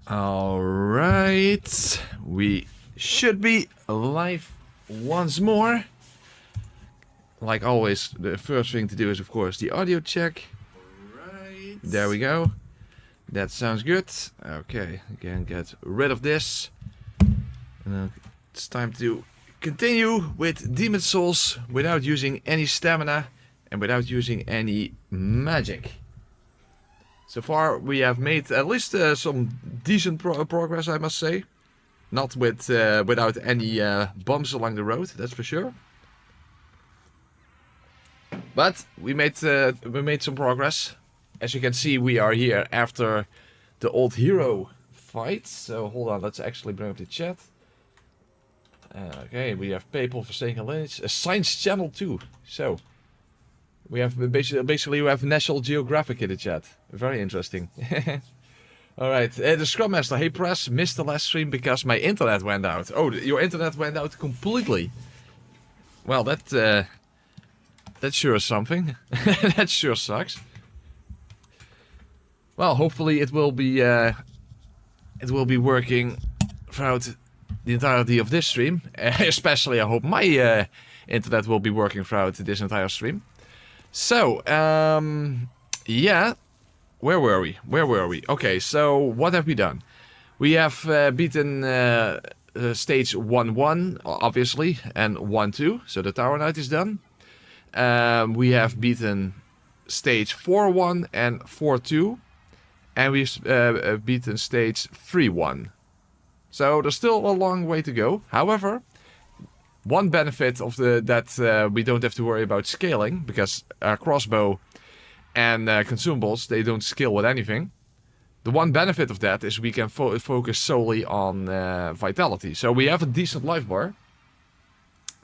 Alright, we should be live once more. Like always, the first thing to do is of course the audio check. Right. There we go. That sounds good. Okay, I can get rid of this. And then it's time to continue with Demon Souls without using any stamina and without using any magic. So far we have made at least some decent progress, I must say. Not without any bumps along the road, that's for sure. But we made some progress. As you can see, we are here after the old hero fight. So hold on, let's actually bring up the chat. Okay, we have PayPal for staying lineage, a science channel too. So we have basically we have National Geographic in the chat. Very interesting. Alright, the Scrum Master, hey Press, missed the last stream because my internet went out. Oh, your internet went out completely. Well, that sure is something. That sure sucks. Well, hopefully it will be working throughout the entirety of this stream. Especially, I hope my internet will be working throughout this entire stream. So, yeah, where were we? Okay, so what have we done? We have beaten stage 1-1, obviously, and 1-2, so the Tower Knight is done. We have beaten stage 4-1 and 4-2, and we've beaten stage 3-1. So there's still a long way to go. However, one benefit of that we don't have to worry about scaling, because our crossbow and consumables, they don't scale with anything. The one benefit of that is we can focus solely on vitality. So we have a decent life bar.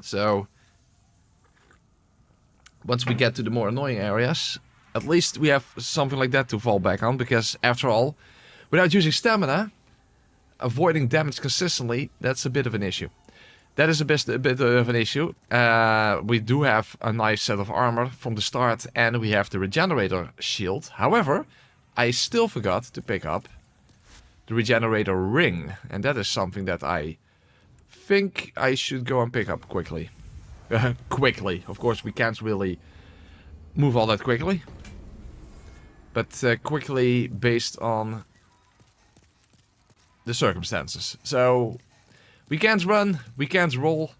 So once we get to the more annoying areas, at least we have something like that to fall back on, because after all, without using stamina, avoiding damage consistently, that's a bit of an issue. That is a bit of an issue. We do have a nice set of armor from the start, and we have the regenerator shield. However, I still forgot to pick up the regenerator ring, and that is something that I think I should go and pick up quickly. Quickly. Of course, we can't really move all that quickly. But quickly based on the circumstances. So we can't run, we can't roll,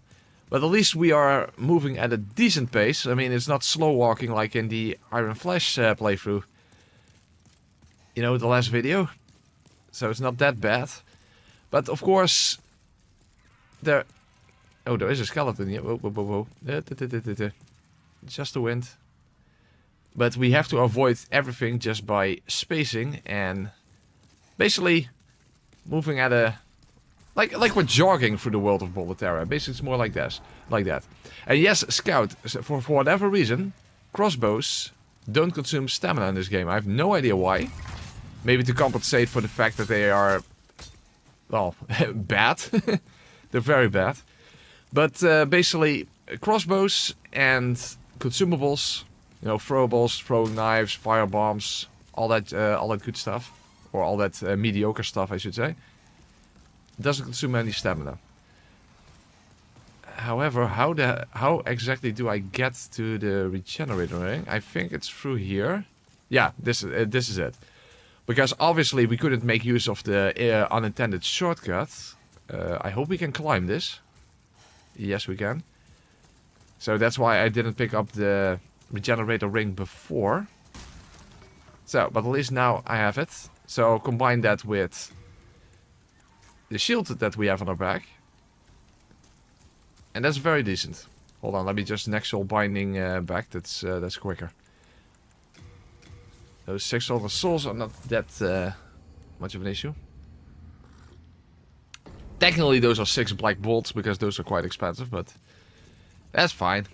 but at least we are moving at a decent pace. I mean, it's not slow walking like in the Iron Flash playthrough. You know, the last video. So it's not that bad. But of course, there... Oh, there is a skeleton here. Whoa, whoa, whoa, whoa. Just the wind. But we have to avoid everything just by spacing and basically moving at a... Like we're jogging through the world of Latria. Basically, it's more like this, like that. And yes, Scout, for whatever reason, crossbows don't consume stamina in this game. I have no idea why. Maybe to compensate for the fact that they are, well, bad. They're very bad. But basically, crossbows and consumables, you know, throwables, throwing knives, fire bombs, all that good stuff, or all that mediocre stuff, I should say, doesn't consume any stamina. However, how exactly do I get to the regenerator ring? I think it's through here. Yeah, this is it. Because obviously we couldn't make use of the unintended shortcut. I hope we can climb this. Yes, we can. So that's why I didn't pick up the regenerator ring before. So, but at least now I have it. So combine that with the shield that we have on our back. And that's very decent. Hold on, let me just Nexal binding back. That's quicker. Those 600 souls are not that much of an issue. Technically those are 6 black bolts because those are quite expensive, but that's fine.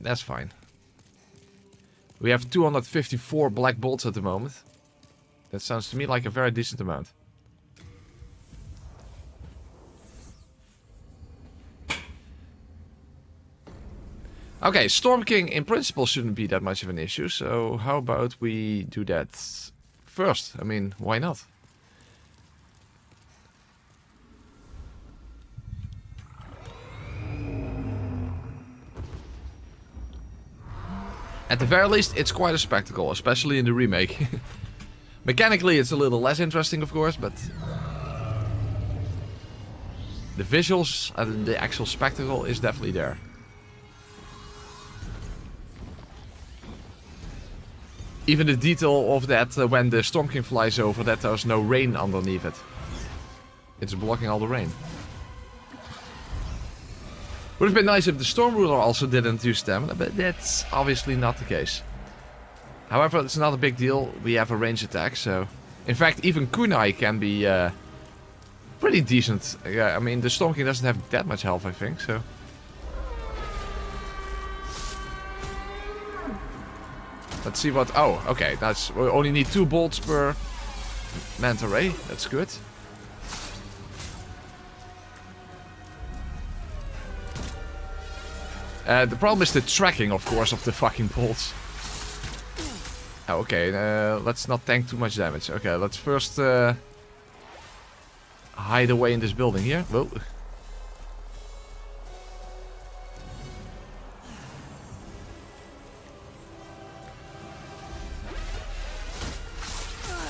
That's fine. We have 254 black bolts at the moment. That sounds to me like a very decent amount. Okay, Storm King in principle shouldn't be that much of an issue, so how about we do that first? I mean, why not? At the very least, it's quite a spectacle, especially in the remake. Mechanically, it's a little less interesting, of course, but the visuals and the actual spectacle is definitely there. Even the detail of that when the Storm King flies over, that there's no rain underneath it. It's blocking all the rain. Would have been nice if the Storm Ruler also didn't do stamina, but that's obviously not the case. However, it's not a big deal. We have a range attack, so... In fact, even Kunai can be pretty decent. I mean, the Storm King doesn't have that much health, I think, so... Let's see what... Oh, okay. We only need 2 bolts per manta ray. That's good. The problem is the tracking, of course, of the fucking bolts. Oh, okay. Let's not tank too much damage. Okay, let's first hide away in this building here. Whoa.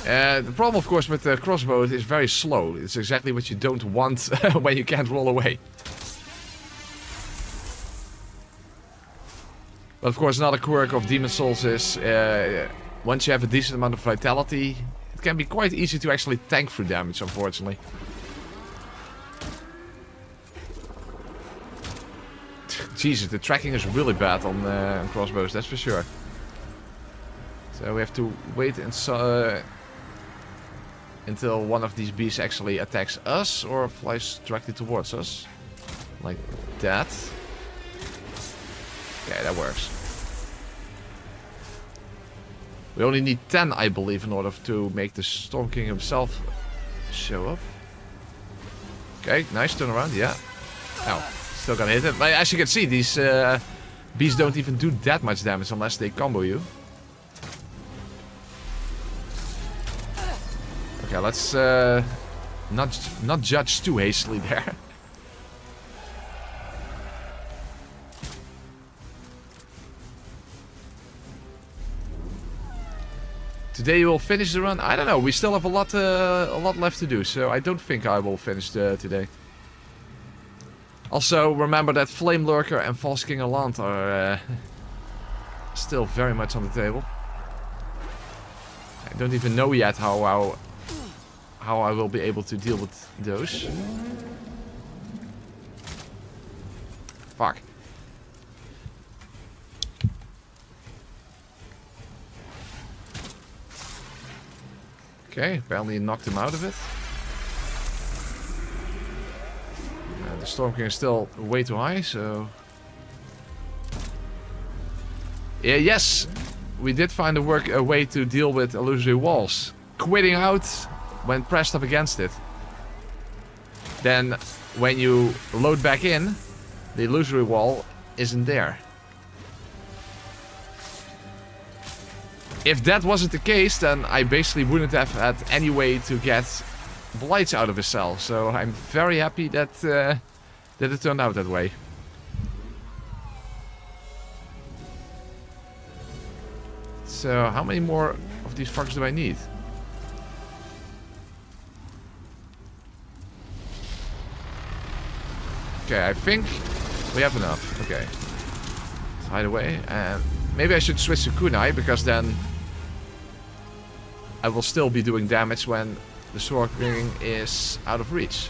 The problem, of course, with the crossbow is very slow. It's exactly what you don't want when you can't roll away. But of course, another quirk of Demon Souls is once you have a decent amount of vitality, it can be quite easy to actually tank through damage, unfortunately. Jesus, the tracking is really bad on crossbows, that's for sure. So we have to wait until one of these beasts actually attacks us or flies directly towards us. Like that. Okay, that works. We only need 10, I believe, in order to make the Storm King himself show up. Okay, nice turnaround, yeah. Oh, still gonna hit it. But as you can see, these beasts don't even do that much damage unless they combo you. Okay, let's not judge too hastily there. Today we'll finish the run. I don't know. We still have a lot left to do, so I don't think I will finish today. Also, remember that Flame Lurker and False King Alant are still very much on the table. I don't even know yet how I will be able to deal with those. Fuck. Okay, apparently knocked him out of it. The Storm King is still way too high, so... Yeah, yes! We did find a way to deal with illusory walls. Quitting out when pressed up against it. Then, when you load back in, the illusory wall isn't there. If that wasn't the case, then I basically wouldn't have had any way to get blights out of his cell. So I'm very happy that that it turned out that way. So how many more of these fuckers do I need? Okay, I think we have enough. Okay. Let's hide away. And maybe I should switch to Kunai, because then I will still be doing damage when the Sword King is out of reach.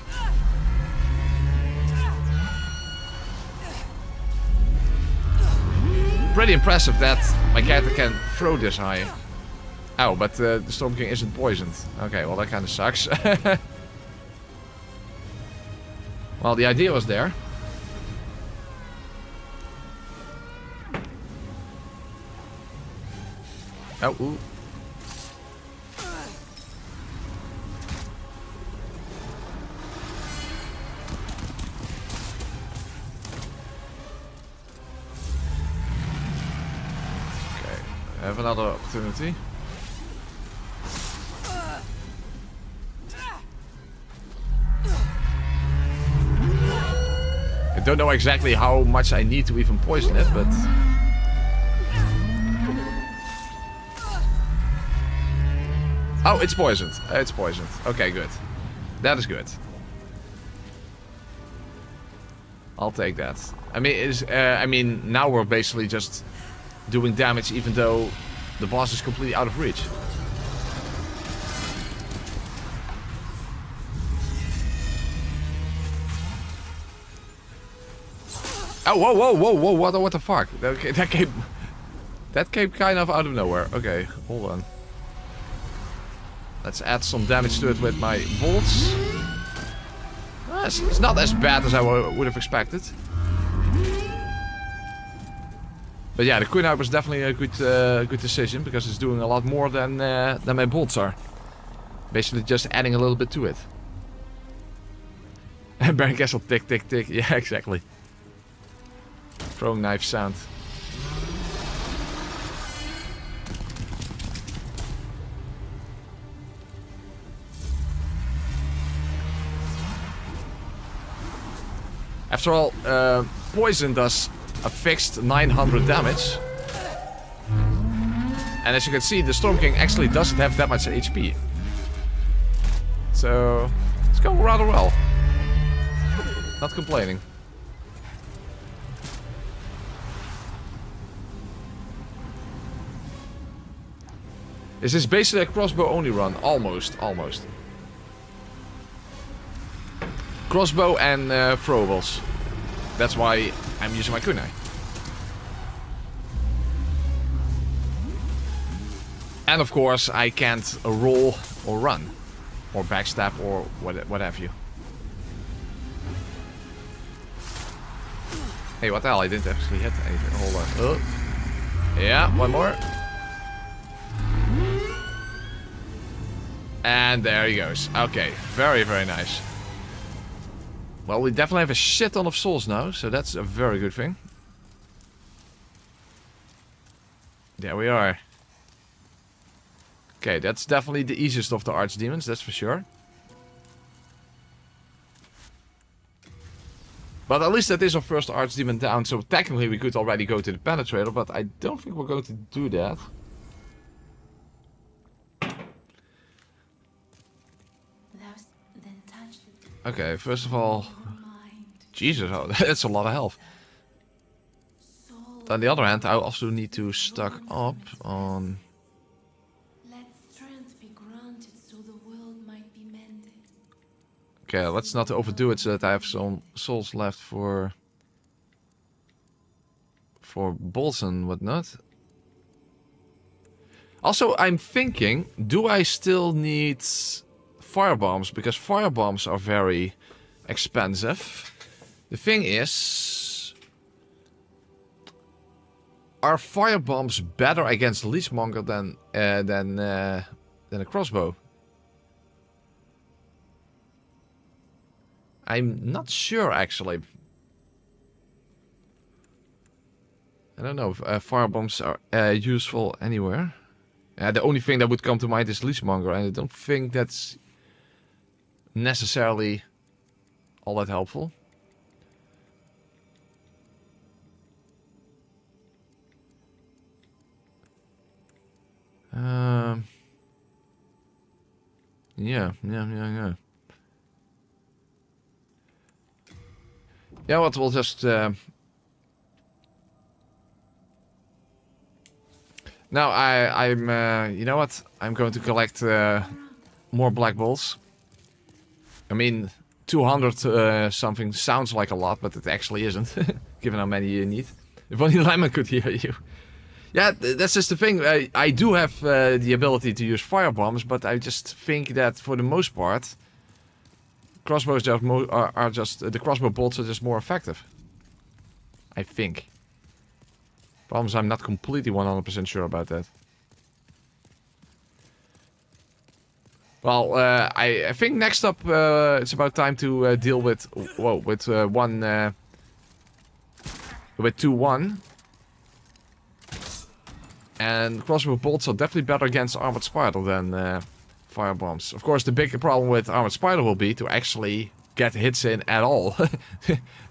Pretty impressive that my character can throw this high. Oh, but the Storm King isn't poisoned. Okay, well that kind of sucks. Well, the idea was there. Oh, ooh. Okay, I have another opportunity. I don't know exactly how much I need to even poison it, but... Oh, it's poisoned. It's poisoned. Okay, good. That is good. I'll take that. I mean, now we're basically just doing damage even though the boss is completely out of reach. Oh, whoa, whoa, whoa, whoa, what the fuck? Okay, that came kind of out of nowhere. Okay, hold on. Let's add some damage to it with my bolts. It's not as bad as I would have expected. But yeah, the kunai was definitely a good decision because it's doing a lot more than my bolts are. Basically just adding a little bit to it. And Baron Castle tick, tick, tick. Yeah, exactly. Throwing knife sound. After all, poison does a fixed 900 damage. And as you can see, the Storm King actually doesn't have that much HP. So, it's going rather well. Not complaining. This is basically a crossbow only run. Almost. Crossbow and throwables. That's why I'm using my kunai. And of course, I can't roll or run. Or backstab or what have you. Hey, what the hell? I didn't actually hit anything. Hold on. Oh. Yeah, one more. And there he goes. Okay, very, very nice. Well, we definitely have a shit ton of souls now, so that's a very good thing. There we are. Okay, that's definitely the easiest of the archdemons, that's for sure. But at least that is our first archdemon down, so technically we could already go to the Penetrator, but I don't think we're going to do that. Okay, first of all... Jesus, oh, that's a lot of health. On the other hand, I also need to stock up on... Okay, let's not overdo it so that I have some souls left for bolts and whatnot. Also, I'm thinking, do I still need firebombs? Because firebombs are very expensive. The thing is, are firebombs better against Leechmonger than a crossbow? I'm not sure, actually. I don't know if firebombs are useful anywhere. The only thing that would come to mind is Leechmonger, and I don't think that's necessarily all that helpful. Yeah. Yeah, what we'll just... Now, I'm you know what? I'm going to collect more black bolts. I mean, 200 something sounds like a lot, but it actually isn't, given how many you need. If only Lemon could hear you. Yeah, that's just the thing. I do have the ability to use firebombs, but I just think that for the most part, crossbows are just the crossbow bolts are just more effective. I think. Problem is, I'm not completely 100% sure about that. Well, I think next up it's about time to deal with with 2-1. And crossbow bolts are definitely better against armored spider than firebombs. Of course, the big problem with armored spider will be to actually get hits in at all,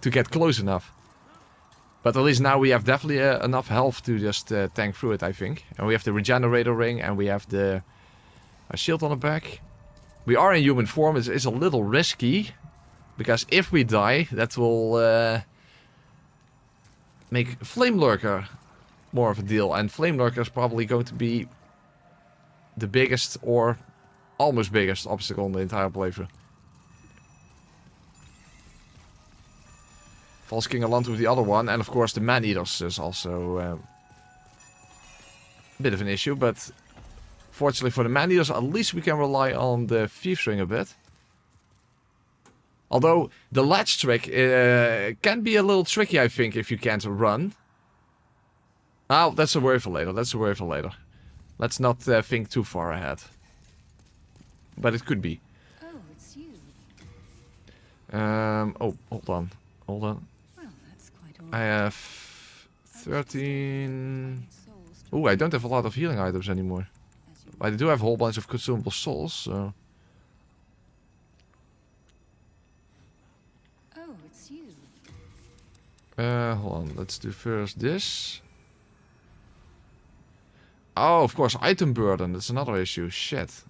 to get close enough. But at least now we have definitely enough health to just tank through it, I think. And we have the regenerator ring, and we have the Our shield on the back. We are in human form. It is a little risky. Because if we die, that will make Flame Lurker more of a deal. And Flame Lurker is probably going to be the biggest or almost biggest obstacle in the entire playthrough. False King of Land with the other one. And of course the Maneaters is also a bit of an issue. But fortunately for the Maneaters, at least we can rely on the Thieves Ring a bit. Although the latch trick can be a little tricky, I think, if you can't run. Oh, that's a worry for later. That's a worry for later. Let's not think too far ahead. But it could be. Oh, it's you. Oh, hold on. Hold on. Well, that's quite all I have 13... Oh, I don't have a lot of healing items anymore. I do have a whole bunch of consumable souls, so... Oh, it's you. Hold on. Let's do first this. Oh, of course, item burden. That's another issue. Shit.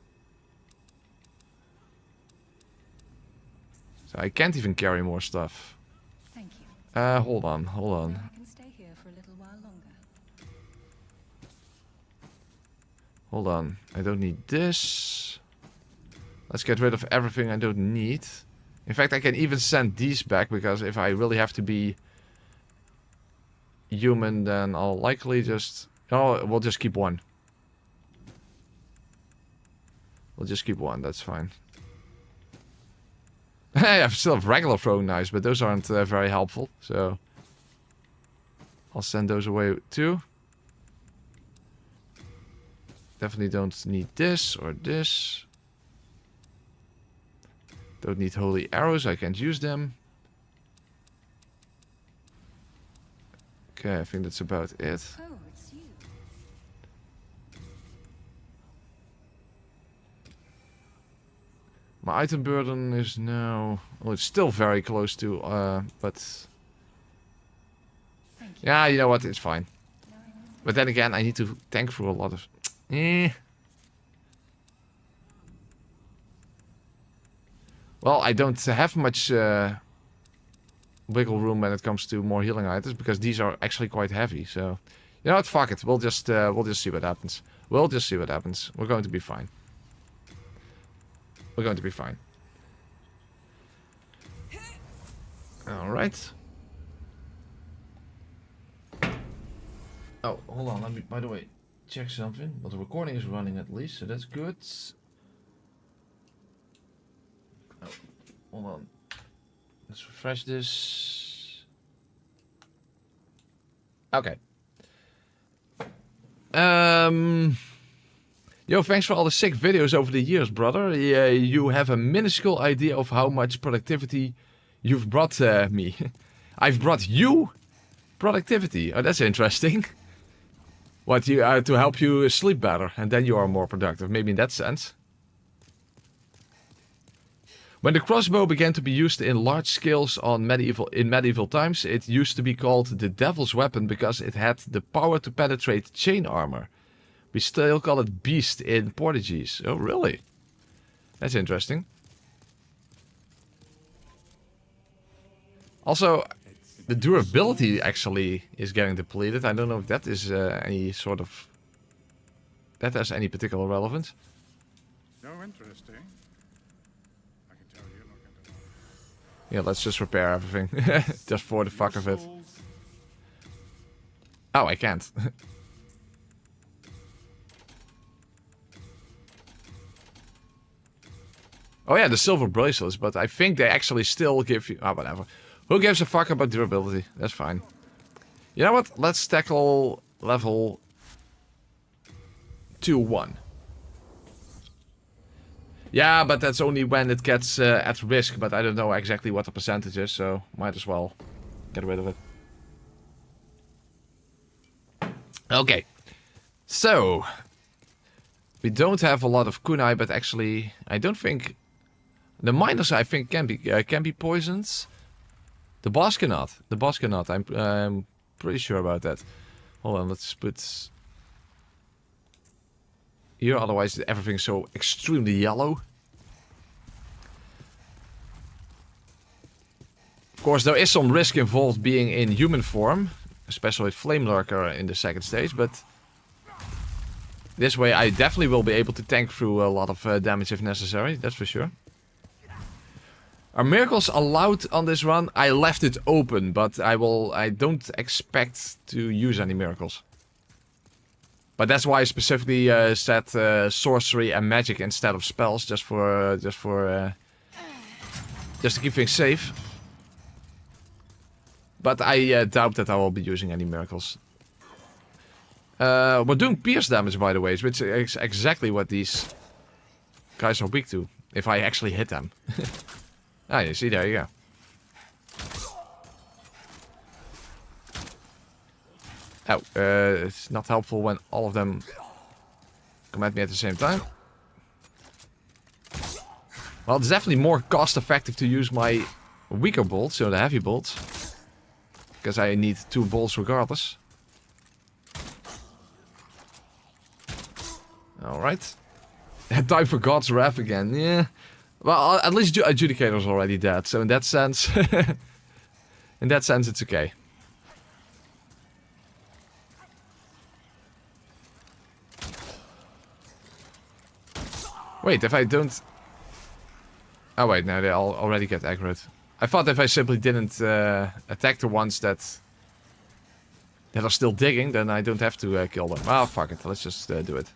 So I can't even carry more stuff. Thank you. Hold on. I can stay here for a little while longer. Hold on. I don't need this. Let's get rid of everything I don't need. In fact, I can even send these back, because if I really have to be human, then I'll likely just... Oh, we'll just keep one. We'll just keep one, that's fine. I still have regular throwing knives, but those aren't very helpful, so... I'll send those away too. Definitely don't need this or this. Don't need holy arrows, I can't use them. Okay, I think that's about it. Oh, it's you. My item burden is now... Well, it's still very close to, but... Yeah, you know what, it's fine. But then again, I need to tank through a lot of... Well, I don't have much wiggle room when it comes to more healing items, because these are actually quite heavy, so... You know what, fuck it, we'll just see what happens. We'll just see what happens. We're going to be fine. We're going to be fine. Alright. Oh, hold on, let me, by the way, check something. Well, the recording is running at least, so that's good. Oh, hold on. Let's refresh this. Okay. Yo, thanks for all the sick videos over the years, brother. You have a minuscule idea of how much productivity you've brought me. I've brought you productivity. Oh, that's interesting. What, you to help you sleep better, and then you are more productive. Maybe in that sense. When the crossbow began to be used in large scales in medieval times, it used to be called the devil's weapon because it had the power to penetrate chain armor. We still call it beast in Portuguese. Oh, really? That's interesting. Also, the durability actually is getting depleted. I don't know if that is any sort of... That has any particular relevance. So interesting. I can tell you look at the... Yeah, let's just repair everything. Just for the fuck of it. Oh, I can't. Oh yeah, the silver bracelets, but I think they actually still give you... Oh, whatever. Who gives a fuck about durability? That's fine. You know what? Let's tackle level 2-1. Yeah, but that's only when it gets at risk, but I don't know exactly what the percentage is, so might as well get rid of it. Okay. So, we don't have a lot of kunai, but actually, I don't think... The miners, I think, can be poisoned. The boss cannot. The boss cannot. I'm pretty sure about that. Hold on, let's put... here, otherwise everything's so extremely yellow. Of course, there is some risk involved being in human form, especially with Flame Lurker in the second stage, but this way I definitely will be able to tank through a lot of damage if necessary, that's for sure. Are miracles allowed on this run? I left it open, but I don't expect to use any miracles. But that's why I specifically set sorcery and magic instead of spells, just to keep things safe. But I doubt that I will be using any miracles. We're doing pierce damage, by the way, which is exactly what these guys are weak to. If I actually hit them. Ah, you see, there you go. Oh, it's not helpful when all of them come at me at the same time. Well, it's definitely more cost effective to use my weaker bolts, so the heavy bolts. Because I need 2 bolts regardless. Alright. Time for God's Wrath again, yeah. Well, at least Adjudicator's already dead, so in that sense... in that sense, it's okay. Wait, if I don't... Oh wait, no, they all already get aggroed. I thought if I simply didn't attack the ones that are still digging, then I don't have to kill them. Ah, fuck it, let's just do it.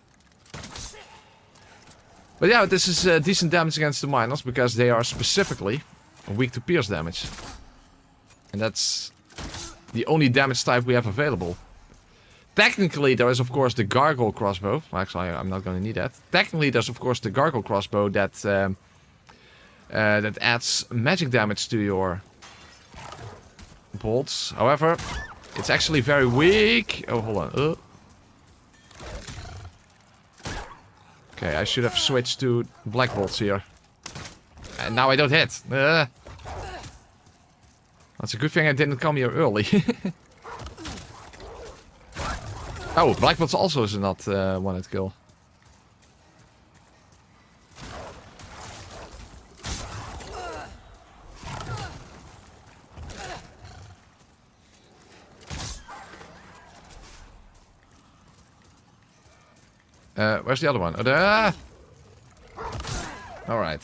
But yeah, this is decent damage against the miners, because they are specifically weak to pierce damage. And that's the only damage type we have available. Technically, there is of course the Gargoyle crossbow. Well, actually, I'm not going to need that. Technically, there's of course the Gargoyle crossbow that that adds magic damage to your bolts. However, it's actually very weak. Oh, hold on. Okay, I should have switched to black bolts here. And now I don't hit. That's a good thing I didn't come here early. Oh, black bolts also is not one-hit kill. Where's the other one? Oh, there! Alright.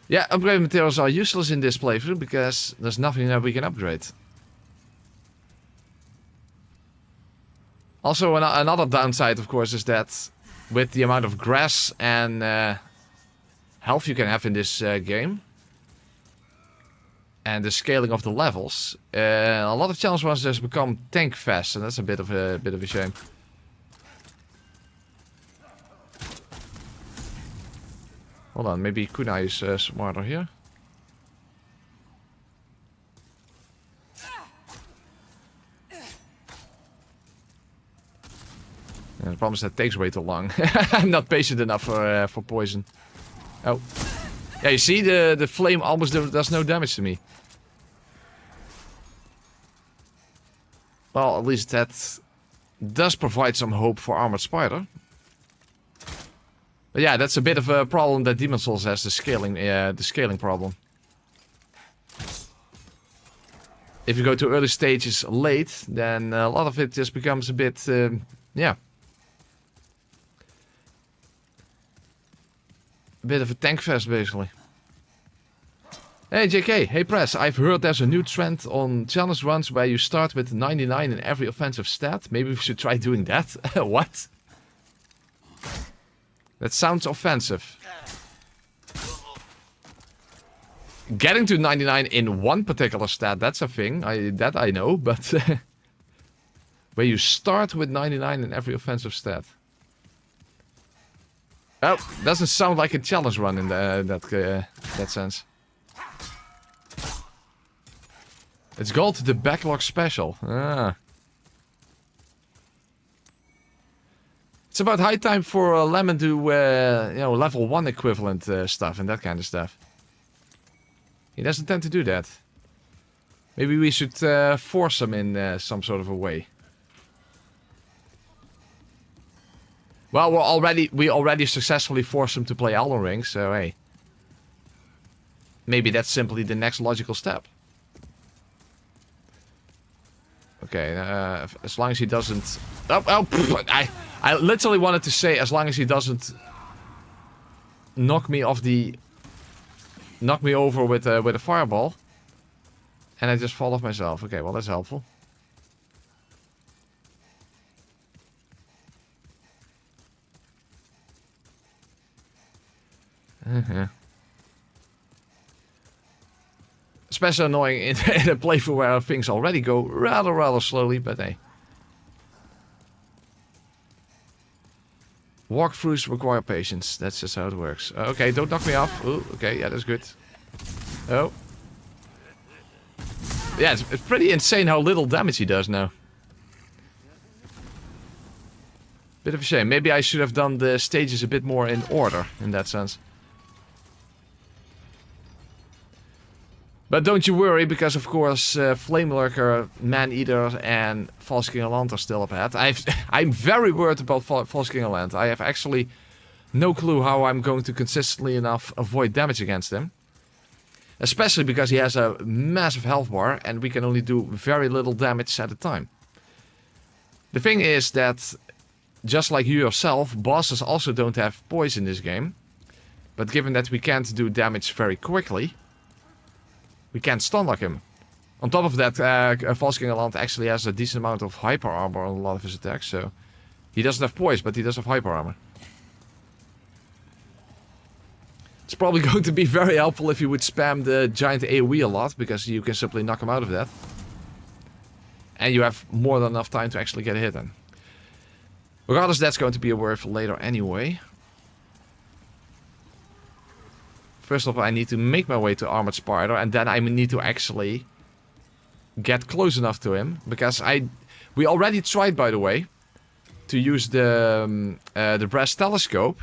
Yeah, upgrade materials are useless in this playthrough because there's nothing that we can upgrade. Also, another downside, of course, is that with the amount of grass and health you can have in this game, and the scaling of the levels, a lot of challenge runs just become tank fast, and that's a bit of a shame. Hold on, maybe Kunai is smarter here. Yeah, the problem is that takes way too long. I'm not patient enough for poison. Oh. Yeah, you see, the flame almost does no damage to me. Well, at least that does provide some hope for Armored Spider. But yeah, that's a bit of a problem that Demon Souls has, the scaling problem. If you go to early stages late, then a lot of it just becomes a bit, yeah. A bit of a tank fest, basically. Hey JK, hey Press, I've heard there's a new trend on challenge runs where you start with 99 in every offensive stat. Maybe we should try doing that. What? That sounds offensive. Getting to 99 in one particular stat, that's a thing. That I know, but... where you start with 99 in every offensive stat. Oh, doesn't sound like a challenge run in that sense. It's called the Backlog Special. Ah. It's about high time for Lemon to, you know, level 1 equivalent stuff and that kind of stuff. He doesn't tend to do that. Maybe we should force him in some sort of a way. Well, we already successfully forced him to play Elden Ring, so hey. Maybe that's simply the next logical step. Okay, as long as he doesn't... I literally wanted to say, as long as he doesn't knock me off the... knock me over with a fireball. And I just fall off myself. Okay, well, that's helpful. Especially annoying in a playthrough where things already go rather slowly, but hey. Walkthroughs require patience. That's just how it works. Okay, don't knock me off. Ooh, okay, yeah, that's good. Oh. Yeah, it's pretty insane how little damage he does now. Bit of a shame. Maybe I should have done the stages a bit more in order, in that sense. But don't you worry, because of course Flame Lurker, Maneater and False King of Land are still up ahead. I'm very worried about False King of Land. I have actually no clue how I'm going to consistently enough avoid damage against him. Especially because he has a massive health bar and we can only do very little damage at a time. The thing is that, just like you yourself, bosses also don't have poise in this game. But given that we can't do damage very quickly, we can't stun lock him. On top of that, False King of Land actually has a decent amount of hyper armor on a lot of his attacks, so... He doesn't have poise, but he does have hyper armor. It's probably going to be very helpful if you would spam the giant AoE a lot, because you can simply knock him out of that. And you have more than enough time to actually get a hit in. Regardless, that's going to be a word for later anyway. First of all, I need to make my way to Armored Spider, and then I need to actually get close enough to him, because we already tried, by the way, to use the brass telescope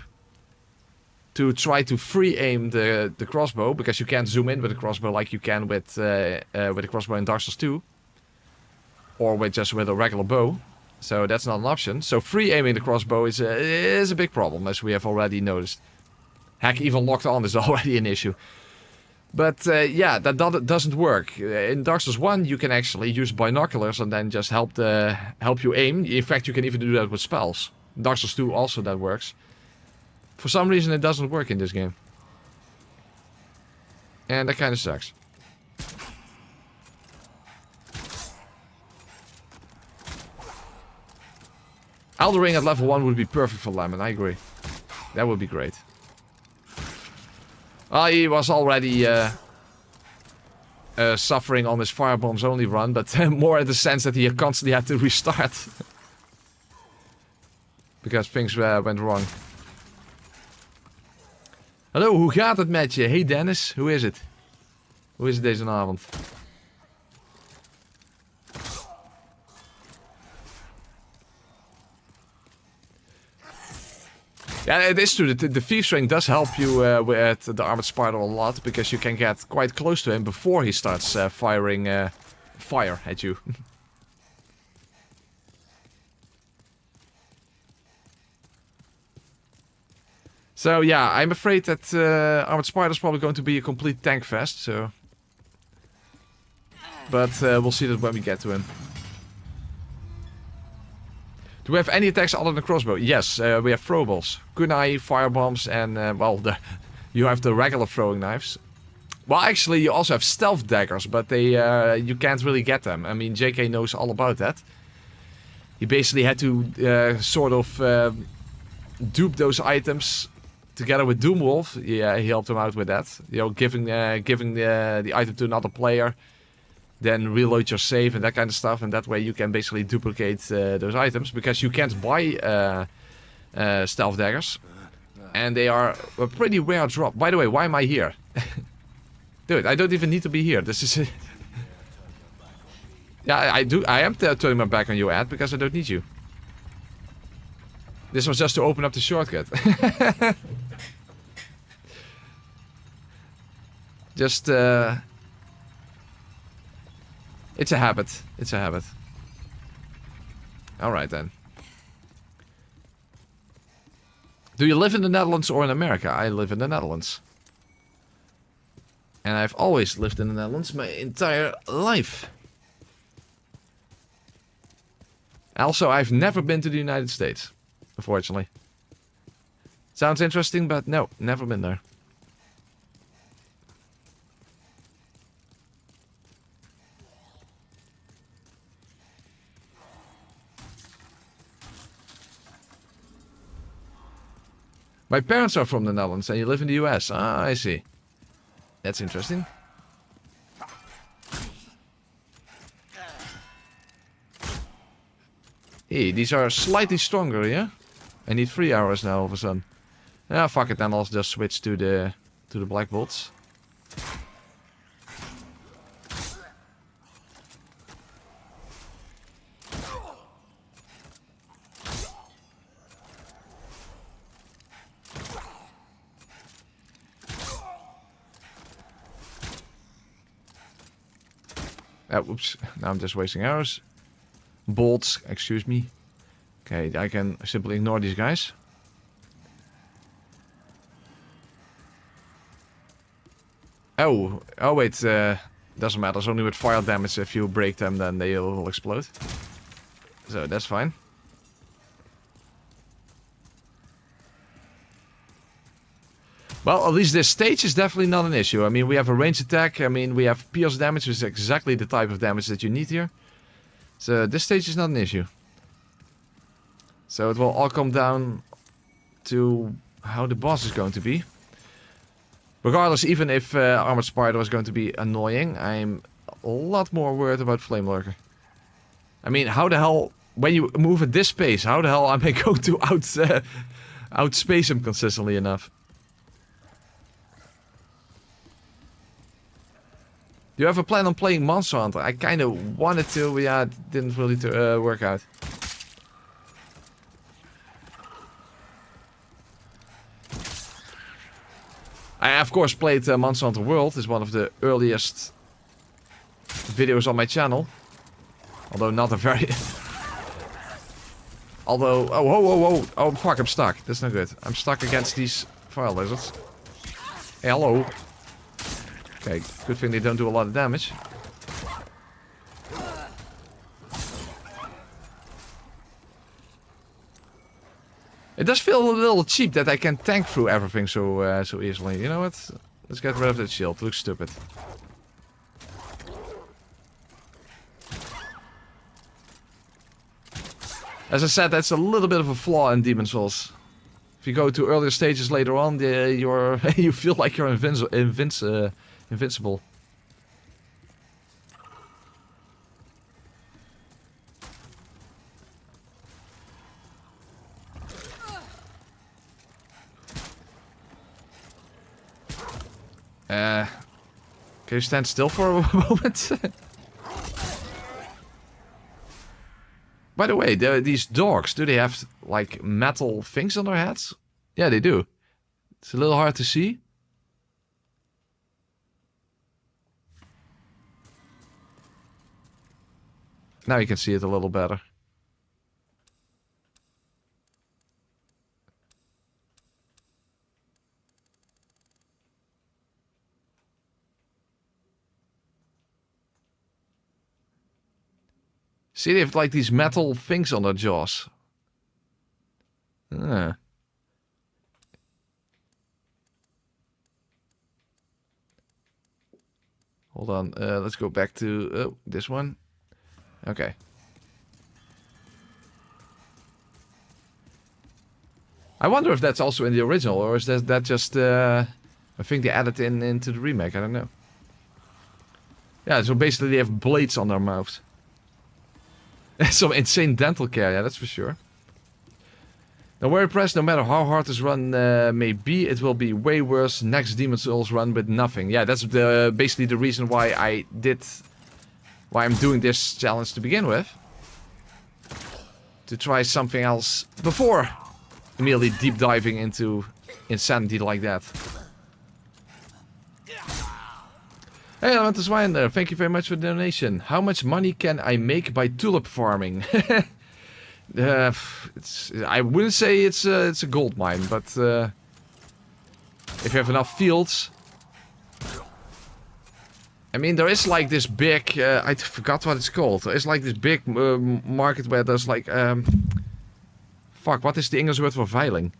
to try to free aim the crossbow, because you can't zoom in with a crossbow like you can with a crossbow in Dark Souls 2, or with a regular bow. So that's not an option. So free aiming the crossbow is a big problem, as we have already noticed. Heck, even locked on is already an issue. But yeah, that doesn't work. In Dark Souls 1, you can actually use binoculars and then just help you aim. In fact, you can even do that with spells. In Dark Souls 2 also that works. For some reason, it doesn't work in this game. And that kind of sucks. Elden Ring at level 1 would be perfect for Lemon, I agree. That would be great. He was already suffering on his firebombs only run, but more in the sense that he constantly had to restart. Because things went wrong. Hallo, hoe gaat het met je? Hey Dennis, hoe is het? Hoe is het deze avond? Yeah, it is true. The Thief's Ring does help you with the Armored Spider a lot, because you can get quite close to him before he starts firing fire at you. So yeah, I'm afraid that Armored Spider is probably going to be a complete tank fest, so... But we'll see that when we get to him. Do we have any attacks other than crossbow? Yes, we have throwables. Kunai, firebombs, and well, you have the regular throwing knives. Well, actually, you also have stealth daggers, but you can't really get them. I mean, JK knows all about that. He basically had to sort of dupe those items together with Doomwolf. Yeah, he helped him out with that. You know, giving the item to another player. Then reload your save and that kind of stuff, and that way you can basically duplicate those items, because you can't buy stealth daggers, and they are a pretty rare drop. By the way, why am I here? Dude, I don't even need to be here. This is... Yeah, I am turning my back on you, Ed, because I don't need you. This was just to open up the shortcut. Just... It's a habit. It's a habit. Alright then. Do you live in the Netherlands or in America? I live in the Netherlands. And I've always lived in the Netherlands my entire life. Also, I've never been to the United States, unfortunately. Sounds interesting, but no, never been there. My parents are from the Netherlands and you live in the US. Ah, I see. That's interesting. Hey, these are slightly stronger, yeah? I need 3 hours now all of a sudden. Ah, fuck it, then I'll just switch to the black bolts. Oops, now I'm just wasting arrows. Bolts, excuse me. Okay, I can simply ignore these guys. Oh wait, doesn't matter. It's only with fire damage. If you break them, then they will explode. So that's fine. Well, at least this stage is definitely not an issue. I mean, we have a range attack. I mean, we have pierce damage, which is exactly the type of damage that you need here. So this stage is not an issue. So it will all come down to how the boss is going to be. Regardless, even if Armored Spider was going to be annoying, I'm a lot more worried about Flame Lurker. I mean, how the hell, when you move at this pace, how the hell am I going to outspace him consistently enough? Do you have a plan on playing Monster Hunter? I kind of wanted to, but yeah, it didn't really work out. I, of course, played Monster Hunter World. It's one of the earliest videos on my channel. Although not a very... Although... Oh, whoa, whoa, whoa. Oh, fuck, I'm stuck. That's not good. I'm stuck against these fire lizards. Hey, hello. Okay, good thing they don't do a lot of damage. It does feel a little cheap that I can tank through everything so so easily. You know what? Let's get rid of that shield. It looks stupid. As I said, that's a little bit of a flaw in Demon's Souls. If you go to earlier stages later on, you feel like you're invincible. Can you stand still for a moment? By the way, these dogs, do they have like metal things on their heads? Yeah, they do. It's a little hard to see. Now you can see it a little better. See, they have like these metal things on their jaws. Ah. Hold on, let's go back to this one. Okay. I wonder if that's also in the original, or is that just I think they added into the remake, I don't know. Yeah, so basically they have blades on their mouths. Some insane dental care, yeah, that's for sure. Now, we're impressed, no matter how hard this run may be, it will be way worse next Demon's Souls run with nothing. Yeah, that's basically the reason why why I'm doing this challenge to begin with. To try something else before immediately deep diving into insanity like that. Hey, Elemental Swine there. Thank you very much for the donation. How much money can I make by tulip farming? I wouldn't say it's a gold mine, but if you have enough fields. I mean, there is like this big, I forgot what it's called. There is like this big market where there's like, fuck, what is the English word for veiling?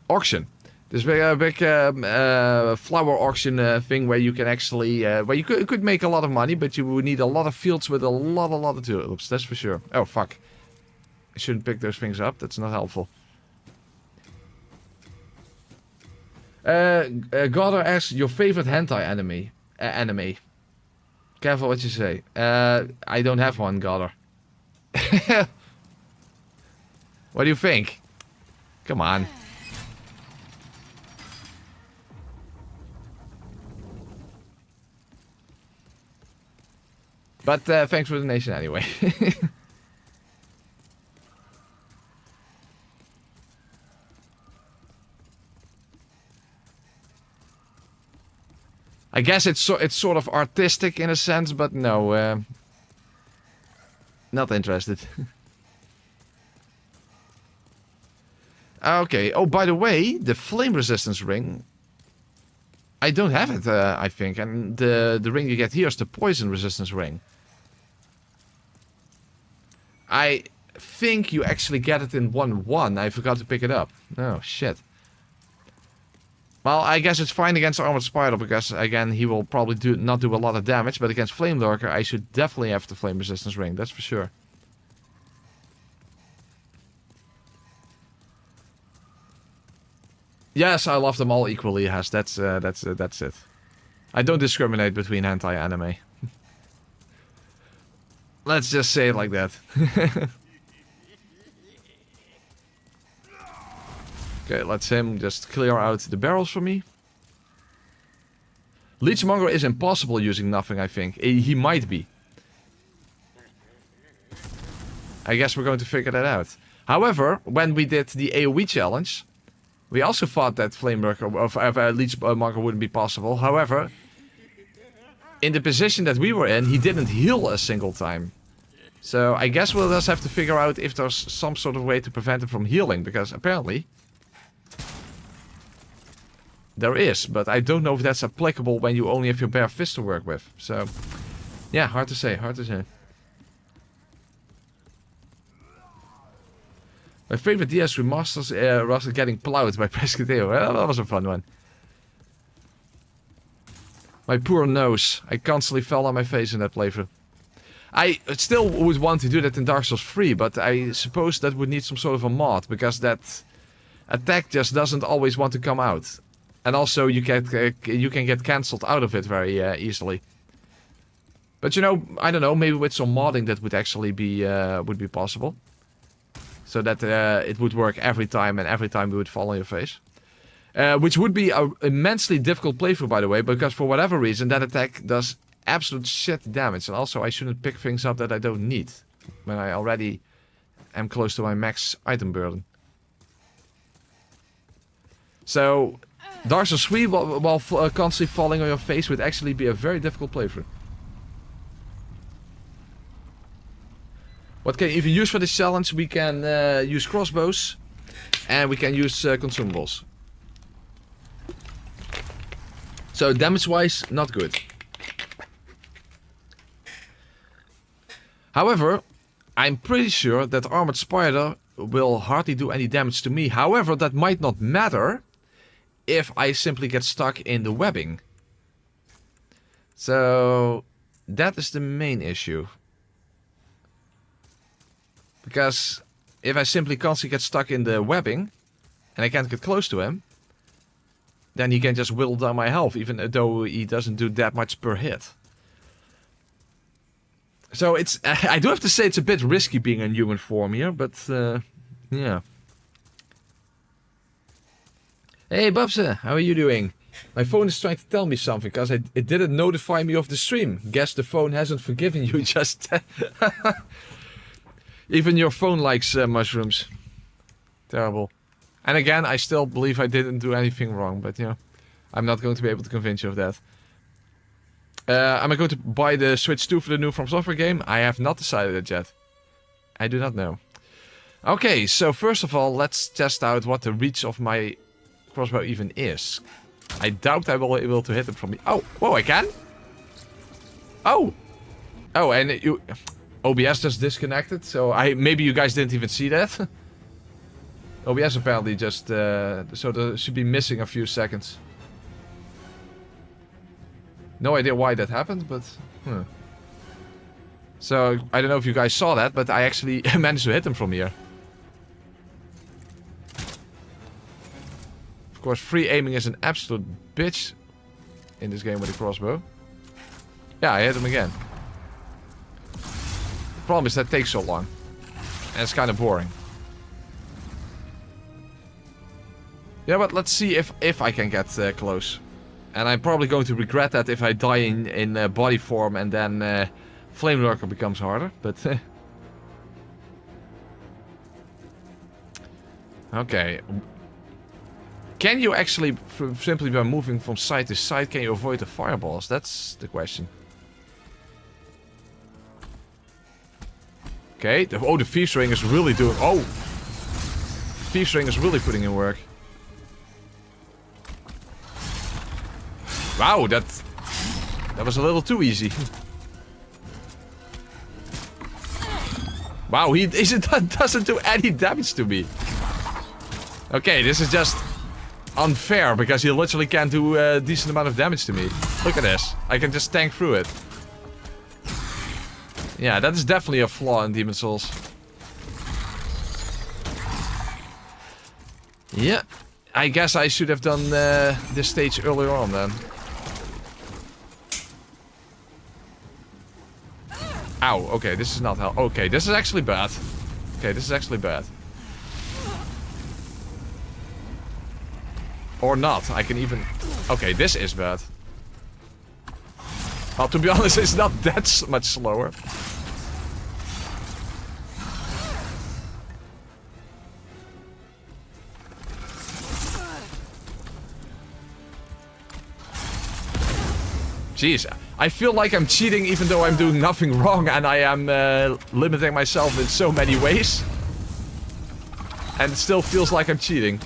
Auction. This big flower auction thing where you can actually, where you could make a lot of money, but you would need a lot of fields with a lot of tulips, that's for sure. Oh, fuck. I shouldn't pick those things up, that's not helpful. Goddard asks, your favorite hentai anime? Careful what you say. I don't have one, Goddard. What do you think? Come on. But thanks for the donation anyway. I guess it's sort of artistic in a sense, but no, not interested. Okay. Oh, by the way, the flame resistance ring. I don't have it, I think, and the ring you get here is the poison resistance ring. I think you actually get it in 1-1. I forgot to pick it up. Oh, shit. Well, I guess it's fine against Armored Spider, because, again, he will probably not do a lot of damage, but against Flame Lurker, I should definitely have the Flame Resistance Ring, that's for sure. Yes, I love them all equally, yes, that's it. I don't discriminate between hentai anime. Let's just say it like that. Okay, let's him just clear out the barrels for me. Leechmonger is impossible using nothing, I think. He might be. I guess we're going to figure that out. However, when we did the AoE challenge, we also thought that Leechmonger wouldn't be possible. However, in the position that we were in, he didn't heal a single time. So I guess we'll just have to figure out if there's some sort of way to prevent him from healing, because apparently there is, but I don't know if that's applicable when you only have your bare fist to work with. So, yeah, hard to say, hard to say. My favorite DS remasters was getting plowed by Pescateo. Well, that was a fun one. My poor nose. I constantly fell on my face in that playthrough. I still would want to do that in Dark Souls 3, but I suppose that would need some sort of a mod, because that attack just doesn't always want to come out. And also you can get cancelled out of it very easily. But you know, I don't know, maybe with some modding that would actually be possible. So that it would work every time, and every time we would fall on your face. Which would be an immensely difficult playthrough, by the way, because for whatever reason that attack does absolute shit damage. And also I shouldn't pick things up that I don't need when I already am close to my max item burden. So Dark Souls 3 while constantly falling on your face would actually be a very difficult playthrough. What can you even use for this challenge? We can use crossbows, and we can use consumables. So damage wise, not good. However, I'm pretty sure that Armored Spider will hardly do any damage to me. However, that might not matter if I simply get stuck in the webbing. So that is the main issue. Because if I simply constantly get stuck in the webbing, and I can't get close to him, then he can just whittle down my health, even though he doesn't do that much per hit. So it's, I do have to say it's a bit risky being in human form here, but yeah. Hey Babse, how are you doing? My phone is trying to tell me something, because it didn't notify me of the stream. Guess the phone hasn't forgiven you just... Even your phone likes mushrooms. Terrible. And again, I still believe I didn't do anything wrong, but you know, I'm not going to be able to convince you of that. Am I going to buy the Switch 2 for the new From Software game? I have not decided it yet. I do not know. Okay, so first of all, let's test out what the reach of my crossbow even is. I doubt I will be able to hit it from the... Oh, whoa, I can? Oh! Oh, and you... OBS just disconnected, so maybe you guys didn't even see that. OBS apparently just... so there should be missing a few seconds. No idea why that happened, but... So, I don't know if you guys saw that, but I actually managed to hit him from here. Of course, free aiming is an absolute bitch in this game with the crossbow. Yeah, I hit him again. The problem is that takes so long. And it's kind of boring. Yeah, but let's see if I can get close. And I'm probably going to regret that if I die in body form and then Flame Lurker becomes harder. But okay. Can you actually, simply by moving from side to side, can you avoid the fireballs? That's the question. Okay. Oh, the Thief's Ring is really doing... Oh! Thief's Ring is really putting in work. Wow, that was a little too easy. Wow, he doesn't do any damage to me. Okay, this is just unfair because he literally can't do a decent amount of damage to me. Look at this. I can just tank through it. Yeah, that is definitely a flaw in Demon's Souls. Yeah, I guess I should have done this stage earlier on then. Ow, okay, this is not hell. Okay, this is actually bad. Okay, this is actually bad. Or not, I can even... Okay, this is bad. Well, to be honest, it's not that much slower. Jeez, I feel like I'm cheating even though I'm doing nothing wrong and I am limiting myself in so many ways. And it still feels like I'm cheating.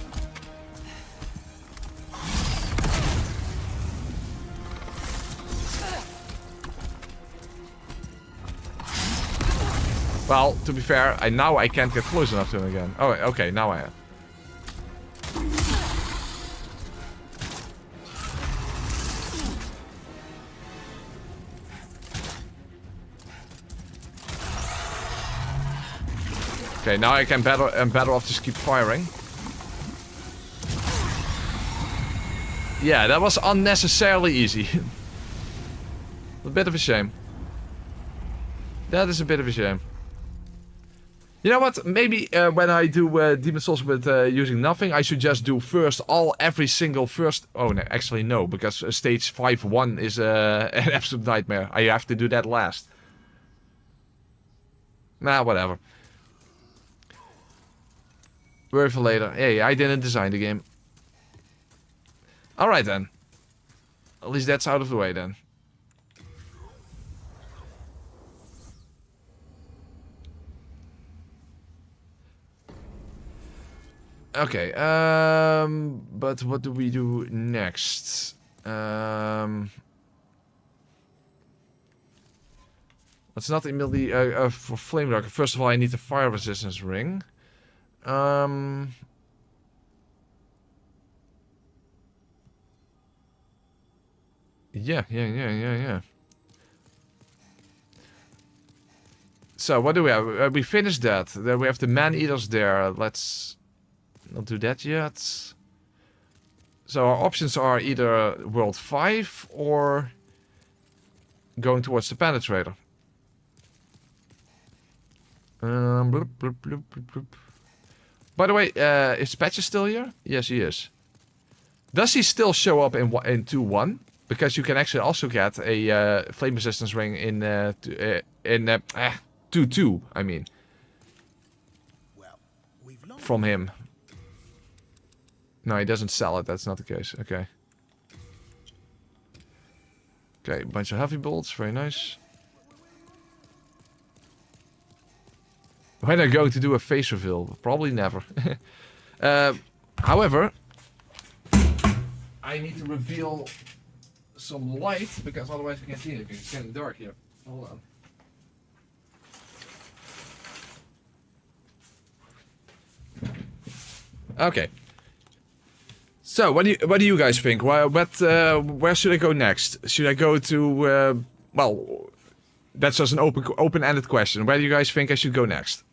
Well, to be fair, now I can't get close enough to him again. Oh, okay, now I am. Okay, now I'm better off just keep firing. Yeah, that was unnecessarily easy. A bit of a shame. That is a bit of a shame. You know what? Maybe when I do Demon's Souls with using nothing, I should just do first every single first... Oh, no, actually no, because stage 5-1 is an absolute nightmare. I have to do that last. Nah, whatever. Worry for later. Hey, I didn't design the game. Alright then. At least that's out of the way then. Okay, but what do we do next? Let's not immediately, for Flame Lurker, first of all I need the fire resistance ring. Yeah. So, what do we have? We finished that. Then we have the Maneaters there. Let's not do that yet. So, our options are either World 5 or going towards the Penetrator. Bloop, bloop, bloop, bloop, bloop. By the way, is Patches still here? Yes, he is. Does he still show up in 2-1? Because you can actually also get a flame resistance ring in 2-2. I mean, from him. No, he doesn't sell it. That's not the case. Okay. Okay, bunch of heavy bolts. Very nice. When are you going to do a face reveal? Probably never. However, I need to reveal some light because otherwise I can't see anything. It's getting dark here. Hold on. Okay. So, what do you guys think? Where should I go next? Should I go to well, that's just an open-ended question. Where do you guys think I should go next?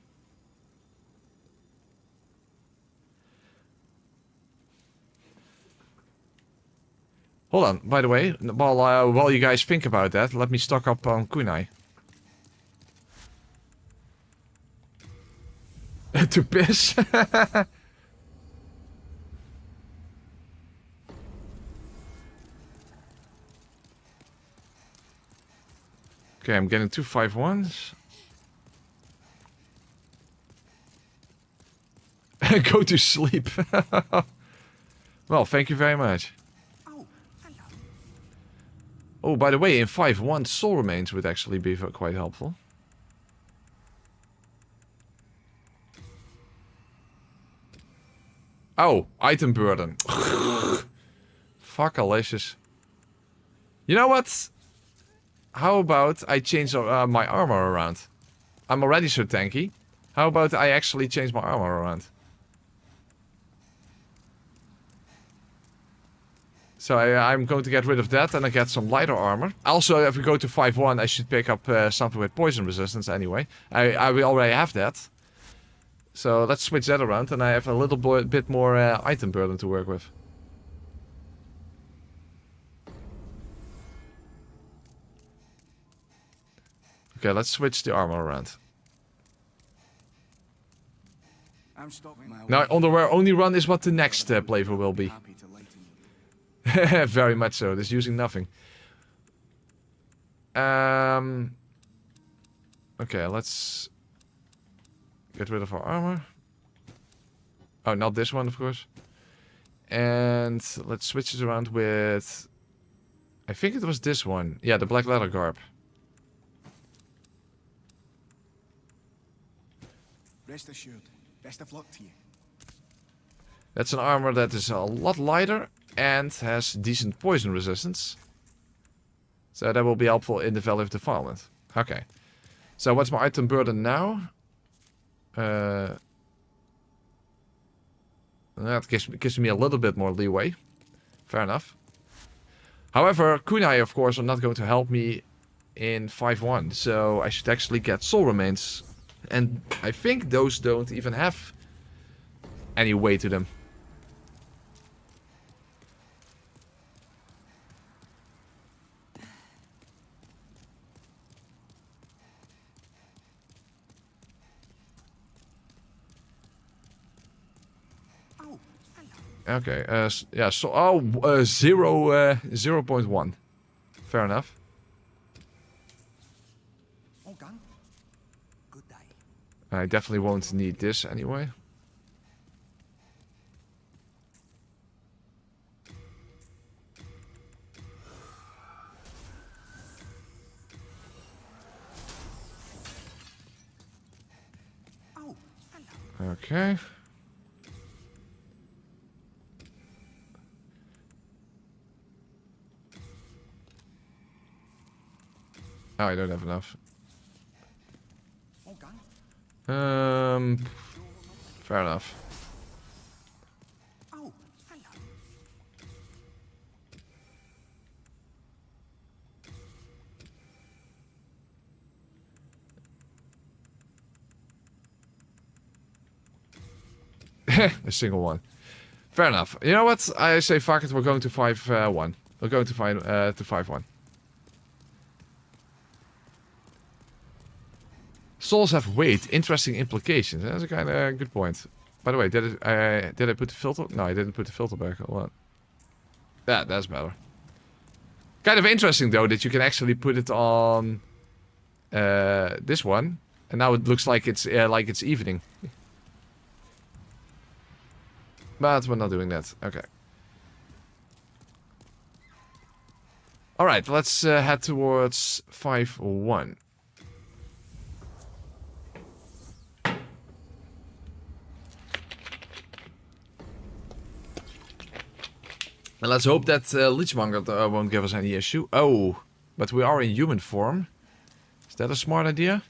Hold on. By the way, while you guys think about that, let me stock up on kunai. To piss. Okay, I'm getting 2 5-1s. Go to sleep. Well, thank you very much. Oh, hello. Oh, by the way, in 5-1, soul remains would actually be quite helpful. Oh, item burden. Fuck, Alicious. You know what? How about I change my armor around? I'm already so tanky. How about I actually change my armor around? So I'm going to get rid of that and I get some lighter armor. Also, if we go to 5-1, I should pick up something with poison resistance anyway. I will already have that. So let's switch that around and I have a little bit more item burden to work with. Okay, let's switch the armor around. I'm stopping my Now, underwear only run is what the next playthrough will be. happy to lighten you. Very much so. This using nothing. Okay, let's get rid of our armor. Oh, not this one, of course. And let's switch it around with... I think it was this one. Yeah, the black leather garb. Rest assured, best of luck to you. That's an armor that is a lot lighter and has decent poison resistance. So that will be helpful in the Valley of Defilement. Okay. So what's my item burden now? That gives me a little bit more leeway. Fair enough. However, kunai, of course, are not going to help me in 5-1. So I should actually get soul remains. And I think those don't even have any weight to them. Oh, hello. Okay, yeah, so, 0.1. Fair enough. All done. Good day. I definitely won't need this anyway. Oh, hello. Okay. Oh, I don't have enough. All done. Fair enough. Oh, hello. A single one. Fair enough. You know what? I say fuck it, we're going to 5-1. We're going to 5-1. Souls have weight. Interesting implications. That's a kind of good point. By the way, did I put the filter? No, I didn't put the filter back. Hold on. Yeah, that's better. Kind of interesting though that you can actually put it on this one, and now it looks like it's evening. But we're not doing that. Okay. All right, let's head towards 5-1. And let's hope that Leechmonger won't give us any issue. Oh, but we are in human form. Is that a smart idea?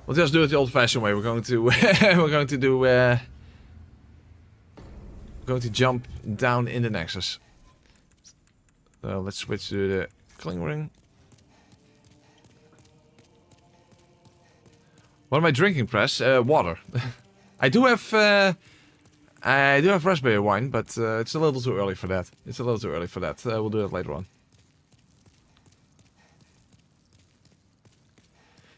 We'll just do it the old-fashioned way. We're going to we're going to jump down in the Nexus. So let's switch to the cling ring. What am I drinking, Press? Water. I do have raspberry wine, but it's a little too early for that. We'll do that later on.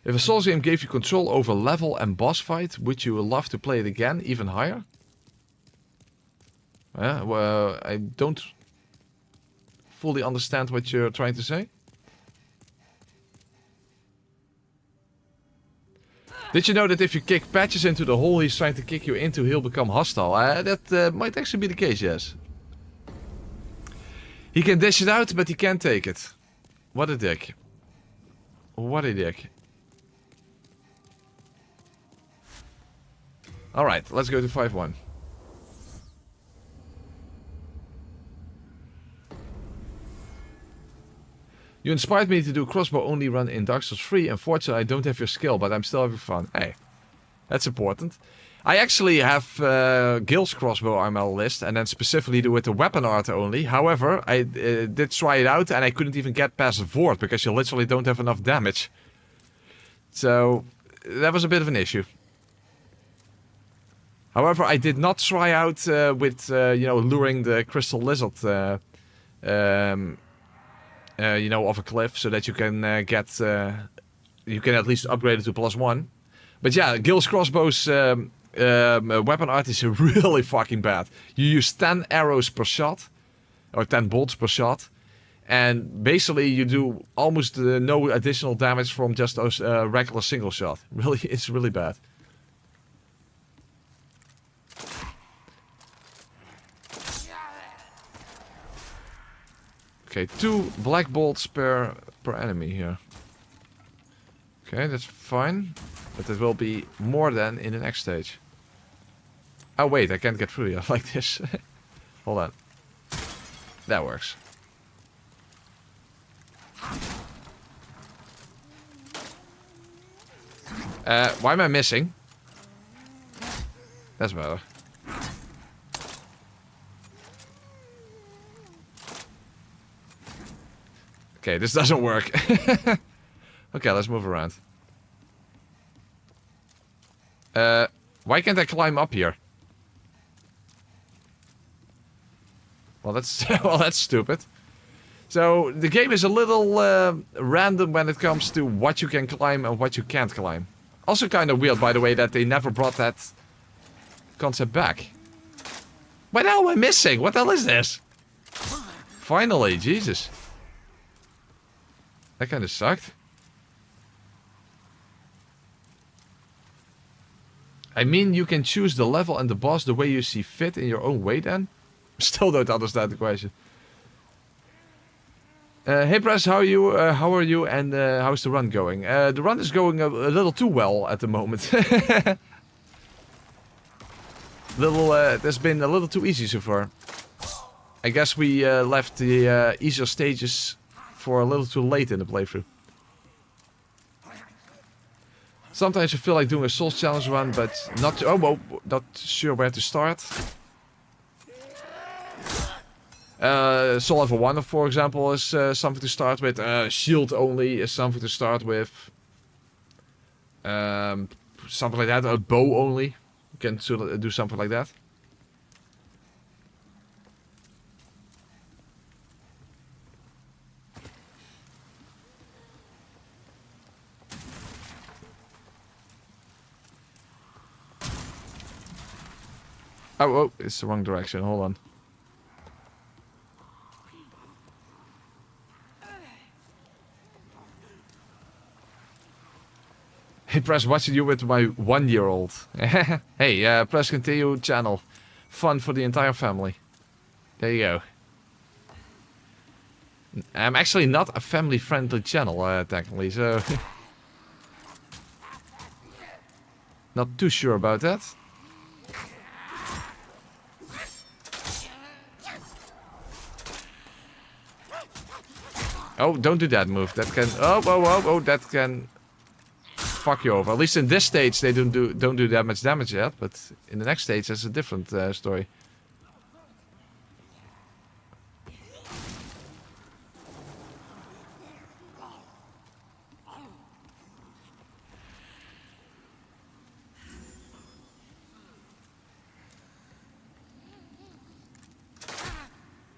If a Souls game gave you control over level and boss fight, would you love to play it again, even higher? Well, I don't fully understand what you're trying to say. Did you know that if you kick Patches into the hole he's trying to kick you into, he'll become hostile? That might actually be the case, yes. He can dish it out, but he can't take it. What a dick. What a dick. Alright, let's go to 5-1. You inspired me to do crossbow only run in Dark Souls 3. Unfortunately, I don't have your skill, but I'm still having fun. Hey, that's important. I actually have Gil's crossbow on my list, and then specifically do it with the weapon art only. However, I did try it out, and I couldn't even get past Vord, because you literally don't have enough damage. So, that was a bit of an issue. However, I did not try out with, luring the crystal lizard, off a cliff so that you can you can at least upgrade it to +1. But yeah, Gil's crossbow's weapon art is really fucking bad. You use 10 arrows per shot, or 10 bolts per shot, and basically you do almost no additional damage from just those regular single shot. Really, it's really bad. Okay, 2 black bolts per enemy here. Okay, that's fine. But it will be more than in the next stage. Oh wait, I can't get through here like this. Hold on. That works. Why am I missing? That's better. Okay, this doesn't work. Okay, let's move around. Why can't I climb up here? Well, that's stupid. So, the game is a little random when it comes to what you can climb and what you can't climb. Also kind of weird, by the way, that they never brought that concept back. What the hell am I missing? What the hell is this? Finally, Jesus. That kind of sucked. I mean, you can choose the level and the boss the way you see fit in your own way then? Still don't understand the question. Hey Press, how are you and how's the run going? The run is going a little too well at the moment. That's been a little too easy so far. I guess we left the easier stages for a little too late in the playthrough. Sometimes I feel like doing a Souls challenge run, but not sure where to start. Soul level 1, for example, is something to start with. Shield only is something to start with. Something like that. A bow only. You can do something like that. Oh, it's the wrong direction. Hold on. Hey, Press, watching you with my 1-year-old. Hey, Press continue channel. Fun for the entire family. There you go. I'm actually not a family-friendly channel, technically, so... Not too sure about that. Oh, don't do that move. That can... Oh, that can... Fuck you over. At least in this stage they don't do that much damage yet, but in the next stage that's a different story.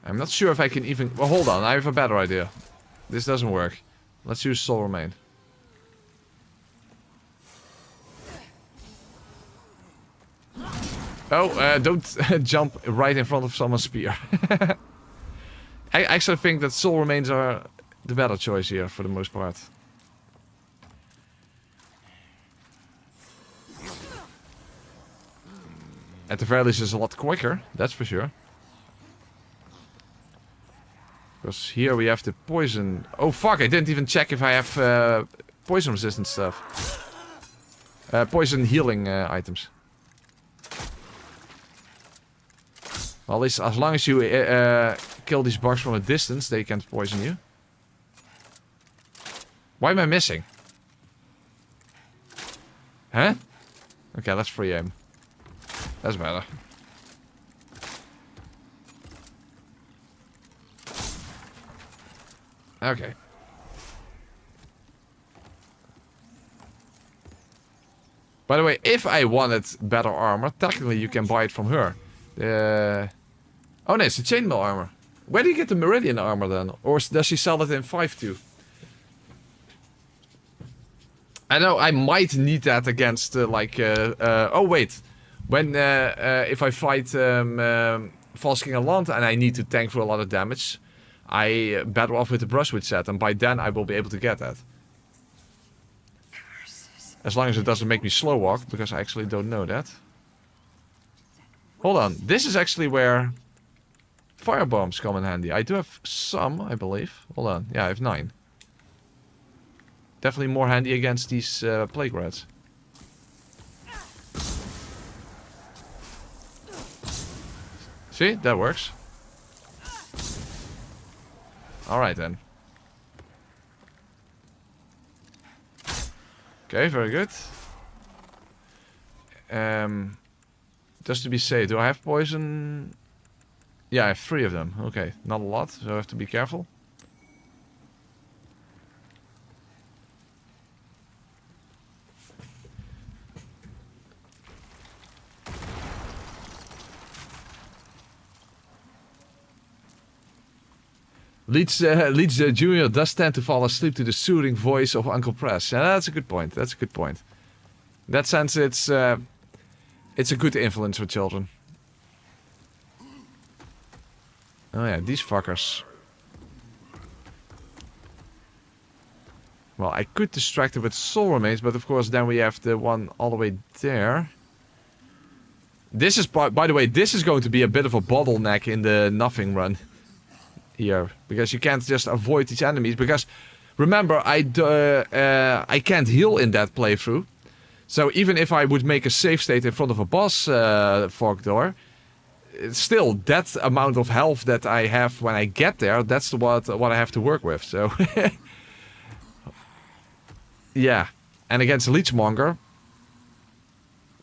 I'm not sure if I can even... Well, hold on, I have a better idea. This doesn't work. Let's use Soul Remain. Oh, don't jump right in front of someone's spear. I actually think that Soul Remains are the better choice here for the most part. At the very least it's a lot quicker, that's for sure. Because here we have the poison... Oh fuck, I didn't even check if I have poison resistant stuff. Poison healing items. Well, at least as long as you kill these bugs from a distance, they can't poison you. Why am I missing? Huh? Okay, let's free aim. That's better. Okay. By the way, if I wanted better armor, technically you can buy it from her. Oh no, it's a chainmail armor. Where do you get the Meridian armor then? Or does she sell it in 5-2? I know I might need that against oh wait. When if I fight False King Alant and I need to tank for a lot of damage, I battle off with the brushwood set, and by then I will be able to get that. As long as it doesn't make me slow walk, because I actually don't know that. Hold on, this is actually where fire bombs come in handy. I do have some, I believe. Hold on, yeah, I have 9. Definitely more handy against these plague rats. See, that works. Alright then. Okay, very good. Just to be safe, do I have poison? Yeah, I have 3 of them. Okay, not a lot, so I have to be careful. Leech Jr. does tend to fall asleep to the soothing voice of Uncle Press. Yeah, that's a good point. That's a good point. In that sense, it's a good influence for children. Oh yeah, these fuckers. Well, I could distract it with soul remains, but of course then we have the one all the way there. This is, by the way, this is going to be a bit of a bottleneck in the nothing run. Here, because you can't just avoid these enemies, because remember I can't heal in that playthrough, so even if I would make a save state in front of a boss fog door, still that amount of health that I have when I get there, that's what I have to work with. So yeah, and against Leechmonger,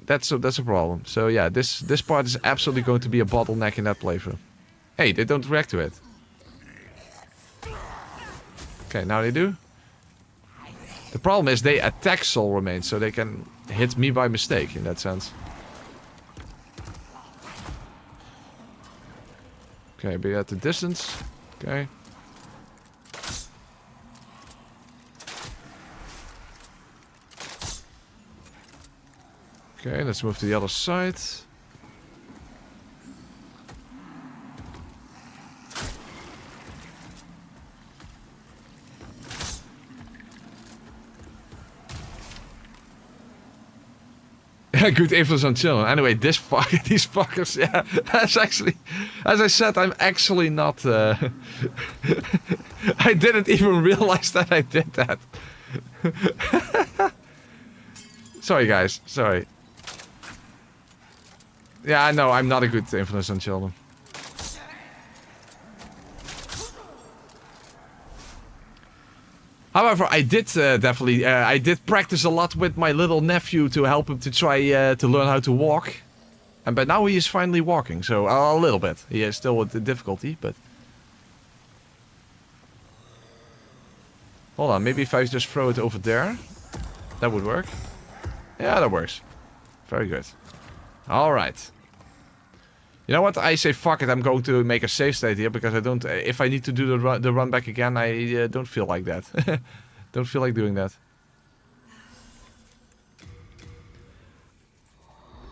that's a problem. So yeah, this part is absolutely going to be a bottleneck in that playthrough. Hey, they don't react to it. Okay, now they do. The problem is they attack soul remains, so they can hit me by mistake in that sense. Okay, be at the distance. Okay. Okay, let's move to the other side. Good influence on children. Anyway, these fuckers, yeah. That's actually, as I said, I'm actually not. I didn't even realize that I did that. Sorry, guys. Sorry. Yeah, no, I'm not a good influence on children. However, I did definitely, I did practice a lot with my little nephew to help him to try to learn how to walk. And by now he is finally walking, so a little bit. He is still with the difficulty, but... Hold on, maybe if I just throw it over there, that would work. Yeah, that works. Very good. Alright. You know what? I say fuck it, I'm going to make a save state here, because I don't... if I need to do the run back again, I don't feel like that. Don't feel like doing that.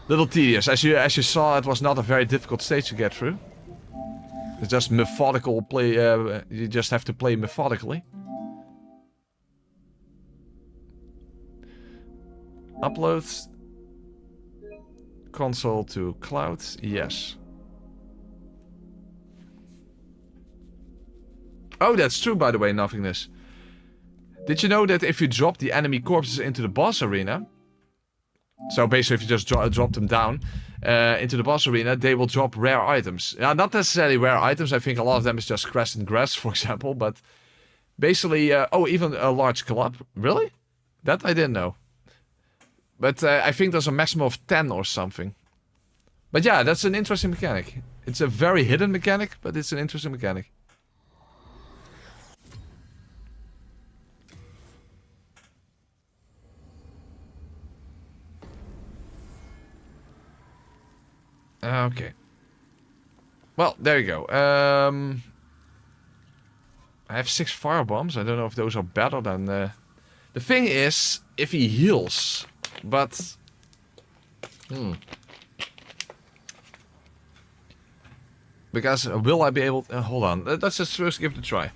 Little tedious. As you saw, it was not a very difficult stage to get through. It's just methodical play... you just have to play methodically. Upload... console to cloud, yes. Oh, that's true, by the way, Nothingness. Did you know that if you drop the enemy corpses into the boss arena... So basically, if you just drop them down into the boss arena, they will drop rare items. Not necessarily rare items, I think a lot of them is just crescent grass, for example, but... Basically, oh, even a large club. Really? That I didn't know. But I think there's a maximum of 10 or something. But yeah, that's an interesting mechanic. It's a very hidden mechanic, but it's an interesting mechanic. Okay. Well, there you go. I have 6 firebombs. I don't know if those are better than... The thing is, if he heals... But... Because will I be able... hold on. Let's just first give it a try.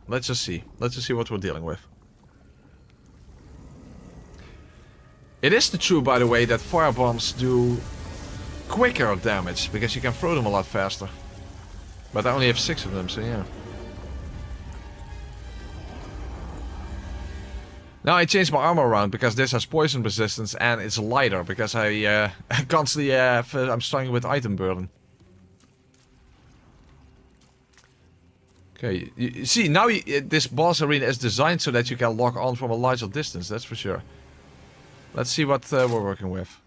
Let's just see. Let's just see what we're dealing with. It is true, by the way, that firebombs do quicker damage. Because you can throw them a lot faster. But I only have 6 of them, so yeah. Now I changed my armor around because this has poison resistance and it's lighter because I constantly I'm struggling with item burden. Okay, you see now this boss arena is designed so that you can lock on from a larger distance, that's for sure. Let's see what we're working with.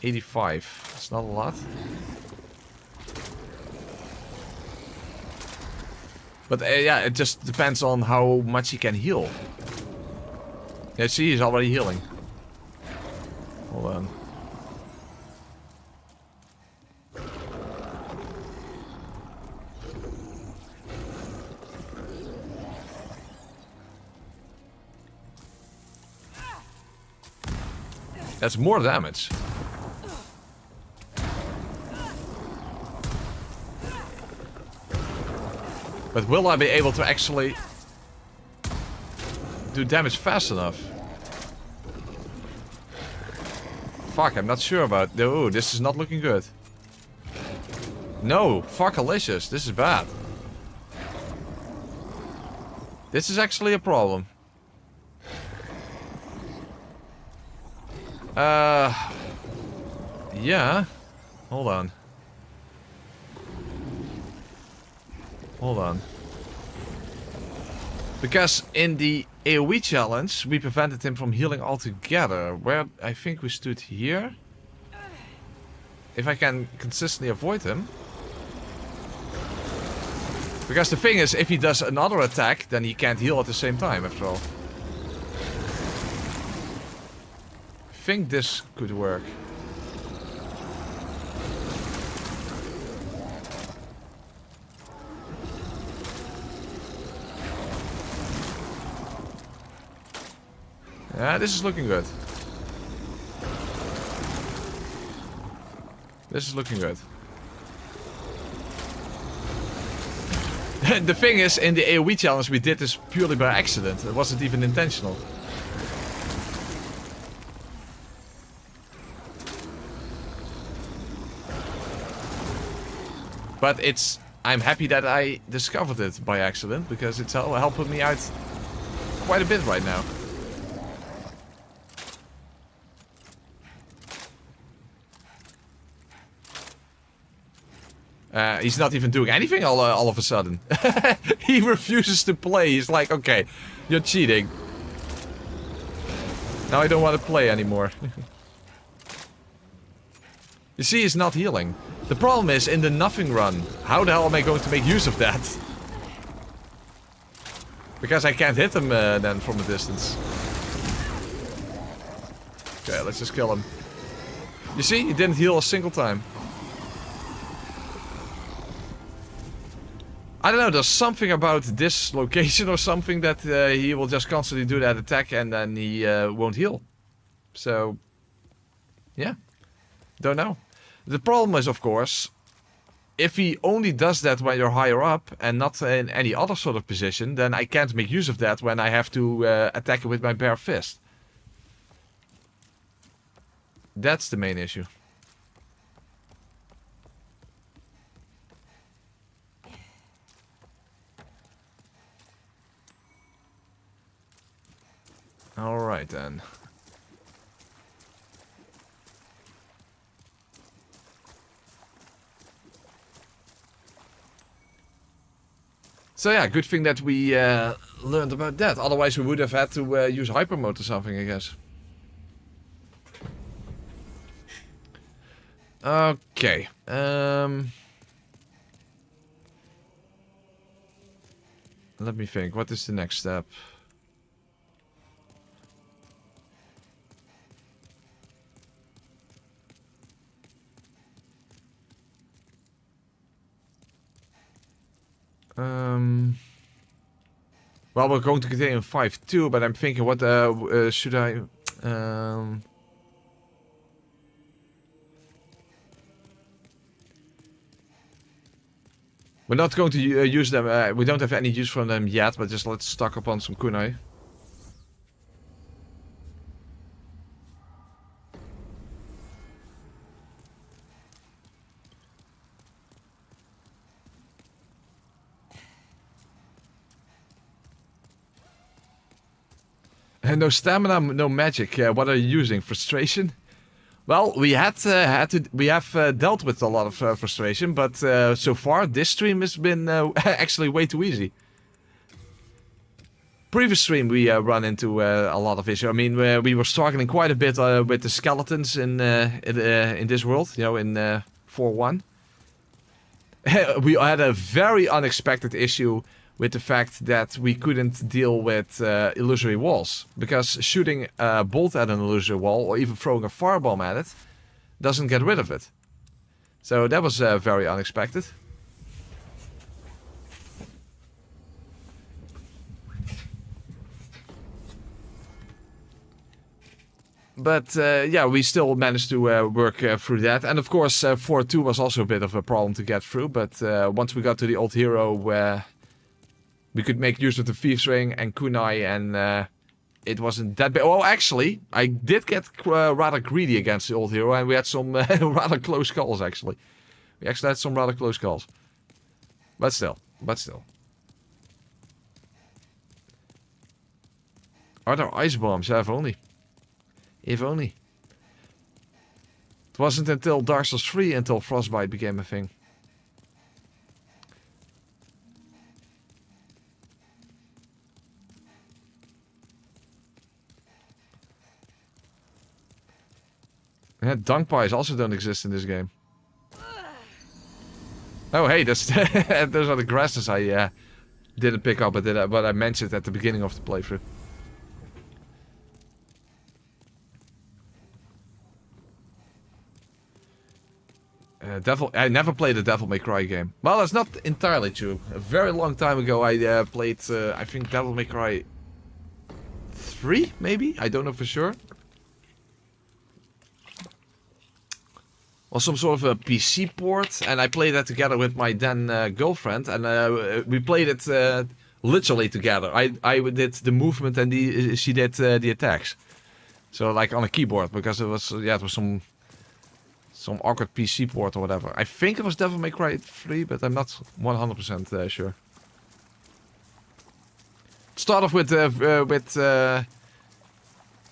85, that's not a lot. But yeah, it just depends on how much he can heal. Yeah, see, he's already healing. Hold on. That's more damage. But will I be able to actually do damage fast enough? Fuck, I'm not sure about... Oh, this is not looking good. No, fuckalicious, this is bad. This is actually a problem. Yeah. Hold on. Hold on. Because in the AoE challenge, we prevented him from healing altogether. Where I think we stood here. If I can consistently avoid him. Because the thing is, if he does another attack, then he can't heal at the same time, after all. I think this could work. Yeah, this is looking good. This is looking good. The thing is, in the AoE challenge we did this purely by accident. It wasn't even intentional. But I'm happy that I discovered it by accident, because it's helping me out quite a bit right now. He's not even doing anything all of a sudden. He refuses to play. He's like, okay, you're cheating. Now I don't want to play anymore. You see, he's not healing. The problem is, in the nothing run, how the hell am I going to make use of that? Because I can't hit him then from a distance. Okay, let's just kill him. You see, he didn't heal a single time. I don't know, there's something about this location or something that he will just constantly do that attack and then he won't heal. So, yeah. Don't know. The problem is, of course, if he only does that when you're higher up and not in any other sort of position, then I can't make use of that when I have to attack him with my bare fist. That's the main issue. Alright then. So yeah, good thing that we learned about that. Otherwise we would have had to use hyper mode or something, I guess. Okay. Let me think. What is the next step? Well, we're going to continue in 5-2, but I'm thinking, what should I? We're not going to use them. We don't have any use for them yet, but just let's stock up on some kunai. No stamina, no magic. What are you using? Frustration? Well, we have dealt with a lot of frustration, but so far this stream has been actually way too easy. Previous stream we run into a lot of issues. I mean, we were struggling quite a bit with the skeletons in this world, you know, in 4.1. We had a very unexpected issue with the fact that we couldn't deal with illusory walls. Because shooting a bolt at an illusory wall, or even throwing a firebomb at it, doesn't get rid of it. So that was very unexpected. But yeah, we still managed to work through that. And of course, 4.2 was also a bit of a problem to get through. But once we got to the old hero, we could make use of the Thieves Ring and kunai, and it wasn't that bad. Oh, actually, I did get rather greedy against the old hero, and we had some rather close calls, actually. We actually had some rather close calls. But still. Are there ice bombs? Yeah, if only. If only. It wasn't until Dark Souls 3 until Frostbite became a thing. Yeah, dunk pies also don't exist in this game. Oh, hey, those are the grasses I didn't pick up, but I mentioned at the beginning of the playthrough. I never played a Devil May Cry game. Well, that's not entirely true. A very long time ago, I played, I think, Devil May Cry 3, maybe? I don't know for sure. Or some sort of a PC port, and I played that together with my then girlfriend, and we played it literally together. I did the movement and she did the attacks. So like on a keyboard, because it was Some awkward PC port or whatever. I think it was Devil May Cry 3, but I'm not 100% sure. Start off with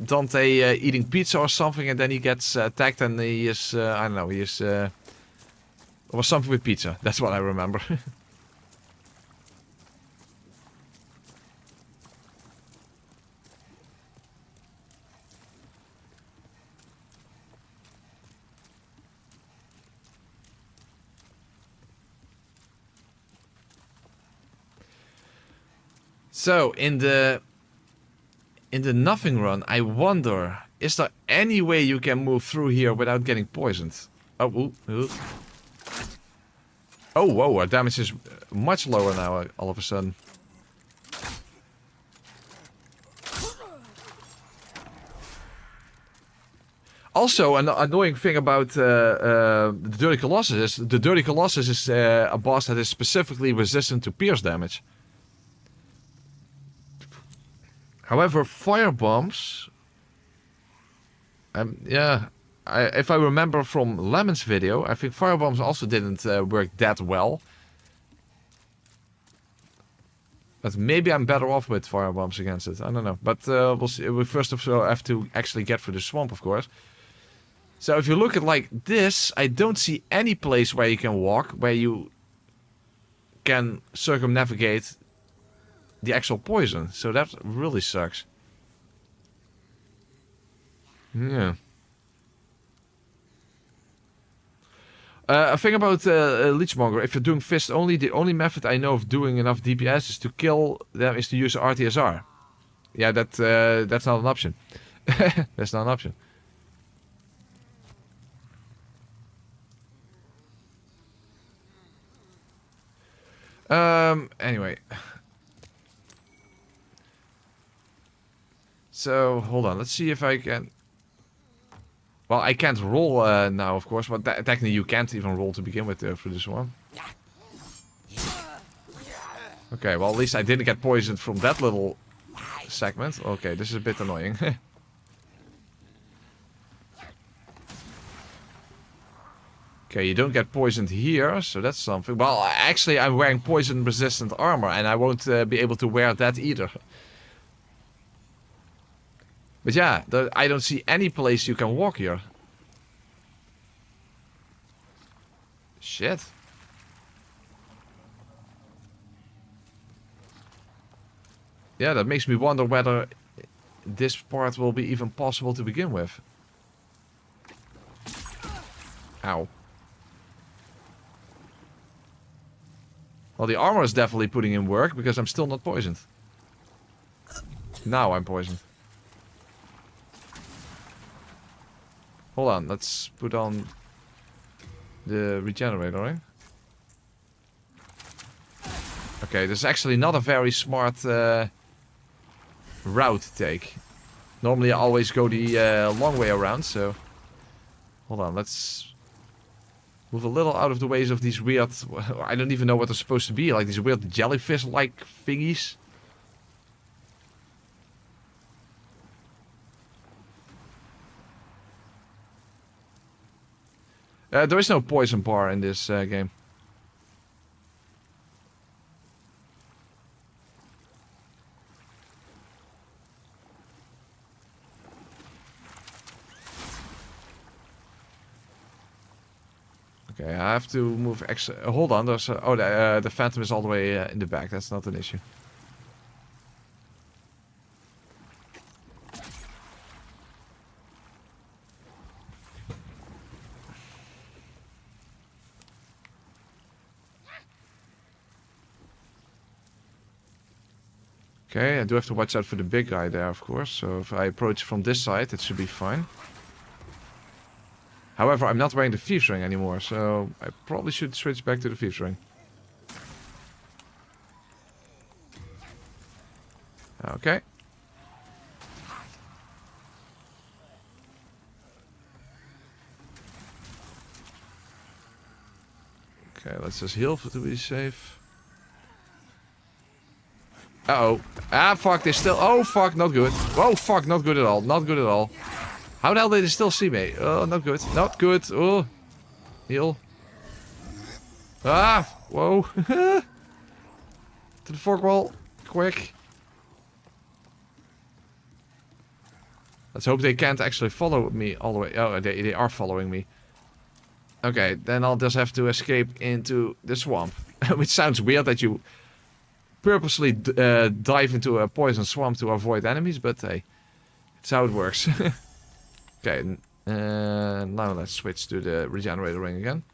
Dante eating pizza or something, and then he gets attacked, and he is I don't know. He is it was something with pizza. That's what I remember. So in the nothing run, I wonder, is there any way you can move through here without getting poisoned? Oh, ooh, ooh. Oh, whoa, our damage is much lower now, all of a sudden. Also, an annoying thing about the Dirty Colossus is the Dirty Colossus is a boss that is specifically resistant to pierce damage. However, fire bombs. Yeah, if I remember from Lemon's video, I think fire bombs also didn't work that well. But maybe I'm better off with fire bombs against it. I don't know. But we'll see. We first of all have to actually get through the swamp, of course. So if you look at like this, I don't see any place where you can walk, where you can circumnavigate the actual poison. So that really sucks. Yeah. A thing about Leechmonger, if you're doing fist only, the only method I know of doing enough DPS is to kill them is to use RTSR. Yeah, that's not an option. That's not an option. Anyway. So, hold on. Let's see if I can... Well, I can't roll now, of course. But technically, you can't even roll to begin with through this one. Okay, well, at least I didn't get poisoned from that little segment. Okay, this is a bit annoying. Okay, you don't get poisoned here, so that's something. Well, actually, I'm wearing poison-resistant armor, and I won't be able to wear that either. But yeah, I don't see any place you can walk here. Shit. Yeah, that makes me wonder whether this part will be even possible to begin with. Ow. Well, the armor is definitely putting in work, because I'm still not poisoned. Now I'm poisoned. Hold on, let's put on the regenerator, right? Okay, this is actually not a very smart route to take. Normally I always go the long way around, so... Hold on, let's move a little out of the ways of these weird... I don't even know what they're supposed to be, like these weird jellyfish-like thingies. There is no poison bar in this game. Okay, I have to move extra. Hold on, there's. Oh, the Phantom is all the way in the back. That's not an issue. Okay, I do have to watch out for the big guy there, of course. So if I approach from this side, it should be fine. However, I'm not wearing the Thieves Ring anymore, so I probably should switch back to the Thieves Ring. Okay. Okay, let's just heal to be safe. Uh-oh. Ah, fuck, they still... Oh, fuck, not good. Oh, fuck, not good at all. Not good at all. How the hell did they still see me? Oh, not good. Not good. Oh. Heal. Ah! Whoa! To the fork wall. Quick. Let's hope they can't actually follow me all the way. Oh, they are following me. Okay, then I'll just have to escape into the swamp. Which sounds weird that you purposely dive into a poison swamp to avoid enemies, but hey, it's how it works. Okay, now let's switch to the regenerator ring again.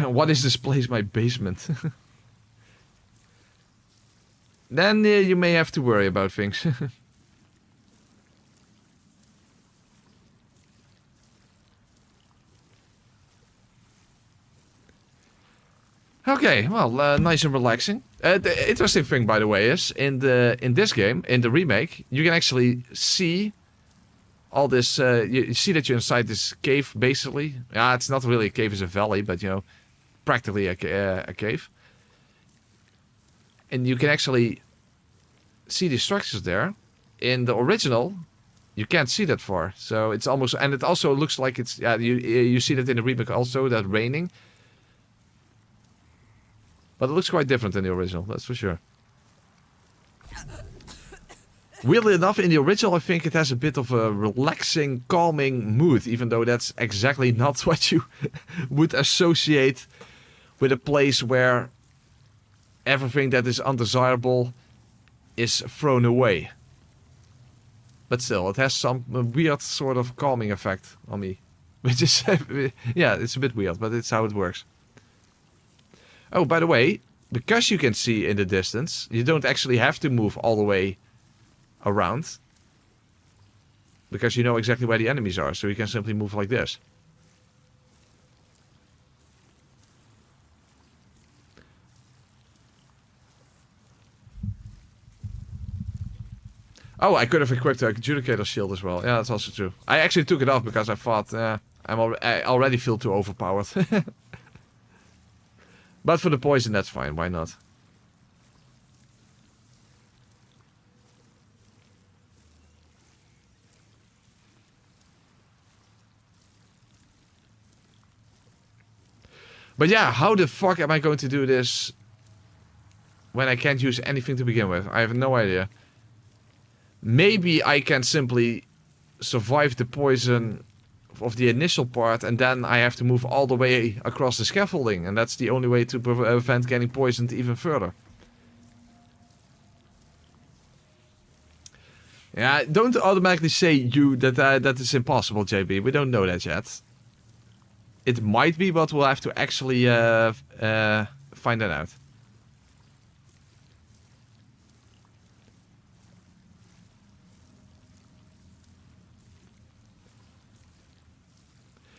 What is this place? My basement. Then you may have to worry about things. Okay, well, nice and relaxing. The interesting thing, by the way, is in this game, in the remake, you can actually see all this. You see that you're inside this cave, basically. Yeah, it's not really a cave; it's a valley, but you know, practically a cave. And you can actually see the structures there. In the original, you can't see that far, so it's almost. And it also looks like it's. Yeah, you see that in the remake also, that raining. But it looks quite different in the original, that's for sure. Weirdly enough, in the original, I think it has a bit of a relaxing, calming mood, even though that's exactly not what you would associate with a place where everything that is undesirable is thrown away. But still, it has some weird sort of calming effect on me. Which is, yeah, it's a bit weird, but it's how it works. Oh, by the way, because you can see in the distance, you don't actually have to move all the way around. Because you know exactly where the enemies are, so you can simply move like this. Oh, I could have equipped a Adjudicator shield as well. Yeah, that's also true. I actually took it off because I thought, I already feel too overpowered. But for the poison, that's fine. Why not? But yeah, how the fuck am I going to do this when I can't use anything to begin with? I have no idea. Maybe I can simply survive the poison of the initial part, and then I have to move all the way across the scaffolding, and that's the only way to prevent getting poisoned even further. Yeah, don't automatically say that is impossible, JB. We don't know that yet. It might be, but we'll have to actually find that out.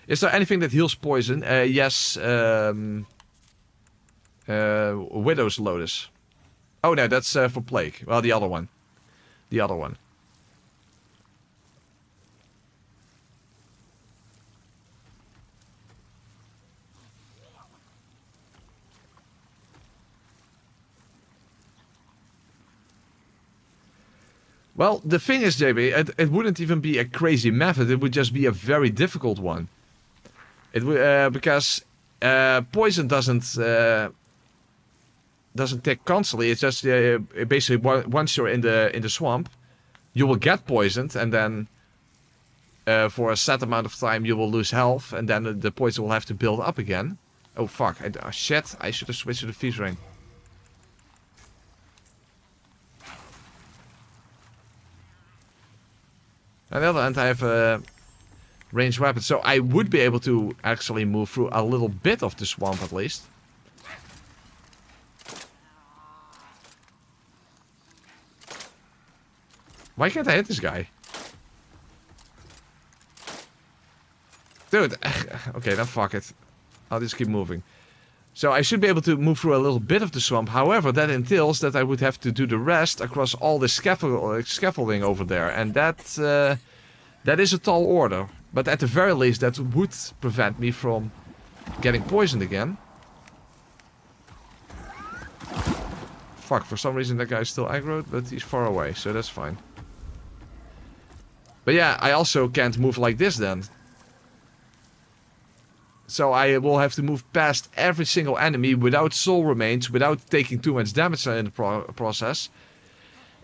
Is there anything that heals poison? Yes. Widow's Lotus. Oh no, that's for plague. Well, the other one. The other one. Well, the thing is, JB, it wouldn't even be a crazy method. It would just be a very difficult one. It because poison doesn't tick constantly. It's just basically once you're in the swamp, you will get poisoned, and then for a set amount of time you will lose health, and then the poison will have to build up again. Oh fuck! Shit! I should have switched to the Thieves' Ring. On the other hand, I have a ranged weapon, so I would be able to actually move through a little bit of the swamp at least. Why can't I hit this guy? Dude, okay, then fuck it. I'll just keep moving. So I should be able to move through a little bit of the swamp. However, that entails that I would have to do the rest across all the scaffolding over there. And that is a tall order. But at the very least, that would prevent me from getting poisoned again. Fuck, for some reason that guy's still aggroed, but he's far away, so that's fine. But yeah, I also can't move like this then. So I will have to move past every single enemy without soul remains, without taking too much damage in the process.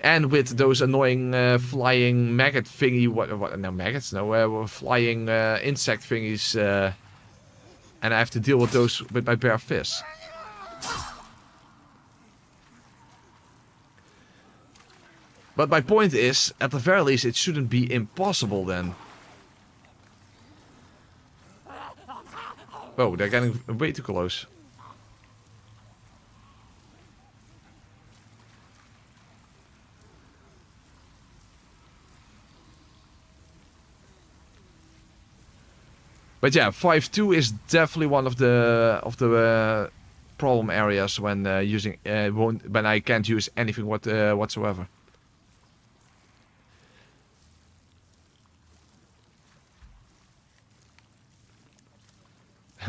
And with those annoying flying maggot thingy, no maggots, no, flying insect thingies, and I have to deal with those with my bare fists. But my point is, at the very least, it shouldn't be impossible then. Oh, they're getting way too close. But yeah, 5-2 is definitely one of the problem areas when using when I can't use anything whatsoever.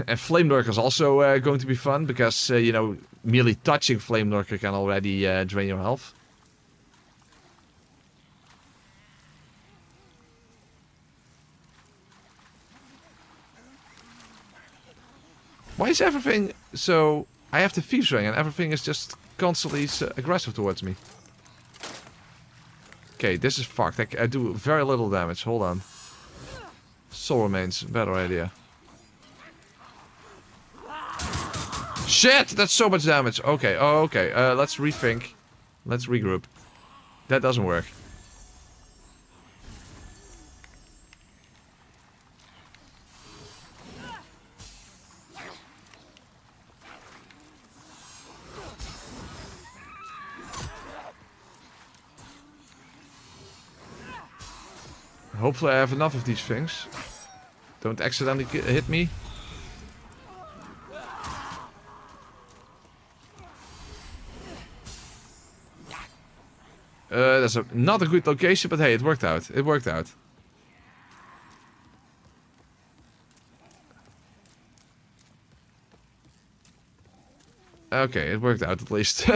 And Flame Lurker is also going to be fun because you know, merely touching Flame Lurker can already drain your health. Why is everything so... I have the Thieves Ring and everything is just constantly aggressive towards me. Okay, this is fucked. I do very little damage. Hold on. Soul Remains. Better idea. Shit! That's so much damage. Okay, oh, okay. Let's rethink. Let's regroup. That doesn't work. Hopefully I have enough of these things. Don't accidentally hit me. That's not a good location, but hey, it worked out. It worked out. Okay, it worked out at least.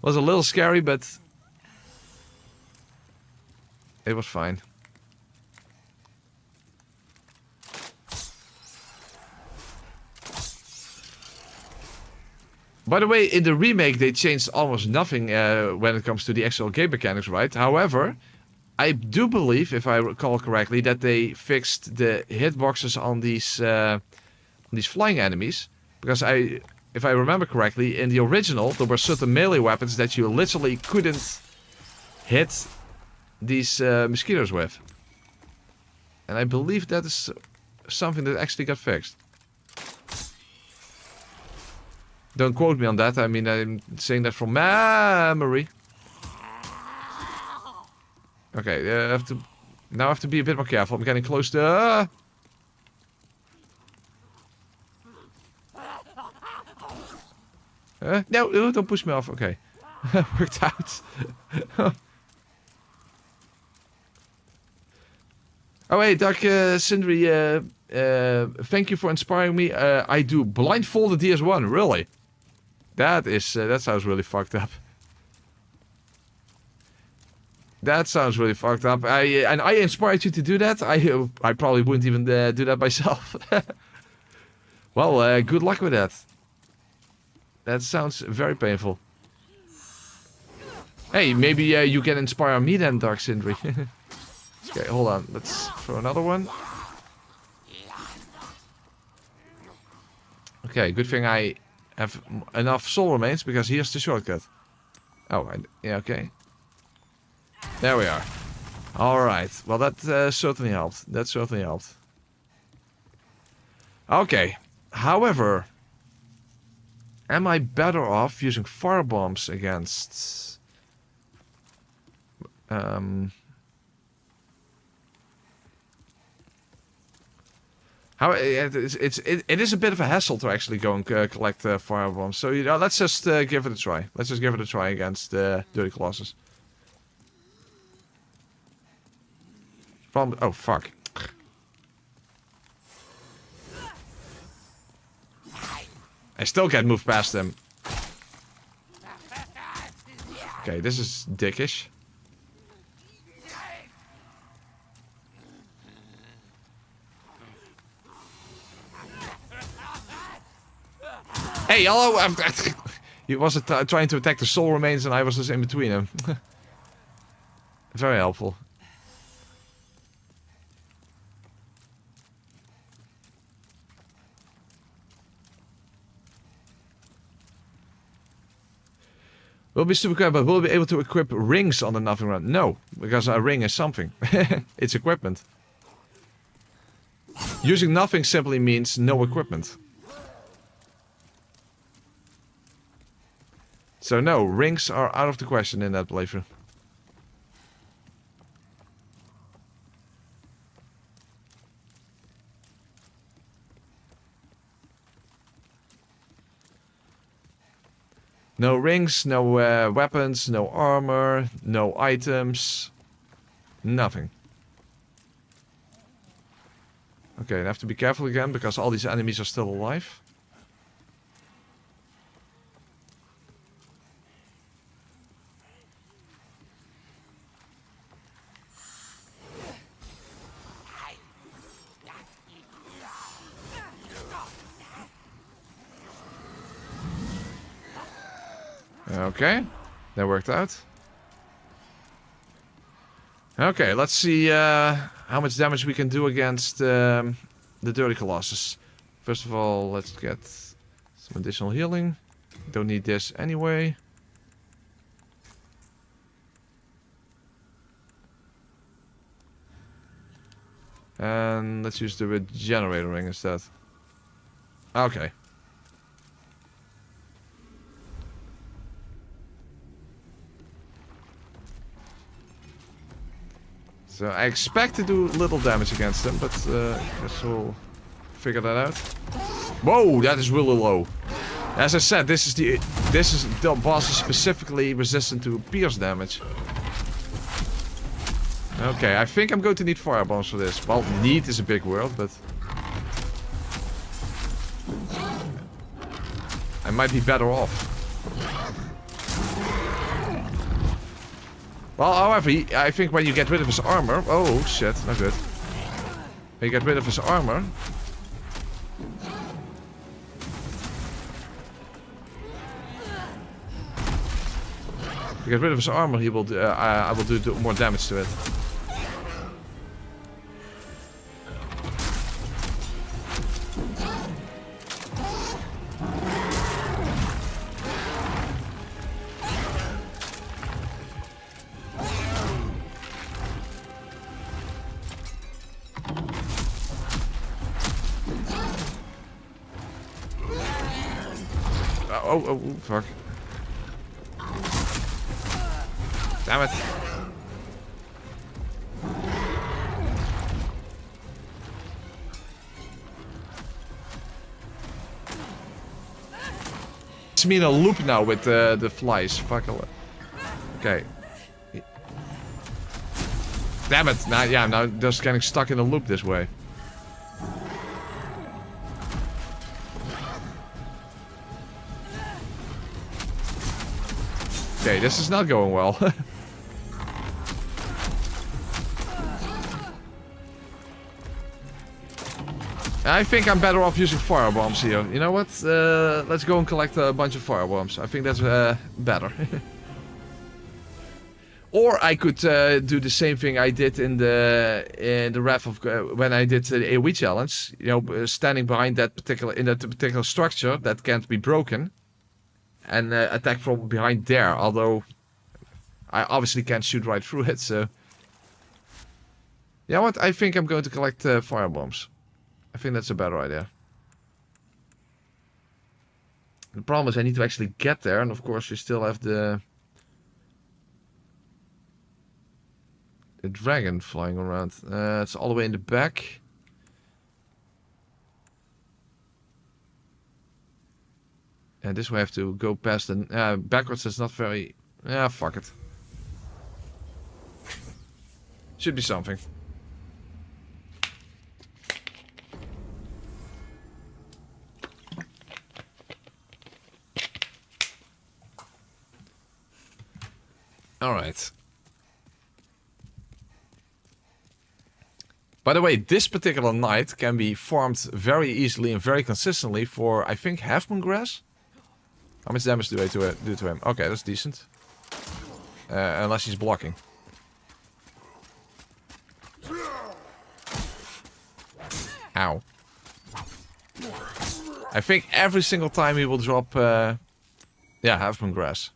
Was a little scary, but it was fine. By the way, in the remake they changed almost nothing when it comes to the actual game mechanics, right? However, I do believe, if I recall correctly, that they fixed the hitboxes on these flying enemies. Because if I remember correctly, in the original there were certain melee weapons that you literally couldn't hit these mosquitoes with. And I believe that is something that actually got fixed. Don't quote me on that. I mean, I'm saying that from memory. Okay, now I have to be a bit more careful. I'm getting close to... no, don't push me off. Okay. Worked out. Oh, hey, Doc Sindri, thank you for inspiring me. I do blindfolded DS1, really? That sounds really fucked up. That sounds really fucked up. And I inspired you to do that. I probably wouldn't even do that myself. Well, good luck with that. That sounds very painful. Hey, maybe you can inspire me then, Dark Sindri. Okay, hold on. Let's throw another one. Okay, good thing I have enough soul remains because here's the shortcut. Oh, yeah, okay. There we are. Alright, well that certainly helped. That certainly helped. Okay, however, am I better off using firebombs against... It is a bit of a hassle to actually go and collect firebombs. So you know, let's just give it a try. Let's just give it a try against Dirty Colossus. Oh fuck! I still can't move past them. Okay, this is dickish. Hey, hello! He was trying to attack the soul remains and I was just in between him. Very helpful. We'll be super quick, but we'll be able to equip rings on the nothing run. No, because a ring is something. It's equipment. Using nothing simply means no equipment. So no, rings are out of the question in that playthrough. No rings, no weapons, no armor, no items. Nothing. Okay, I have to be careful again because all these enemies are still alive. Okay, that worked out. Okay, let's see how much damage we can do against the Dirty Colossus. First of all, let's get some additional healing. Don't need this anyway. And let's use the regenerator ring instead. Okay. So I expect to do little damage against them, but I guess we'll figure that out. Whoa, that is really low. As I said, this is the boss is specifically resistant to pierce damage. Okay, I think I'm going to need fire bombs for this. Well, need is a big word, but I might be better off. Well, however, I think when you get rid of his armor... Oh, shit, not good. When you get rid of his armor... If you get rid of his armor, he will I will do more damage to it. Oh, fuck. Damn it. It's me in a loop now with the flies. Fuck. Okay. Damn it. Now, yeah, now just getting stuck in a loop this way. Okay, this is not going well. I think I'm better off using firebombs here. You know what? Let's go and collect a bunch of firebombs. I think that's better. Or I could do the same thing I did in the Wrath of when I did the AoE challenge. You know, standing behind that particular structure that can't be broken. And attack from behind there, although I obviously can't shoot right through it, so... You know what? I think I'm going to collect firebombs. I think that's a better idea. The problem is I need to actually get there, and of course you still have the dragon flying around. It's all the way in the back. And this way I have to go past the... backwards is not very... fuck it. Should be something. Alright. By the way, this particular knight can be farmed very easily and very consistently for, I think, half moon grass? How much damage do I do to him? Okay, that's decent. Unless he's blocking. Ow. I think every single time he will drop, yeah, half-moon grass.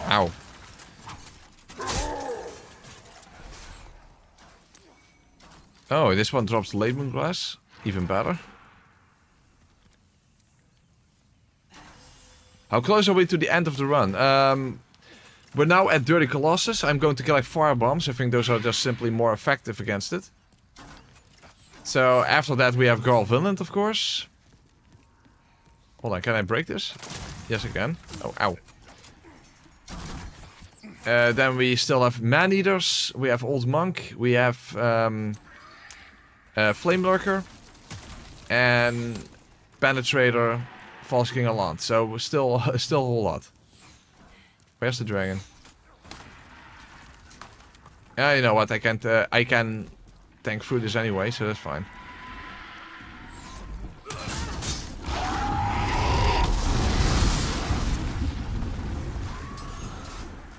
Ow. Oh, this one drops Latria glass. Even better. How close are we to the end of the run? We're now at Dirty Colossus. I'm going to collect fire bombs. I think those are just simply more effective against it. So after that we have Garl Vinland, of course. Hold on, can I break this? Yes, I can. Oh, ow. Then we still have Maneaters, we have Old Monk, we have Flame Lurker, and Penetrator, False King Alant. So still a whole lot. Where's the dragon? Yeah, you know what? I can tank through this anyway, so that's fine.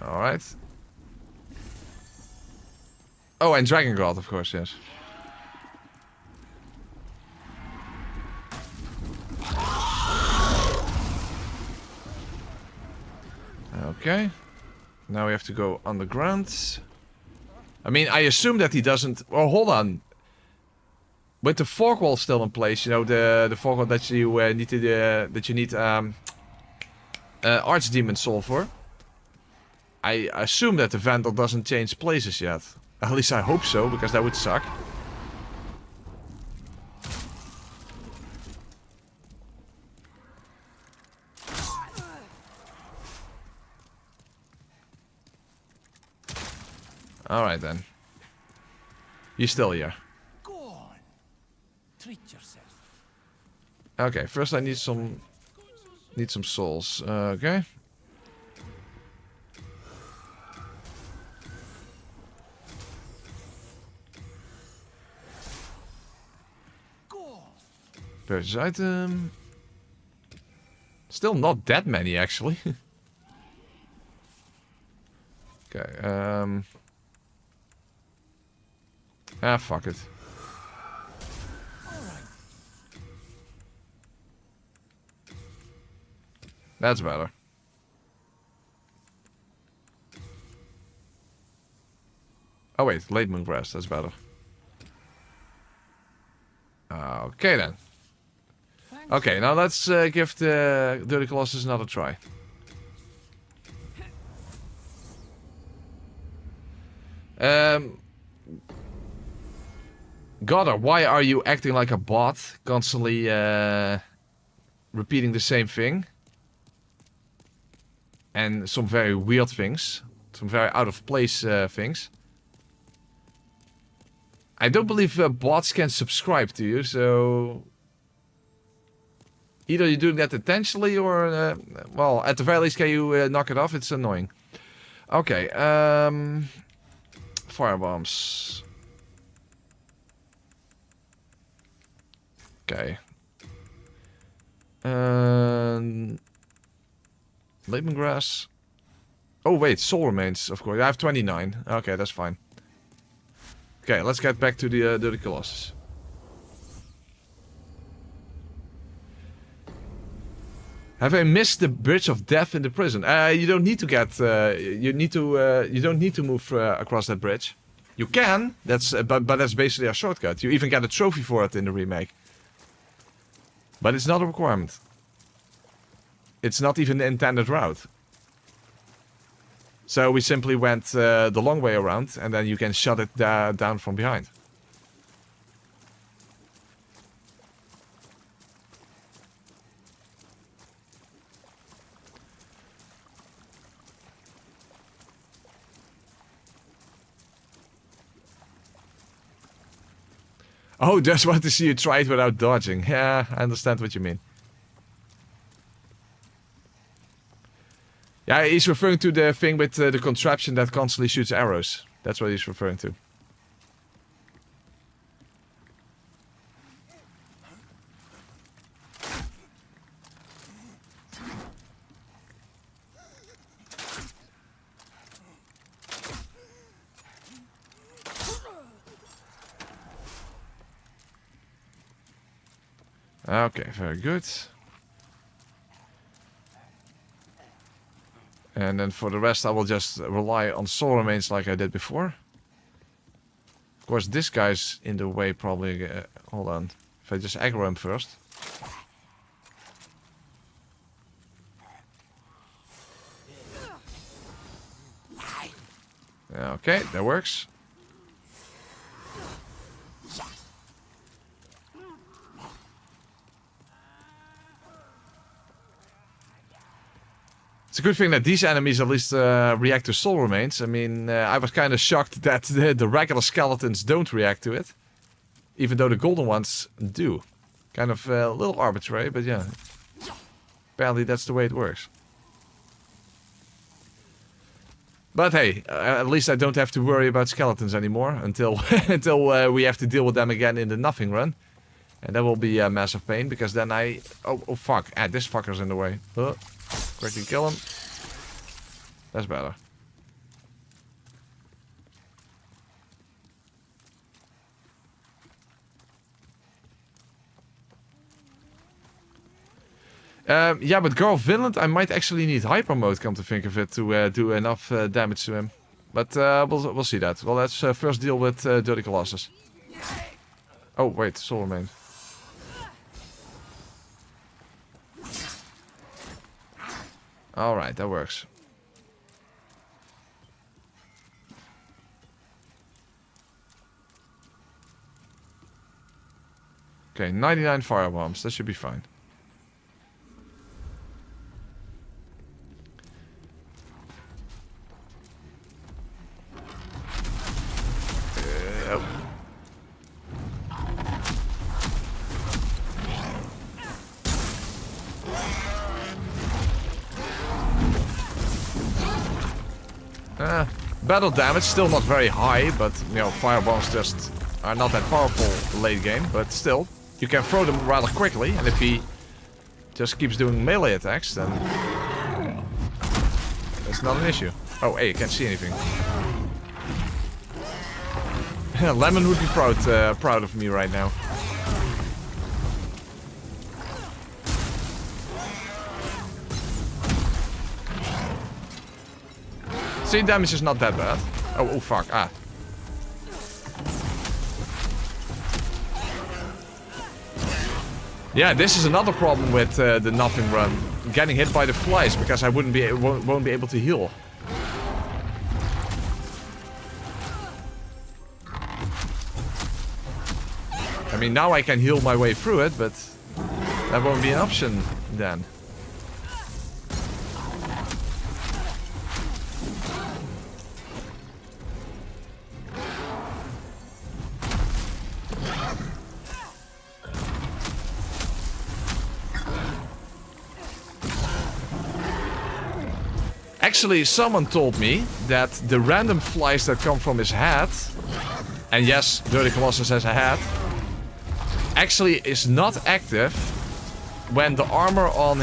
Alright. Oh, and Dragon God, of course, yes. Okay. Now we have to go underground. I mean, I assume that he doesn't... Oh, hold on. With the fog wall still in place, you know, the fog wall that you need to... that you need Archdemon Soul for. I assume that the Vandal doesn't change places yet. At least I hope so, because that would suck. Alright then. You're still here. Go on. Treat yourself. Okay, first I need some souls. Okay. Purchase item. Still not that many, actually. Okay, ah, fuck it. That's better. Oh wait, late moon grass, that's better. Okay then. Okay, now let's give the Dirty Colossus another try. Goddard, why are you acting like a bot? Constantly repeating the same thing. And some very weird things. Some very out of place things. I don't believe bots can subscribe to you, so... Either you're doing that intentionally or... well, at the very least can you knock it off? It's annoying. Okay, firebombs. Okay. Lemongrass. Oh wait, soul remains, of course. I have 29. Okay, that's fine. Okay, let's get back to the Dirty Colossus. Have I missed the Bridge of Death in the prison? You don't need to get. You don't need to move across that bridge. You can. That's but that's basically a shortcut. You even get a trophy for it in the remake. But it's not a requirement. It's not even the intended route. So we simply went the long way around, and then you can shut it down from behind. Oh, just want to see you try it without dodging. Yeah, I understand what you mean. Yeah, he's referring to the thing with the contraption that constantly shoots arrows. That's what he's referring to. Okay, very good. And then for the rest, I will just rely on soul remains like I did before. Of course, this guy's in the way probably. Hold on. If I just aggro him first. Okay, that works. It's a good thing that these enemies at least react to soul remains. I mean, I was kind of shocked that the regular skeletons don't react to it. Even though the golden ones do. Kind of a little arbitrary, but yeah. Apparently that's the way it works. But hey, at least I don't have to worry about skeletons anymore until until we have to deal with them again in the nothing run. And that will be a massive pain, because then oh fuck, this fucker's in the way. Quickly kill him. That's better. Yeah, but Girl Vinland, I might actually need hyper mode, come to think of it, to do enough damage to him. But we'll see that. Well, let's first deal with Dirty Colossus. Oh wait, soul remain. Alright, that works. Okay, 99 firebombs. That should be fine. Battle damage still not very high, but you know, firebombs just are not that powerful late game. But still, you can throw them rather quickly, and if he just keeps doing melee attacks, then that's not an issue. Oh, hey, I can't see anything. Lemon would be proud of me right now. See, damage is not that bad. Oh fuck, Yeah, this is another problem with the nothing run. Getting hit by the flies, because I won't be able to heal. I mean, now I can heal my way through it, but that won't be an option then. Actually, someone told me that the random flies that come from his head, and yes, Dirty Colossus has a head, actually is not active when the armor on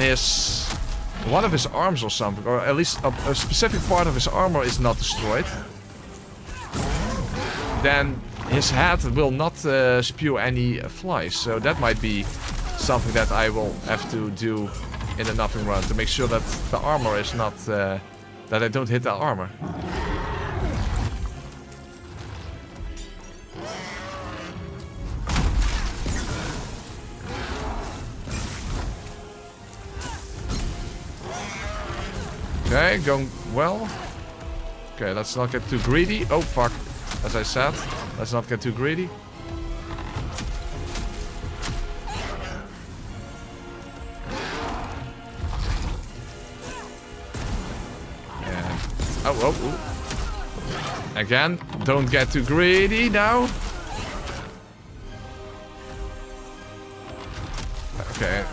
one of his arms or something, or at least a specific part of his armor is not destroyed. Then his head will not spew any flies, so that might be something that I will have to do in the nothing run to make sure that the armor is not that I don't hit the armor. Okay, going well. Okay, let's not get too greedy. Oh fuck, as I said, let's not get too greedy. Oh. Again, don't get too greedy now. Okay.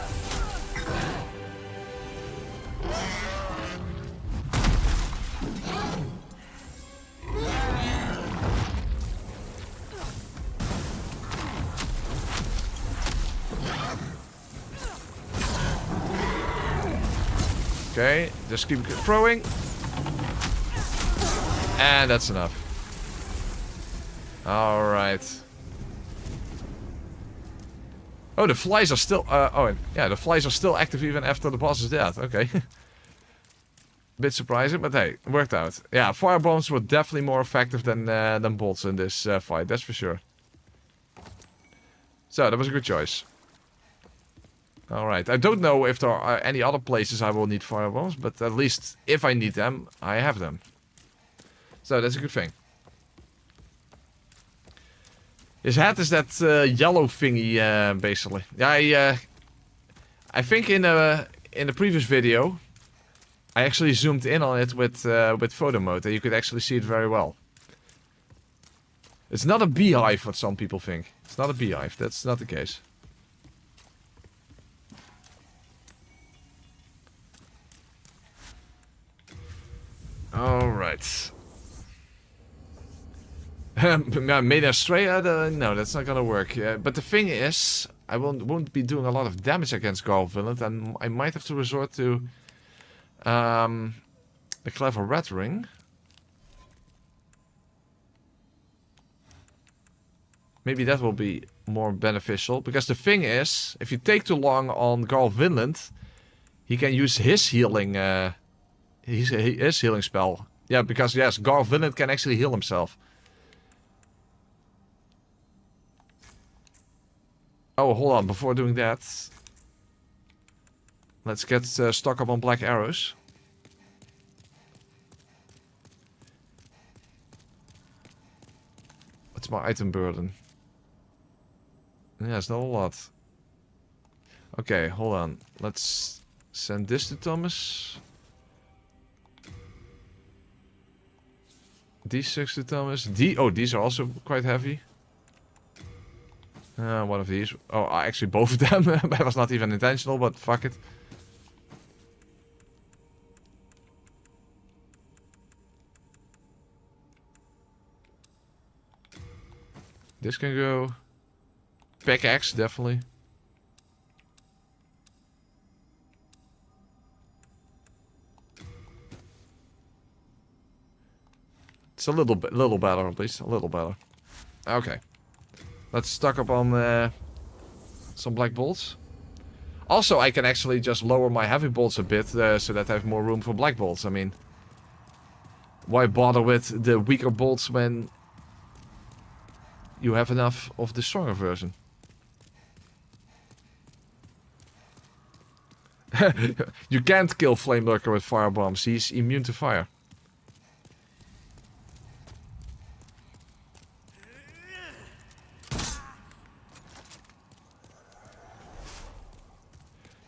Okay, just keep throwing. And that's enough. Alright. Oh, the flies are still... oh, yeah, the flies are still active even after the boss is dead. Okay. Bit surprising, but hey, it worked out. Yeah, firebombs were definitely more effective than bolts in this fight, that's for sure. So, that was a good choice. Alright, I don't know if there are any other places I will need firebombs, but at least if I need them, I have them. So, that's a good thing. His hat is that yellow thingy, basically. Yeah, I think in the previous video, I actually zoomed in on it with photo mode, and you could actually see it very well. It's not a beehive, what some people think. It's not a beehive. That's not the case. All right. Made astray? No, that's not gonna work. But the thing is, I won't be doing a lot of damage against Garl Villain, and I might have to resort to a clever red ring. Maybe that will be more beneficial, because the thing is, if you take too long on Garl Vinland, he can use his healing, his healing spell. Yeah, because yes, Garl Vinland can actually heal himself. Oh, hold on, before doing that, let's get stock up on black arrows. What's my item burden? Yeah, it's not a lot. Okay, hold on. Let's send this to Thomas. These 6 to Thomas. Oh, these are also quite heavy. One of these. Oh, actually both of them. That was not even intentional, but fuck it. This can go. Pickaxe, definitely. It's a little better, at least. A little better. Okay. Let's stock up on some black bolts. Also, I can actually just lower my heavy bolts a bit so that I have more room for black bolts. I mean, why bother with the weaker bolts when you have enough of the stronger version? You can't kill Flame Lurker with fire bombs. He's immune to fire.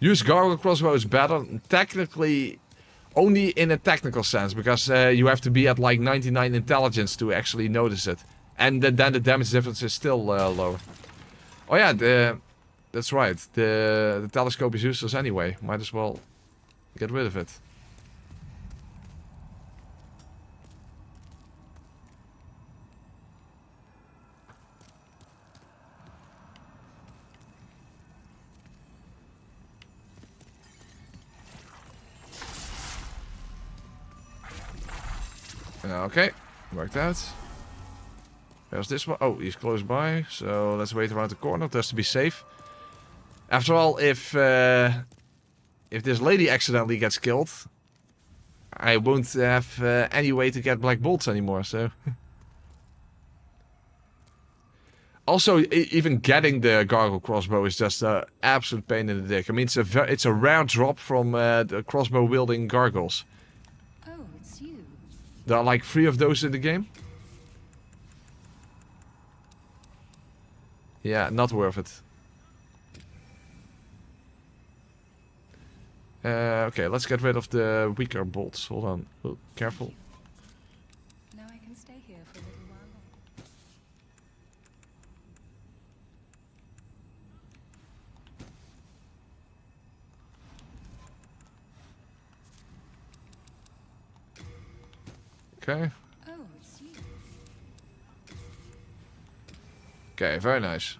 Use gargoyle crossbow is better, technically, only in a technical sense, because you have to be at like 99 intelligence to actually notice it. And then the damage difference is still lower. Oh yeah, that's right. The telescope is useless anyway. Might as well get rid of it. Okay, worked out. There's this one. Oh, he's close by. So let's wait around the corner just to be safe. After all, if this lady accidentally gets killed, I won't have any way to get black bolts anymore. So also, even getting the gargoyle crossbow is just an absolute pain in the dick. I mean, it's a rare drop from the crossbow wielding gargoyles. Oh, it's you. There are like 3 of those in the game. Yeah, not worth it. Okay, let's get rid of the weaker bolts. Hold on. Oh, careful. Now I can stay here for a little while longer. Okay. Oh, it's you. Okay, very nice.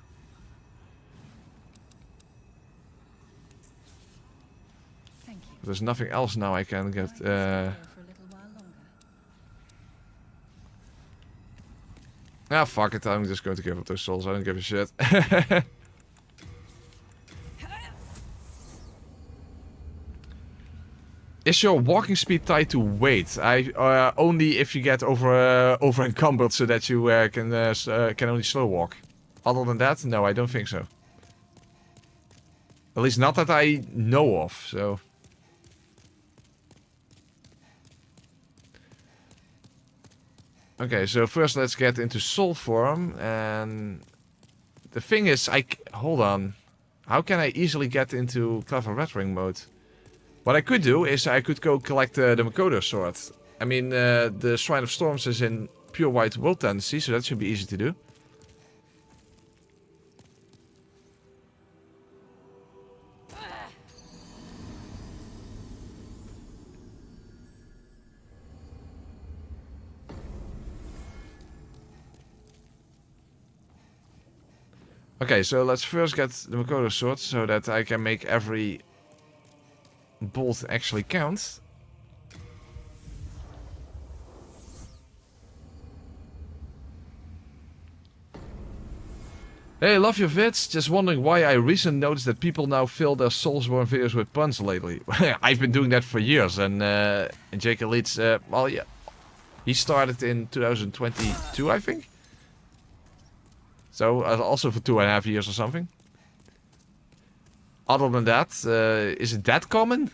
There's nothing else now I can get. Now I can stay here for a little while longer. Ah, fuck it. I'm just going to give up those souls. I don't give a shit. Is your walking speed tied to weight? Only if you get over encumbered, so that you can only slow walk. Other than that, no, I don't think so. At least not that I know of. So. Okay, so first let's get into soul form, and the thing is, hold on. How can I easily get into clever weathering mode? What I could do is I could go collect the Makoto sword. I mean, the Shrine of Storms is in pure white world tendency, so that should be easy to do. Okay, so let's first get the Makoto sword so that I can make every bolt actually count. Hey, love your vids. Just wondering why I recently noticed that people now fill their Soulsborne videos with puns lately. I've been doing that for years, and Jake Elite's, well, yeah, he started in 2022, I think. So, also for 2.5 years or something. Other than that, is it that common?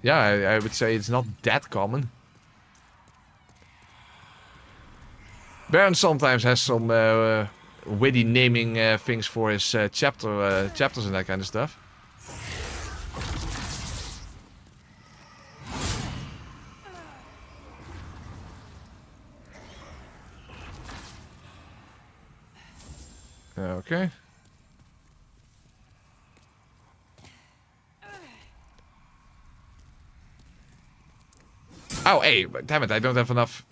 Yeah, I would say it's not that common. Baron sometimes has some witty naming things for his chapters and that kind of stuff. Okay. Oh, hey, damn it, I don't have enough.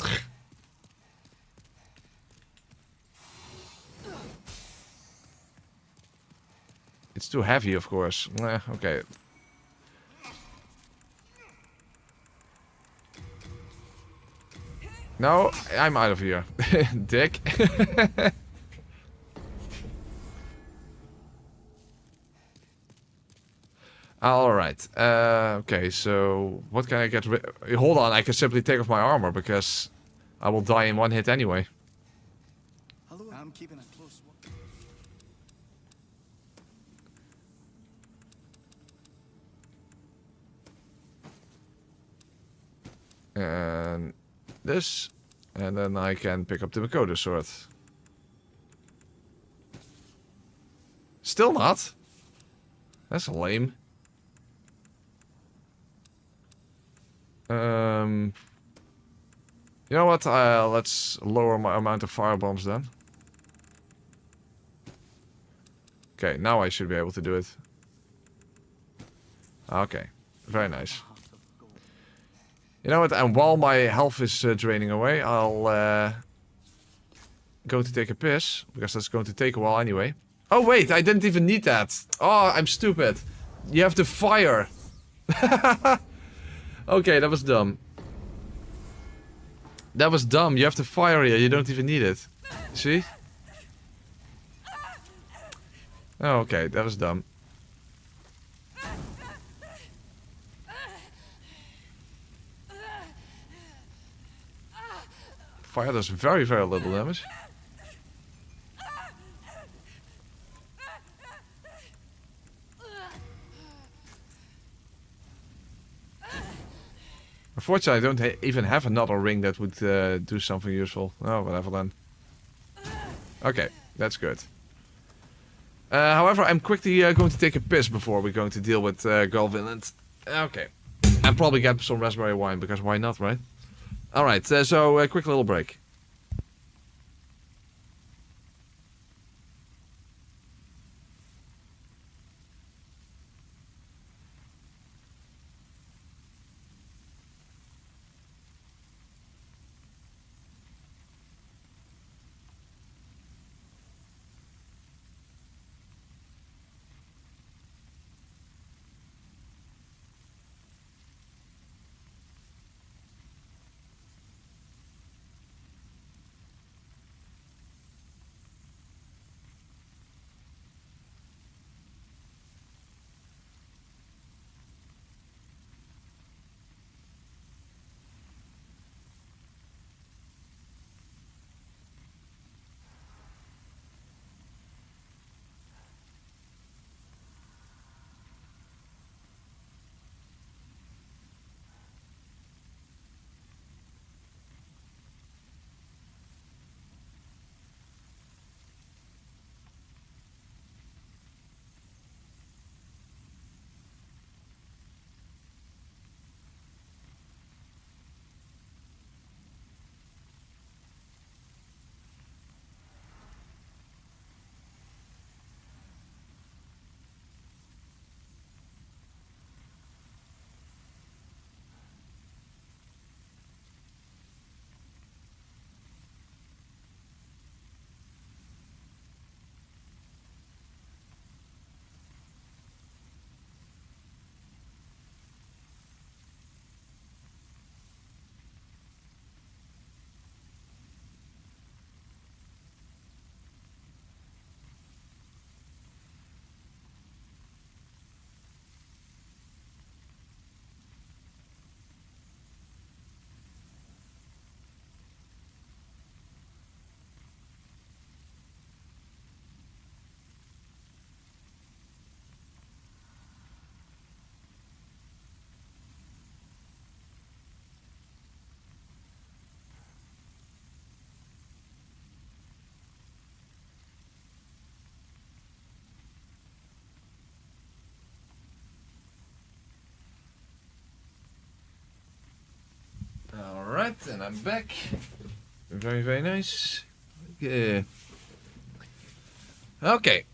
It's too heavy, of course. Okay. No, I'm out of here. Dick. Alright. Okay, so what can I get rid... Hold on, I can simply take off my armor because I will die in one hit anyway. Hello, I'm keeping a close watch. And this. And then I can pick up the Makoto sword. Still not? That's lame. You know what? Let's lower my amount of firebombs then. Okay, now I should be able to do it. Okay, very nice. You know what? And while my health is draining away, I'll go to take a piss, because that's going to take a while anyway. Oh wait, I didn't even need that. Oh, I'm stupid. You have to fire. Okay, that was dumb. That was dumb. You have to fire here. You don't even need it. See? Oh, okay, that was dumb. Fire does very, very little damage. Unfortunately, I don't even have another ring that would do something useful. Oh, whatever then. Okay, that's good. However, I'm quickly going to take a piss before we're going to deal with Gulvinland. Okay. And probably get some raspberry wine, because why not, right? Alright, so a quick little break. Alright, and I'm back. Very, very nice. Okay.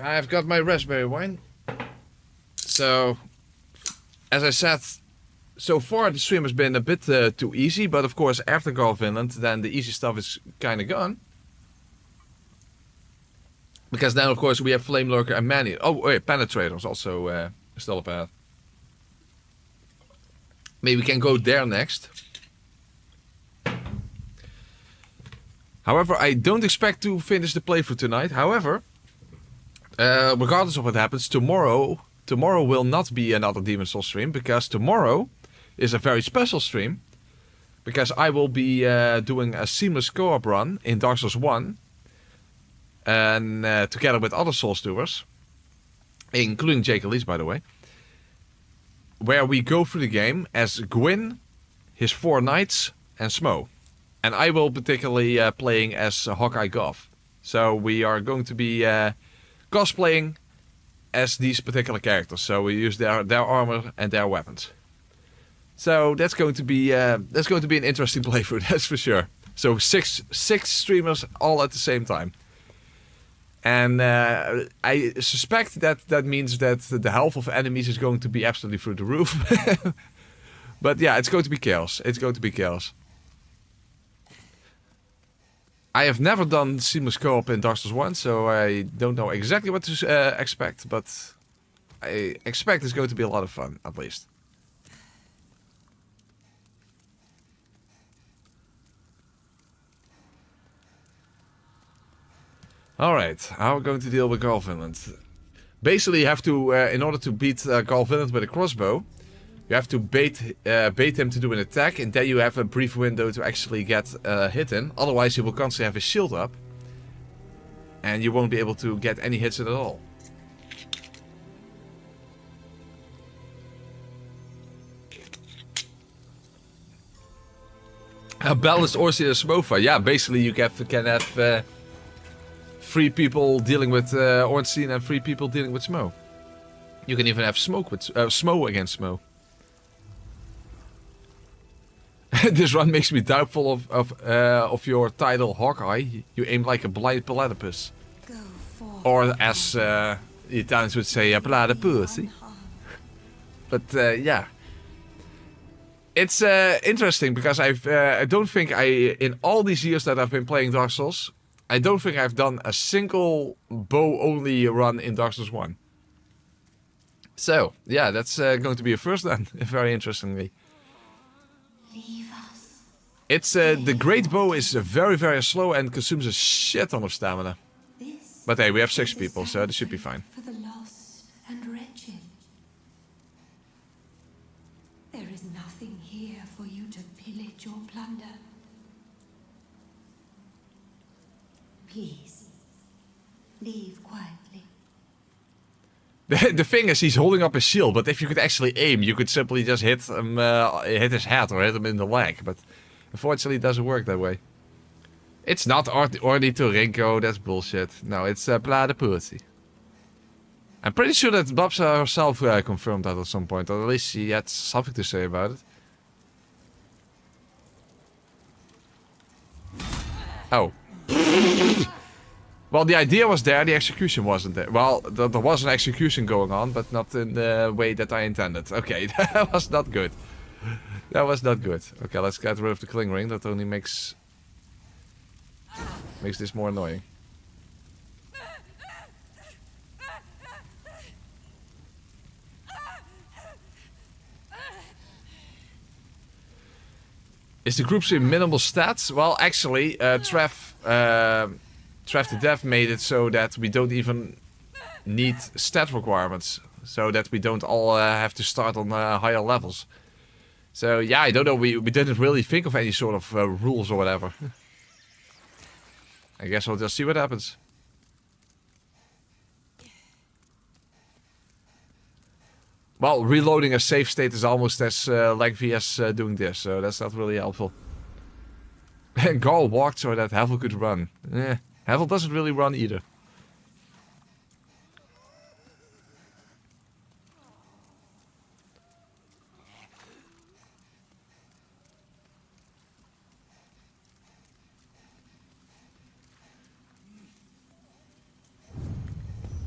I've got my raspberry wine. So, as I said, so far the stream has been a bit too easy, but of course after Golf Inland, then the easy stuff is kind of gone. Because now, of course, we have Flame Lurker and Maneater. Oh, wait, Penetrator is also still up ahead. Maybe we can go there next. However, I don't expect to finish the playthrough tonight. However, regardless of what happens, tomorrow will not be another Demon Soul stream, because tomorrow is a very special stream. Because I will be doing a seamless co-op run in Dark Souls 1. And together with other Souls doers, including Jake Elise, by the way, where we go through the game as Gwyn, his 4 knights, and Smo. And I will particularly playing as Hawkeye Goth. So we are going to be cosplaying as these particular characters. So we use their armor and their weapons. So that's going to be an interesting playthrough, that's for sure. So six streamers all at the same time. And I suspect that means that the health of enemies is going to be absolutely through the roof. But yeah, it's going to be chaos. It's going to be chaos. I have never done seamless co-op in Dark Souls 1, so I don't know exactly what to expect. But I expect it's going to be a lot of fun, at least. Alright, how are we going to deal with Golf Inland? Basically, you have to, in order to beat Golf Inland with a crossbow, you have to bait him to do an attack, and then you have a brief window to actually get a hit in. Otherwise, you will constantly have his shield up, and you won't be able to get any hits in at all. A balanced Orsi and Smofa. Yeah, basically you can have 3 people dealing with Ornstein and 3 people dealing with Smo. You can even have smoke with Smo against Smo. This run makes me doubtful of your title, Hawkeye. You aim like a blind platypus. Or as the Italians would say, a platypus. But yeah. It's interesting because I don't think in all these years that I've been playing Dark Souls, I don't think I've done a single bow-only run in Dark Souls 1. So, yeah, that's going to be a first then, very interestingly. Leave us. It's the great bow is very, very slow and consumes a shit ton of stamina. But hey, we have 6 people, so this should be fine. For the lost and wretched. There is nothing here for you to pillage or plunder. Please, leave quietly. The thing is, he's holding up his shield, but if you could actually aim, you could simply just hit him, hit his head or hit him in the leg. But unfortunately, it doesn't work that way. It's not Ornithorynco, that's bullshit. No, it's Platypus. I'm pretty sure that Babsa herself confirmed that at some point, or at least she had something to say about it. Oh. Well, the idea was there, the execution wasn't there. Well, there was an execution going on, but not in the way that I intended. Okay, that was not good. That was not good. Okay, let's get rid of the cling ring. That only makes this more annoying. Is the group stream minimal stats? Well, actually, Trev the Dev made it so that we don't even need stat requirements. So that we don't all have to start on higher levels. So yeah, I don't know, we didn't really think of any sort of rules or whatever. I guess we'll just see what happens. Well, reloading a save state is almost as lengthy as doing this, so that's not really helpful. And Garl walked so that Havel could run. Havel doesn't really run either.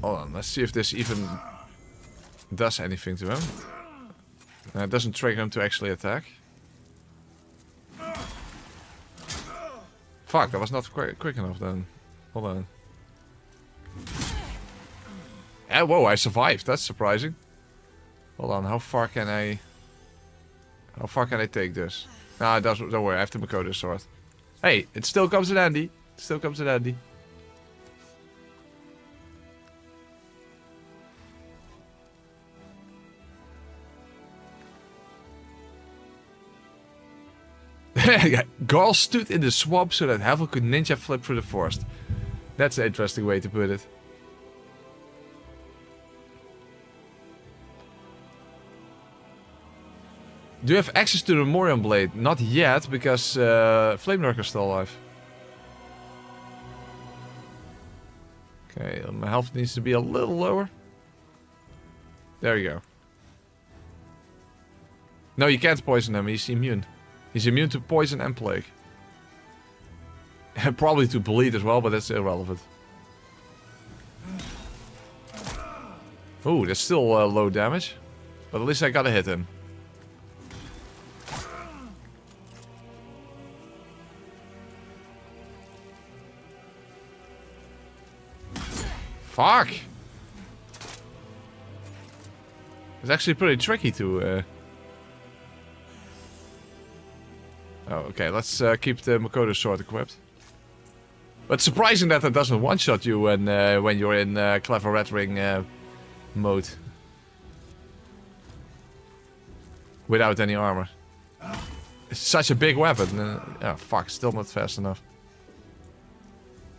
Hold on, let's see if this even does anything to him. It doesn't trigger him to actually attack. Fuck, that was not quick enough then. Hold on. Whoa, I survived. That's surprising. Hold on, how far can I take this? Nah, don't worry, I have the Makoto sword. Hey, it still comes in handy. It still comes in handy. Garl stood in the swamp so that Havel could ninja flip through the forest. That's an interesting way to put it. Do you have access to the Morion Blade? Not yet, because Flame Lurker's still alive. Okay, my health needs to be a little lower. There you go. No, you can't poison him, he's immune. He's immune to poison and plague. And probably to bleed as well, but that's irrelevant. Ooh, that's still low damage. But at least I gotta hit him. Fuck! It's actually pretty tricky to... Oh, okay, let's keep the Makoto sword equipped. But surprising that it doesn't one-shot you when you're in Clever Red Ring mode. Without any armor. It's such a big weapon. Oh, fuck, still not fast enough.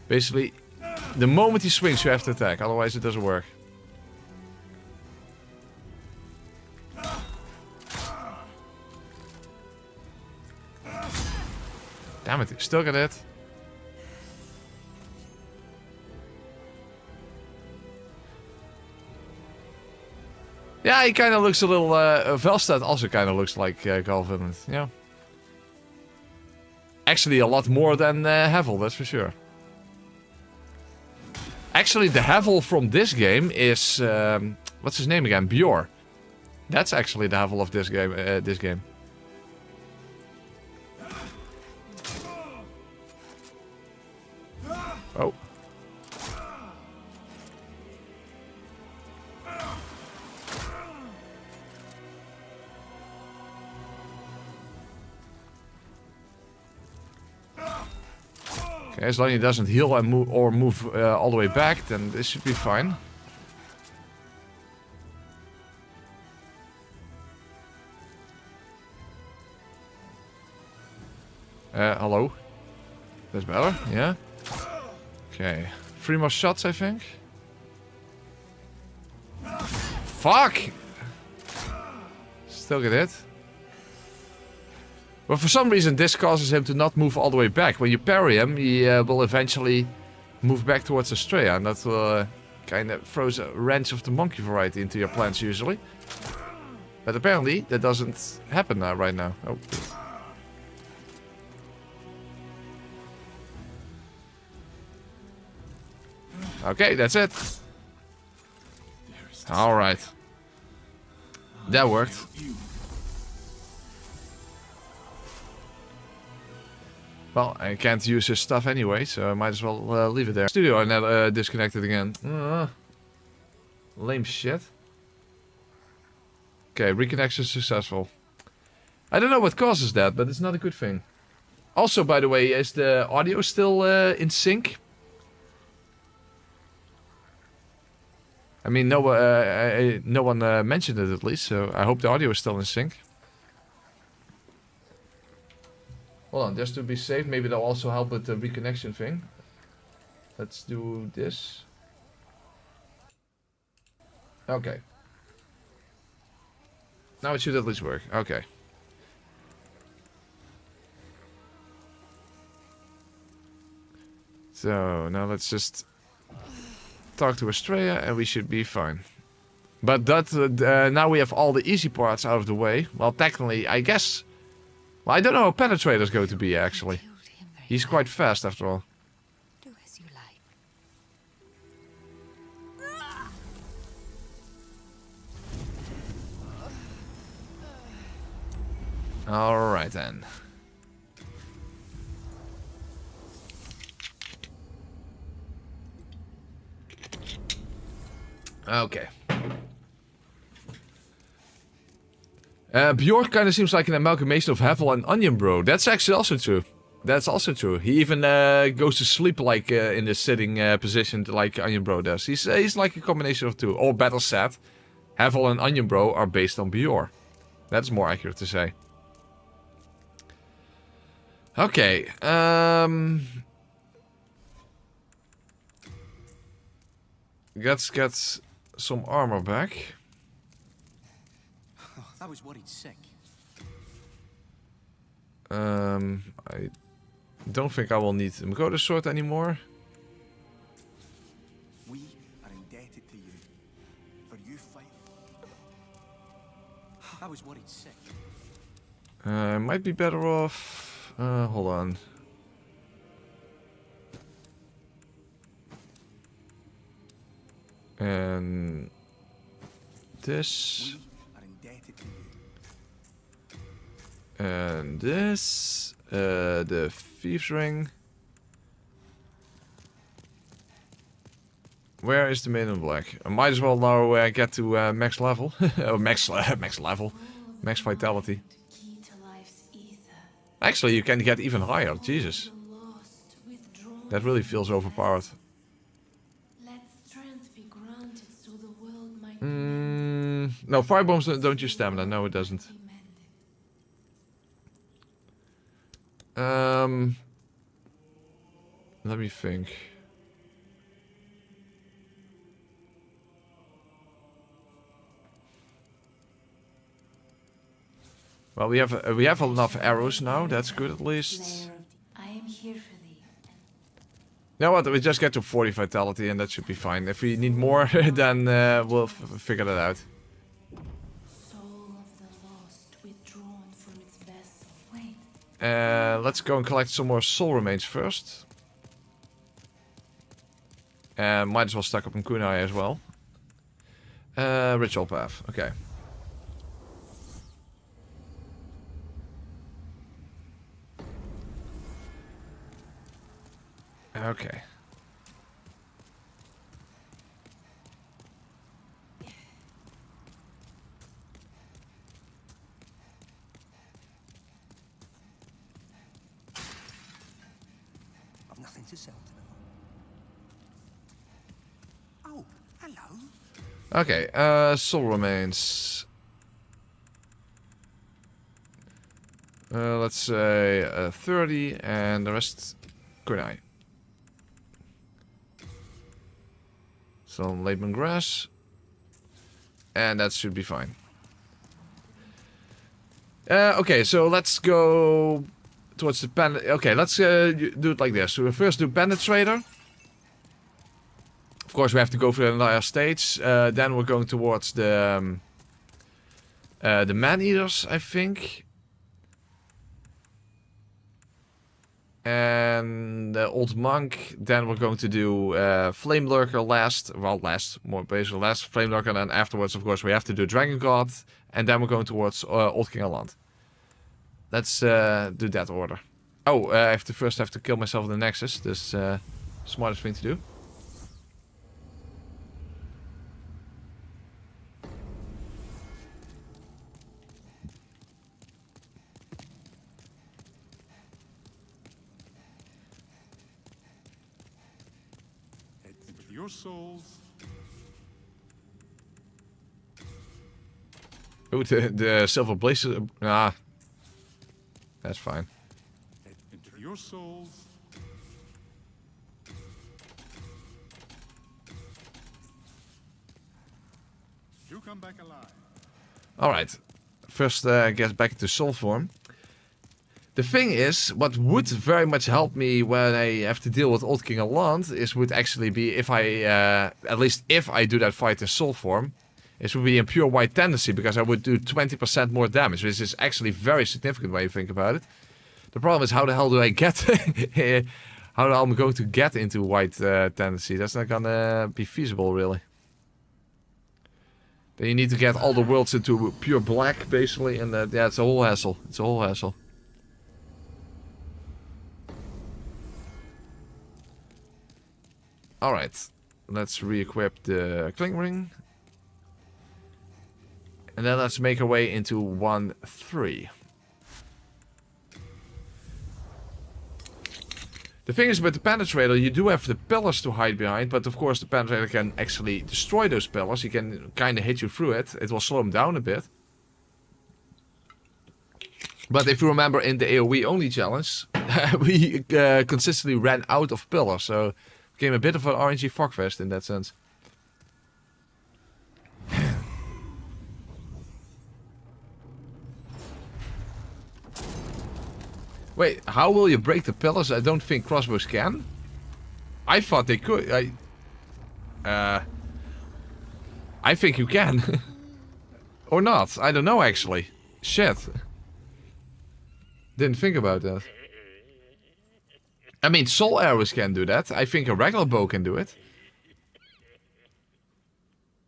Basically, the moment he swings you have to attack, otherwise it doesn't work. Damn it, still got it. Yeah, he kind of looks a little... Velstad also kind of looks like Galvin, yeah. Actually, a lot more than Havel, that's for sure. Actually, the Havel from this game is... what's his name again? Bjor. That's actually the Havel of this game. Oh. Okay, as long as he doesn't heal and move all the way back, then this should be fine. Hello. That's better, yeah. Okay, 3 more shots, I think. Fuck! Still get hit. But for some reason, this causes him to not move all the way back. When you parry him, he will eventually move back towards Astrea, and that will kind of throws a wrench of the monkey variety into your plans usually. But apparently, that doesn't happen right now. Oh. Okay, that's it. Alright. That worked. Well, I can't use his stuff anyway, so I might as well leave it there. Studio net disconnected again. Lame shit. Okay, reconnection successful. I don't know what causes that, but it's not a good thing. Also, by the way, is the audio still in sync? I mean, no one mentioned it at least, so I hope the audio is still in sync. Hold on, just to be safe, maybe they'll also help with the reconnection thing. Let's do this. Okay. Now it should at least work. Okay. So, now let's just talk to Astrea and we should be fine. But that now we have all the easy parts out of the way. Well, technically, I guess... Well, I don't know how Penetrator is going to be, actually. He's quite fast, after all. Do as you like. Alright then. Okay. Bjork kind of seems like an amalgamation of Havel and Onion Bro. That's actually also true. That's also true. He even goes to sleep like in the sitting position like Onion Bro does. He's like a combination of two. Or better said, Havel and Onion Bro are based on Bjork. That's more accurate to say. Okay. Let's get some armor back. Oh, I was worried sick. I don't think I will need the Makoto sword anymore. We are indebted to you for you fight. I was worried sick. Might be better off. Hold on. And this. We are indebted to you. And this. The Thieves Ring. Where is the Maiden in Black? I might as well now get to max level. Or max level. Max vitality. Actually, you can get even higher. Jesus. That really feels overpowered. No, firebombs don't use stamina. No, it doesn't. Let me think. Well, we have enough arrows now. That's good at least. I am here for thee. You know what? We just get to 40 vitality and that should be fine. If we need more, then we'll figure that out. Soul of the lost withdrawn from its vessel. Wait. Let's go and collect some more soul remains first. Might as well stack up on kunai as well. Ritual path. Okay. Okay. I've nothing to sell to them. Oh, hello. Okay, soul remains. Let's say 30 and the rest kunai. Some Laban grass. And that should be fine. Okay, so let's go towards the Okay, let's do it like this. So we first do Penetrator. Of course, we have to go through the entire stage. Then we're going towards the Maneaters, I think. And the Old Monk. Then we're going to do Flame Lurker last. Well, more basically last Flame Lurker. And then afterwards, of course, we have to do Dragon God. And then we're going towards Old King of Land. Let's do that order. Oh, I first have to kill myself in the Nexus. That's smartest thing to do. With your souls. Ooh, the Silver Blaze. Ah, that's fine. Into your souls. You come back alive. Alright. First, get back to soul form. The thing is, what would very much help me when I have to deal with Old King of Land would actually be if I, at least if I do that fight in soul form, it would be in pure white tendency because I would do 20% more damage, which is actually very significant when you think about it. The problem is how the hell do I get, how the hell am I going to get into white tendency? That's not gonna be feasible really. Then you need to get all the worlds into pure black, basically, and yeah, it's a whole hassle. It's a whole hassle. Alright, let's re-equip the cling ring. And then let's make our way into 1-3. The thing is with the Penetrator, you do have the pillars to hide behind, but of course the Penetrator can actually destroy those pillars. He can kind of hit you through it. It will slow him down a bit. But if you remember in the AoE only challenge, we consistently ran out of pillars, so it became a bit of an RNG fuckfest in that sense. Wait, how will you break the pillars? I don't think crossbows can. I thought they could. I think you can. Or not. I don't know actually. Shit. Didn't think about that. I mean, soul arrows can do that. I think a regular bow can do it.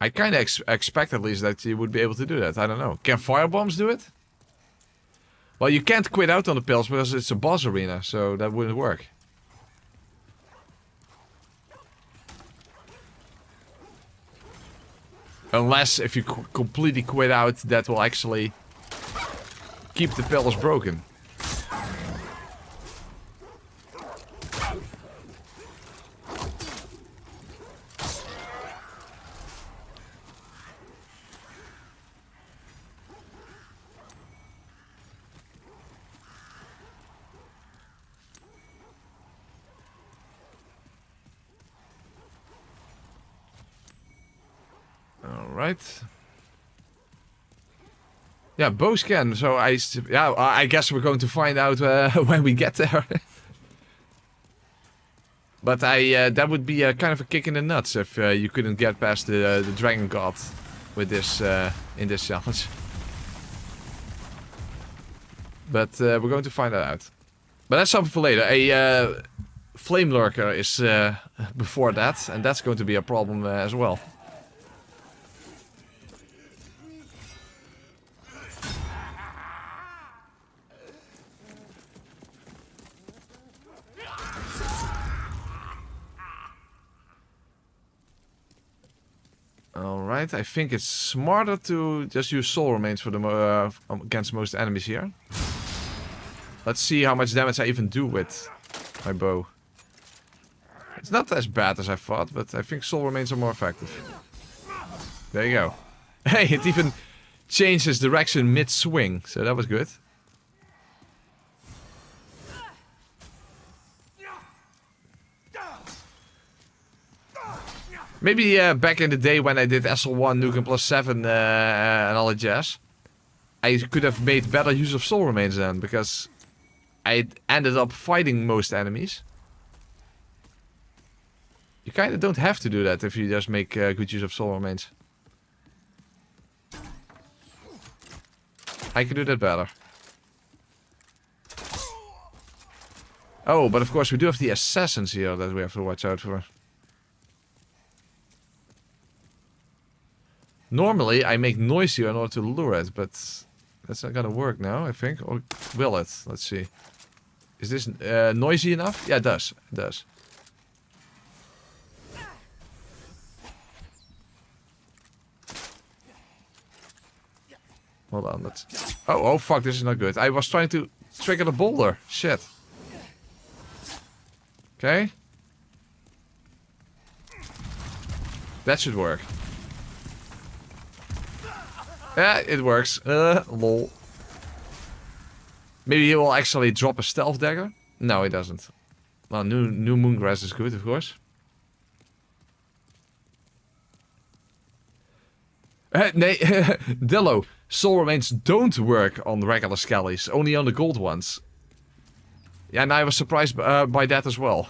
I kind of expect at least that you would be able to do that. I don't know. Can firebombs do it? Well, you can't quit out on the pills because it's a boss arena, so that wouldn't work. Unless if you completely quit out, that will actually keep the pillars broken. Right. Yeah, bows can. So I guess we're going to find out when we get there. But that would be kind of a kick in the nuts if you couldn't get past the dragon god with this in this challenge. But we're going to find that out. But that's something for later. A flame lurker is before that, and that's going to be a problem as well. Alright, I think it's smarter to just use soul remains for the against most enemies here. Let's see how much damage I even do with my bow. It's not as bad as I thought, but I think soul remains are more effective. There you go. Hey, it even changed its direction mid-swing, so that was good. Maybe back in the day when I did SL1 Nukem plus 7 and all that jazz, I could have made better use of soul remains then, because I ended up fighting most enemies. You kind of don't have to do that if you just make good use of soul remains. I can do that better. Oh, but of course we do have the assassins here that we have to watch out for. Normally, I make noise here in order to lure it, but that's not gonna work now, I think. Or will it? Let's see. Is this noisy enough? Yeah, it does. It does. Hold on, let's... Oh, fuck, this is not good. I was trying to trigger the boulder. Shit. Okay. That should work. Yeah, it works. Lol. Maybe he will actually drop a stealth dagger? No, he doesn't. Well, new moongrass is good, of course. Nee, Dillo. Soul remains don't work on regular skellies, only on the gold ones. Yeah, and I was surprised by that as well.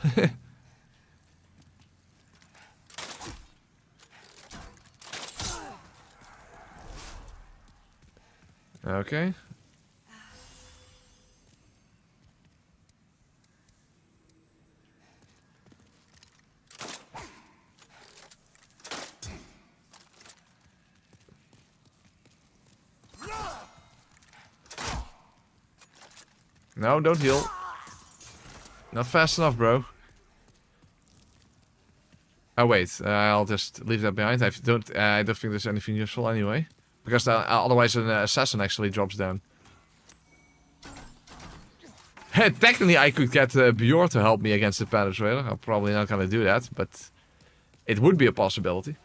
Okay. No, don't heal. Not fast enough, bro. Oh wait, I'll just leave that behind. I don't think there's anything useful anyway, because otherwise an assassin actually drops down. Technically, I could get Bjorn to help me against the Penetrator. I'm probably not gonna do that, but it would be a possibility.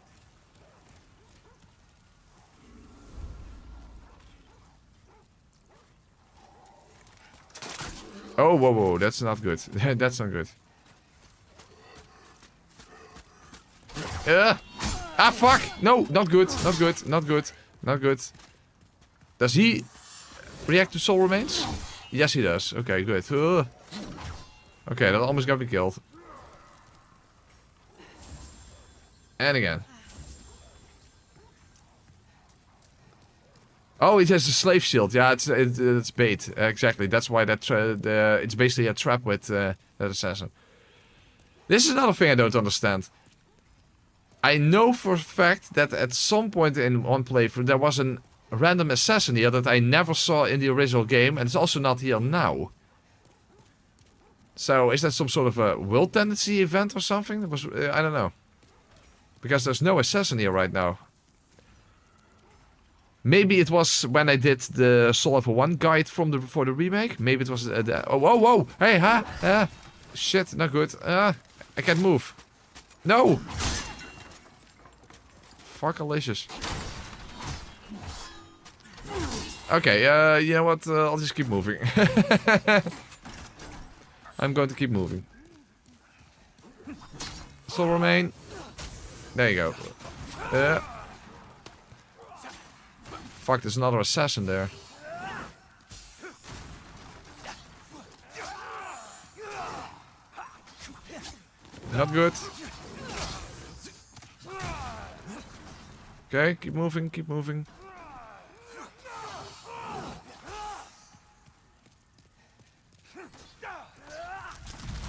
Oh, whoa, whoa, that's not good. That's not good. Ah, fuck! No, not good, not good, not good, not good. Does he react to soul remains? Yes, he does. Okay, good. Okay, that almost got me killed. And again. Oh, it has a slave shield. Yeah, it's bait. Exactly. That's why it's basically a trap with that assassin. This is another thing I don't understand. I know for a fact that at some point in one playthrough there was a random assassin here that I never saw in the original game, and it's also not here now. So is that some sort of a will tendency event or something? That was I don't know. Because there's no assassin here right now. Maybe it was when I did the Soul Level 1 guide for the remake. Maybe it was oh, whoa, whoa, hey, huh? Shit, not good. I can't move. No. Fuckalicious. Okay, you know what? I'll just keep moving. I'm going to keep moving. Soul remain. There you go. Fuck, there's another assassin there. Not good. Okay, keep moving, keep moving.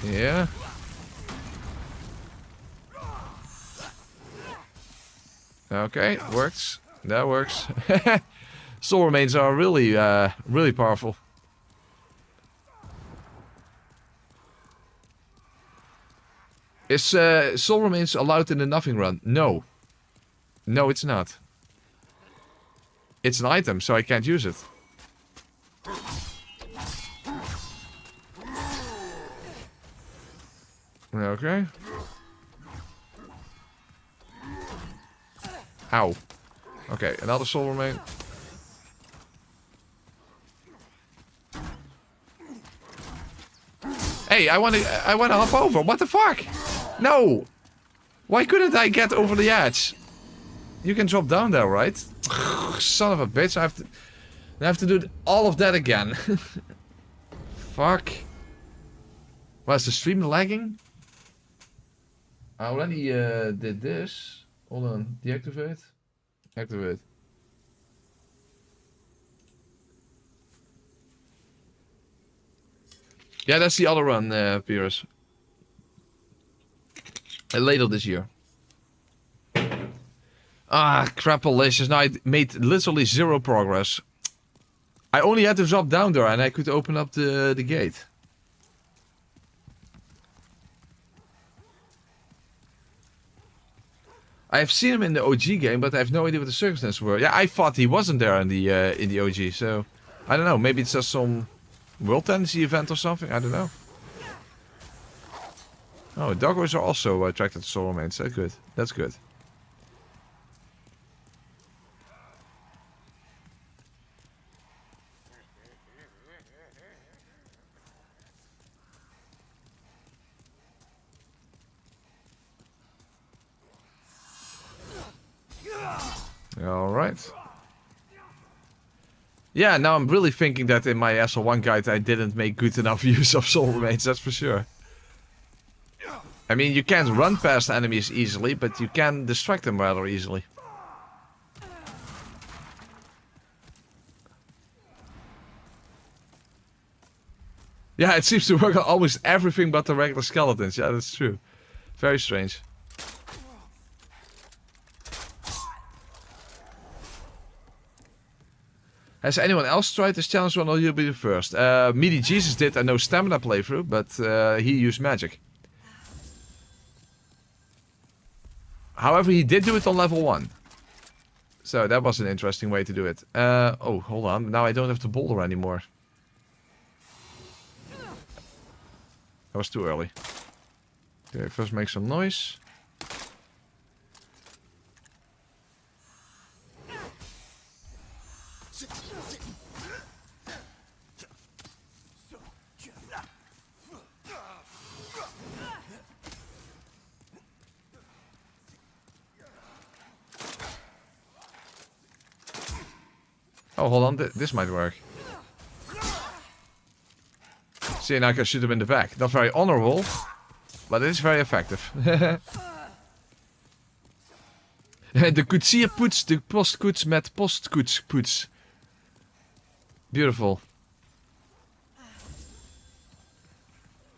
Yeah. Okay, works. That works. Soul remains are really, really powerful. Is soul remains allowed in the nothing run? No. No, it's not. It's an item, so I can't use it. Okay. Ow. Okay, another soul remain. Hey, I wanna hop over. What the fuck? No. Why couldn't I get over the edge? You can drop down there, right? Son of a bitch! I have to do all of that again. Fuck. Was the stream lagging? I already did this. Hold on. Deactivate. Activate. Yeah, that's the other run, Pierce. Later this year. Ah, crapalicious. Now I made literally zero progress. I only had to drop down there and I could open up the gate. I've seen him in the OG game, but I have no idea what the circumstances were. Yeah, I thought he wasn't there in the OG, so I don't know. Maybe it's just some world tendency event or something. I don't know. Oh, doggos are also attracted to soul remains. That's good. That's good. Alright. Yeah, now I'm really thinking that in my SL1 guide I didn't make good enough use of soul remains, that's for sure. I mean, you can't run past enemies easily, but you can distract them rather easily. Yeah, it seems to work on almost everything but the regular skeletons. Yeah, that's true. Very strange. Has anyone else tried this challenge run, or you'll be the first? Meaty Jesus did a no stamina playthrough, but he used magic. However, he did do it on level 1. So that was an interesting way to do it. Oh, hold on. Now I don't have to boulder anymore. That was too early. Okay, first make some noise. Oh, hold on. This might work. See, now I can shoot him in the back. Not very honorable, but it is very effective. De koetsier poets de postkoets met postkoetspoets. Beautiful.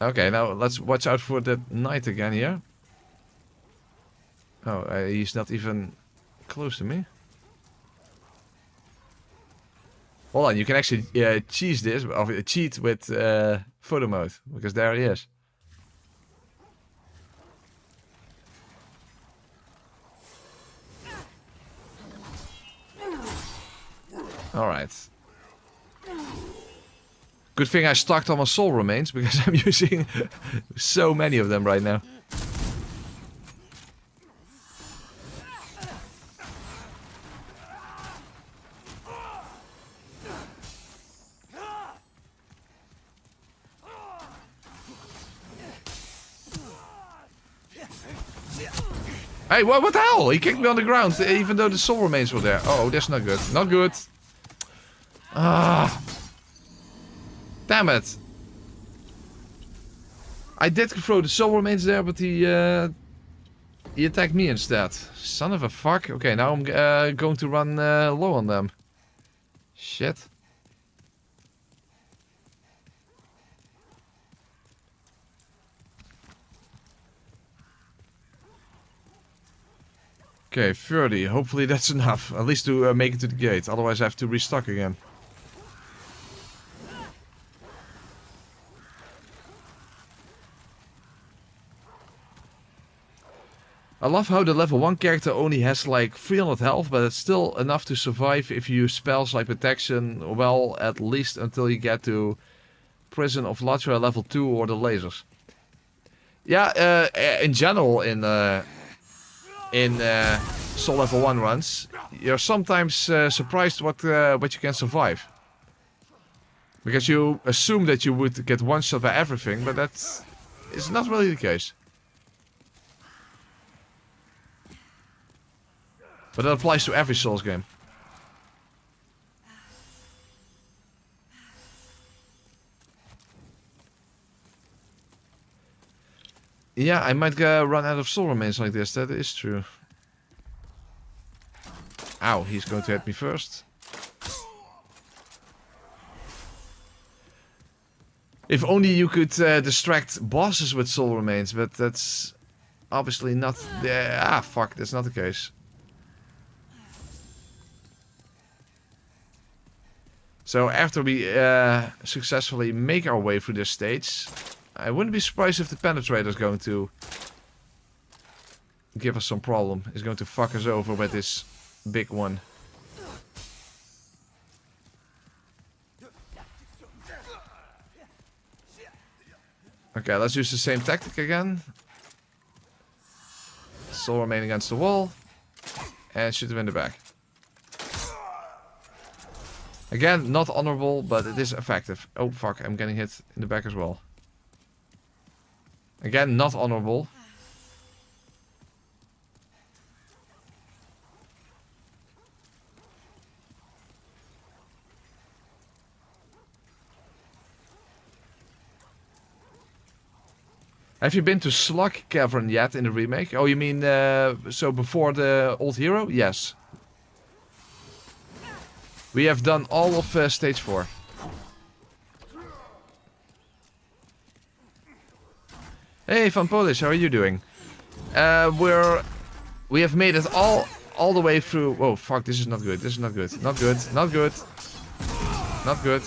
Okay, now let's watch out for that knight again here. Oh, he's not even close to me. Hold on, you can actually cheese this, or cheat with photo mode, because there he is. Alright. Good thing I stocked all my soul remains, because I'm using so many of them right now. Hey, what the hell? He kicked me on the ground, even though the soul remains were there. Oh, that's not good. Not good. Ah. Damn it. I did throw the soul remains there, but he attacked me instead. Son of a fuck. Okay, now I'm going to run low on them. Shit. Okay, 30. Hopefully that's enough. At least to make it to the gate. Otherwise I have to restock again. I love how the level 1 character only has like 300 health, but it's still enough to survive if you use spells like protection, well, at least until you get to Prison of Latria level 2 or the lasers. Yeah, in general in Soul level 1 runs, you're sometimes surprised what you can survive. Because you assume that you would get one shot by everything, but that is not really the case. But that applies to every Souls game. Yeah, I might run out of soul remains like this, that is true. Ow, he's going to hit me first. If only you could distract bosses with soul remains, but that's obviously not... fuck, that's not the case. So after we successfully make our way through this stage, I wouldn't be surprised if the Penetrator is going to give us some problem. Is going to fuck us over with this big one. Okay, let's use the same tactic again. Soul remain against the wall. And shoot him in the back. Again, not honorable, but it is effective. Oh fuck, I'm getting hit in the back as well. Again, not honorable. Have you been to Slug Cavern yet in the remake? Oh, you mean so before the old hero? Yes. We have done all of stage 4. Hey, Van Polish, how are you doing? We have made it all the way through. Oh fuck, this is not good. This is not good. Not good. Not good. Not good.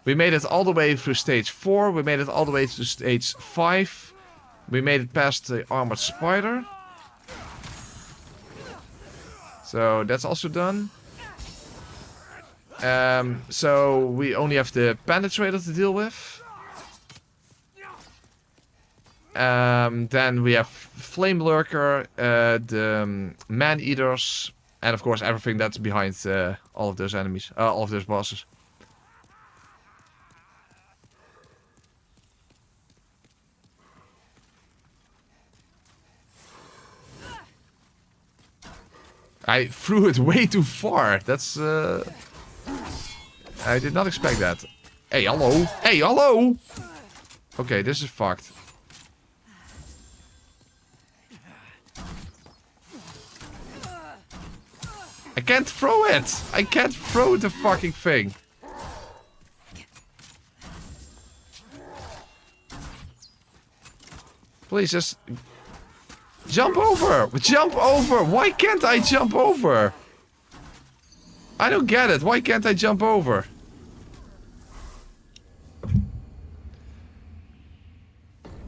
We made it all the way through stage 4. We made it all the way to stage 5. We made it past the armored spider. So that's also done. So we only have the Penetrator to deal with. Then we have Flame Lurker, the Man-Eaters, and of course everything that's behind all of those enemies, all of those bosses. I threw it way too far. That's, I did not expect that. Hey, hello. Hey, hello. Okay, this is fucked. I can't throw it. I can't throw the fucking thing. Please just jump over. Jump over. Why can't I jump over? I don't get it. Why can't I jump over?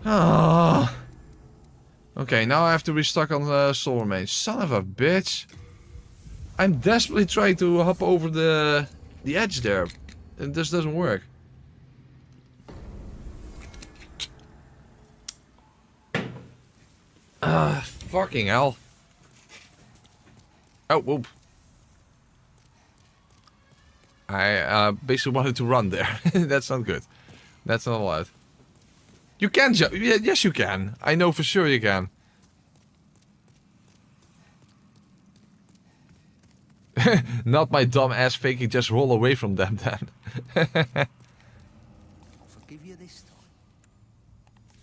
Ah. Okay, now I have to restock on the soul remains. Son of a bitch. I'm desperately trying to hop over the edge there. And this doesn't work. Fucking hell. Oh, whoop. I basically wanted to run there. That's not good. That's not allowed. You can jump. Yes, you can. I know for sure you can. Not my dumb ass thinking just roll away from them then. I'll forgive you this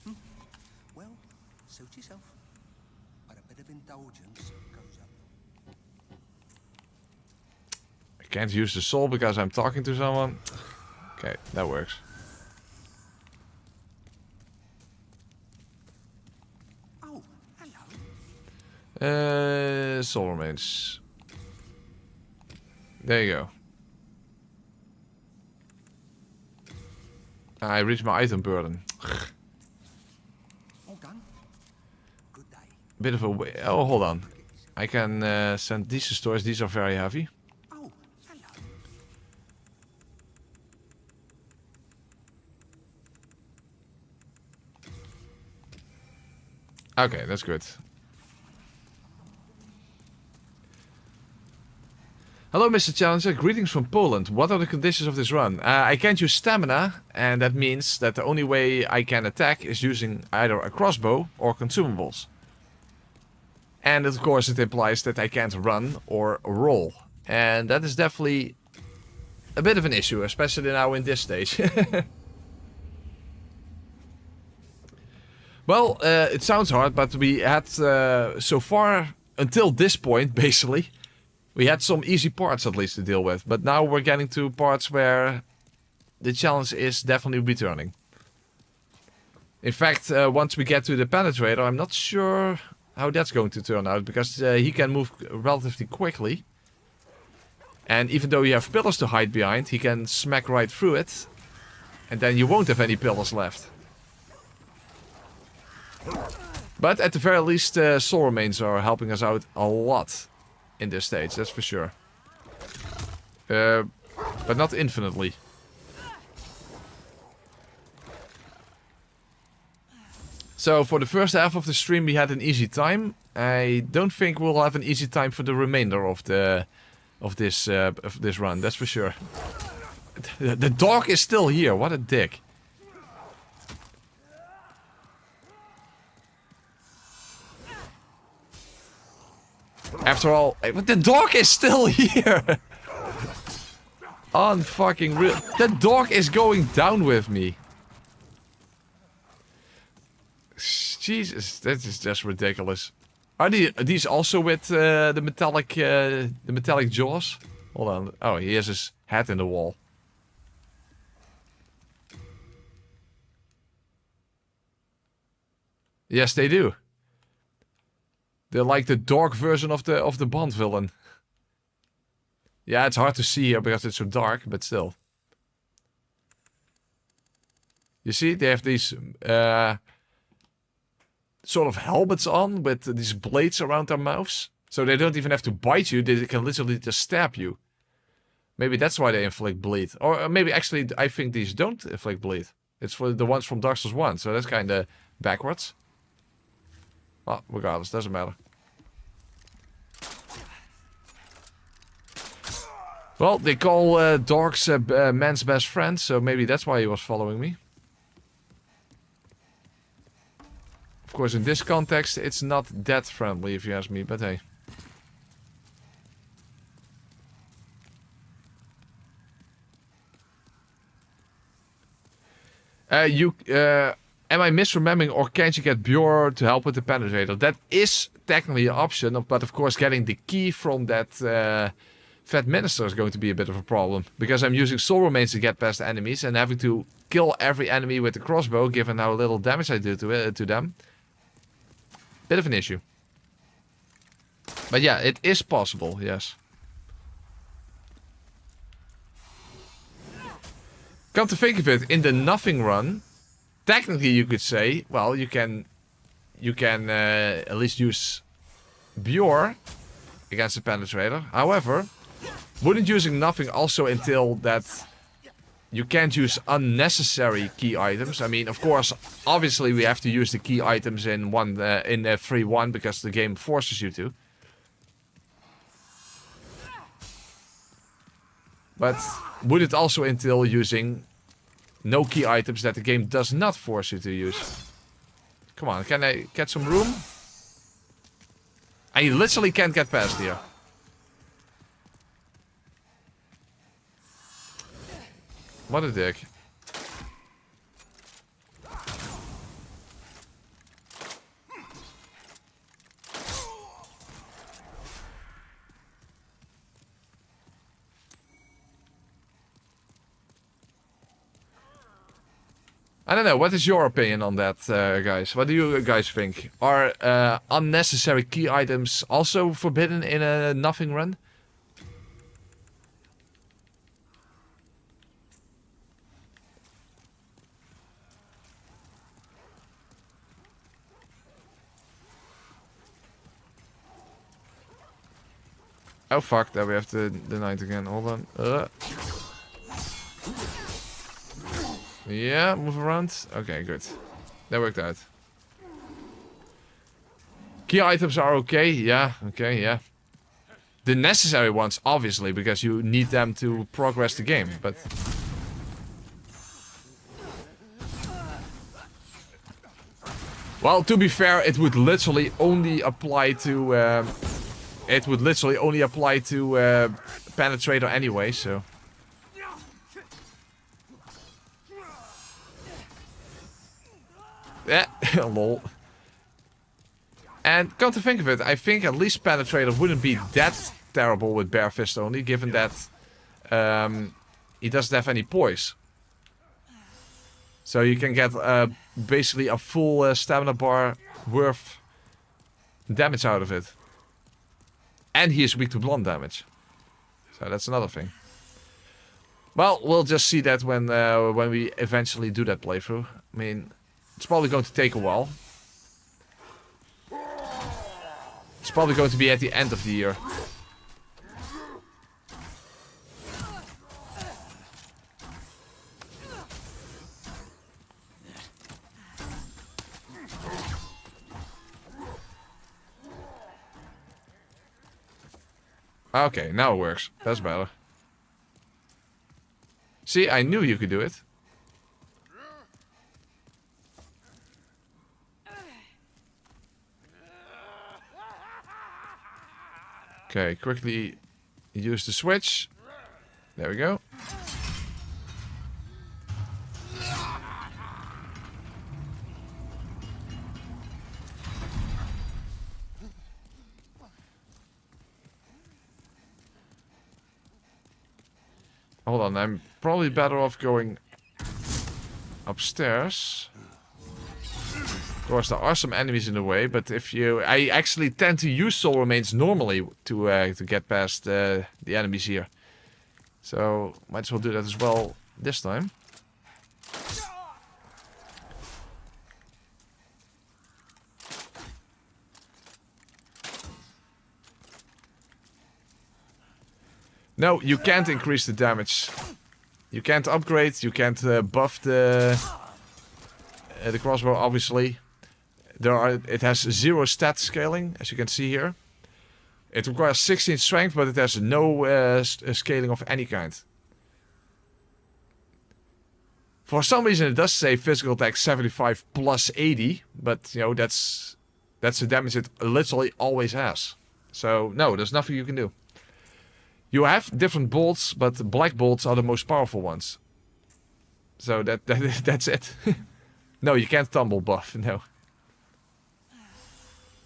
time. Well, suit yourself. But a bit of indulgence goes up. I can't use the soul because I'm talking to someone. Okay, that works. Oh, hello. Soul remains. There you go. I reached my item burden. All done. Good day. Bit of a way. Oh, hold on. I can send these to stores. These are very heavy. Oh, hello. Okay, that's good. Hello, Mr. Challenger. Greetings from Poland. What are the conditions of this run? I can't use stamina, and that means that the only way I can attack is using either a crossbow or consumables. And of course it implies that I can't run or roll. And that is definitely a bit of an issue, especially now in this stage. Well, it sounds hard, but we had so far, until this point, basically, we had some easy parts at least to deal with. But now we're getting to parts where the challenge is definitely returning. In fact, once we get to the Penetrator, I'm not sure how that's going to turn out, because he can move relatively quickly. And even though you have pillars to hide behind, he can smack right through it. And then you won't have any pillars left. But at the very least, soul remains are helping us out a lot in this stage, that's for sure. But not infinitely. So for the first half of the stream we had an easy time. I don't think we'll have an easy time for the remainder of this run, that's for sure. The dog is still here, what a dick. After all, the dog is still here. Unfucking real. The dog is going down with me. Jesus, that is just ridiculous. Are these also with the metallic jaws? Hold on. Oh, he has his head in the wall. Yes, they do. They're like the dog version of the Bond villain. Yeah, it's hard to see here because it's so dark, but still. You see, they have these sort of helmets on with these blades around their mouths. So they don't even have to bite you, they can literally just stab you. Maybe that's why they inflict bleed. Or maybe actually, I think these don't inflict bleed. It's for the ones from Dark Souls 1, so that's kind of backwards. Well, regardless, doesn't matter. Well, they call dogs man's best friend, so maybe that's why he was following me. Of course, in this context, it's not that friendly, if you ask me, but hey. Am I misremembering, or can't you get Bjorn to help with the Penetrator? That is technically an option, but of course getting the key from that Fat Minister is going to be a bit of a problem. Because I'm using soul remains to get past enemies and having to kill every enemy with the crossbow, given how little damage I do to them. Bit of an issue. But yeah, it is possible, yes. Come to think of it, in the nothing run, technically you could say, well, you can at least use Bjorn against the Penetrator. However, wouldn't using nothing also entail that you can't use unnecessary key items? I mean, of course, obviously we have to use the key items in 3.1 because the game forces you to. But would it also entail using no key items that the game does not force you to use? Come on, can I get some room? I literally can't get past here. What a dick. I don't know, what is your opinion on that, guys? What do you guys think? Are unnecessary key items also forbidden in a nothing run? Oh fuck, there we have the knight again, hold on. Yeah, move around. Okay, good. That worked out. Key items are okay. Yeah, okay, yeah. The necessary ones, obviously, because you need them to progress the game, but... Well, to be fair, it would literally only apply to... Penetrator anyway, so... Yeah, lol. And come to think of it, I think at least Penetrator wouldn't be that terrible with bare fist only, given that he doesn't have any poise. So you can get basically a full stamina bar worth damage out of it. And he is weak to blunt damage. So that's another thing. Well, we'll just see that when we eventually do that playthrough. I mean... It's probably going to take a while. It's probably going to be at the end of the year. Okay, now it works. That's better. See, I knew you could do it. Okay, quickly use the switch. There we go. Hold on, I'm probably better off going upstairs. Of course, there are some enemies in the way, but if you... I actually tend to use soul remains normally to get past the enemies here. So, might as well do that as well this time. No, you can't increase the damage. You can't upgrade, you can't buff the crossbow, obviously. It has 0 stat scaling, as you can see here. It requires 16 strength, but it has no scaling of any kind. For some reason it does say physical attack 75 plus 80, but you know, that's the damage it literally always has. So no, there's nothing you can do. You have different bolts, but black bolts are the most powerful ones. So that's it. No, you can't tumble buff, no.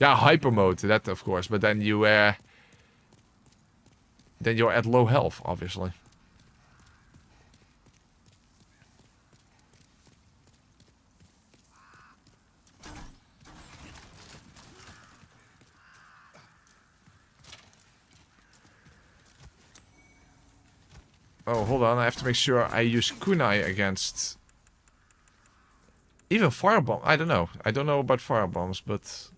Yeah, hyper mode, that of course, but then you're at low health, obviously. Oh, hold on, I have to make sure I use kunai against... Even firebomb, I don't know. I don't know about firebombs, but...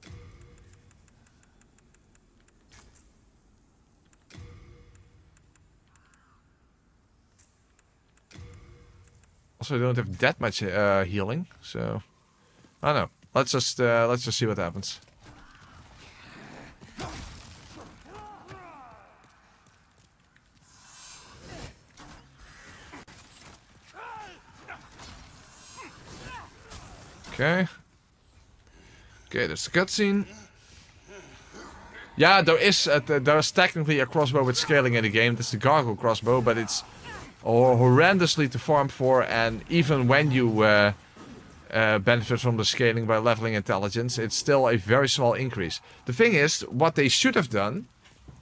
Also, I don't have that much healing, so... I don't know. Let's just see what happens. Okay. Okay, there's the cutscene. Yeah, there's technically a crossbow with scaling in the game. That's the gargle crossbow, but it's horrendously to farm for, and even when you benefit from the scaling by leveling intelligence, it's still a very small increase. The thing is, what they should have done,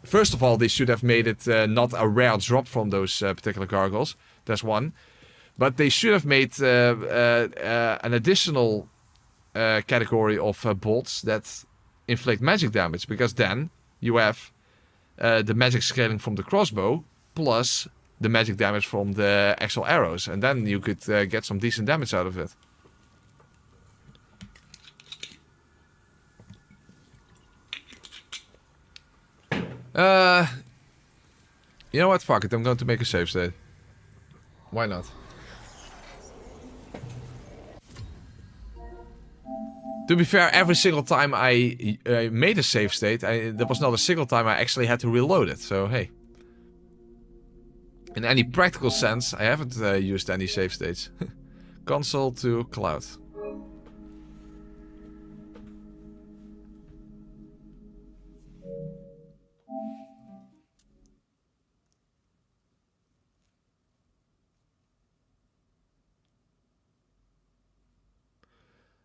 first of all, they should have made it not a rare drop from those particular gargles. That's one. But they should have made an additional category of bolts that inflict magic damage, because then you have the magic scaling from the crossbow plus the magic damage from the actual arrows, and then you could get some decent damage out of it. You know what? Fuck it. I'm going to make a save state. Why not? To be fair, every single time I made a save state, there was not a single time I actually had to reload it. So, hey. In any practical sense, I haven't used any save states. Console to cloud.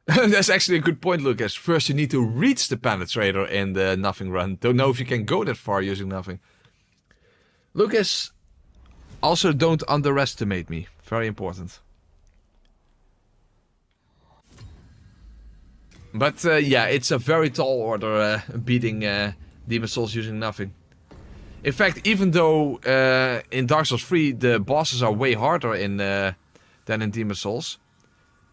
That's actually a good point, Lucas. First you need to reach the Penetrator in the Nothing run. Don't know if you can go that far using Nothing. Lucas, also don't underestimate me. Very important. But yeah, it's a very tall order beating Demon Souls using Nothing. In fact, even though in Dark Souls 3 the bosses are way harder than in Demon Souls,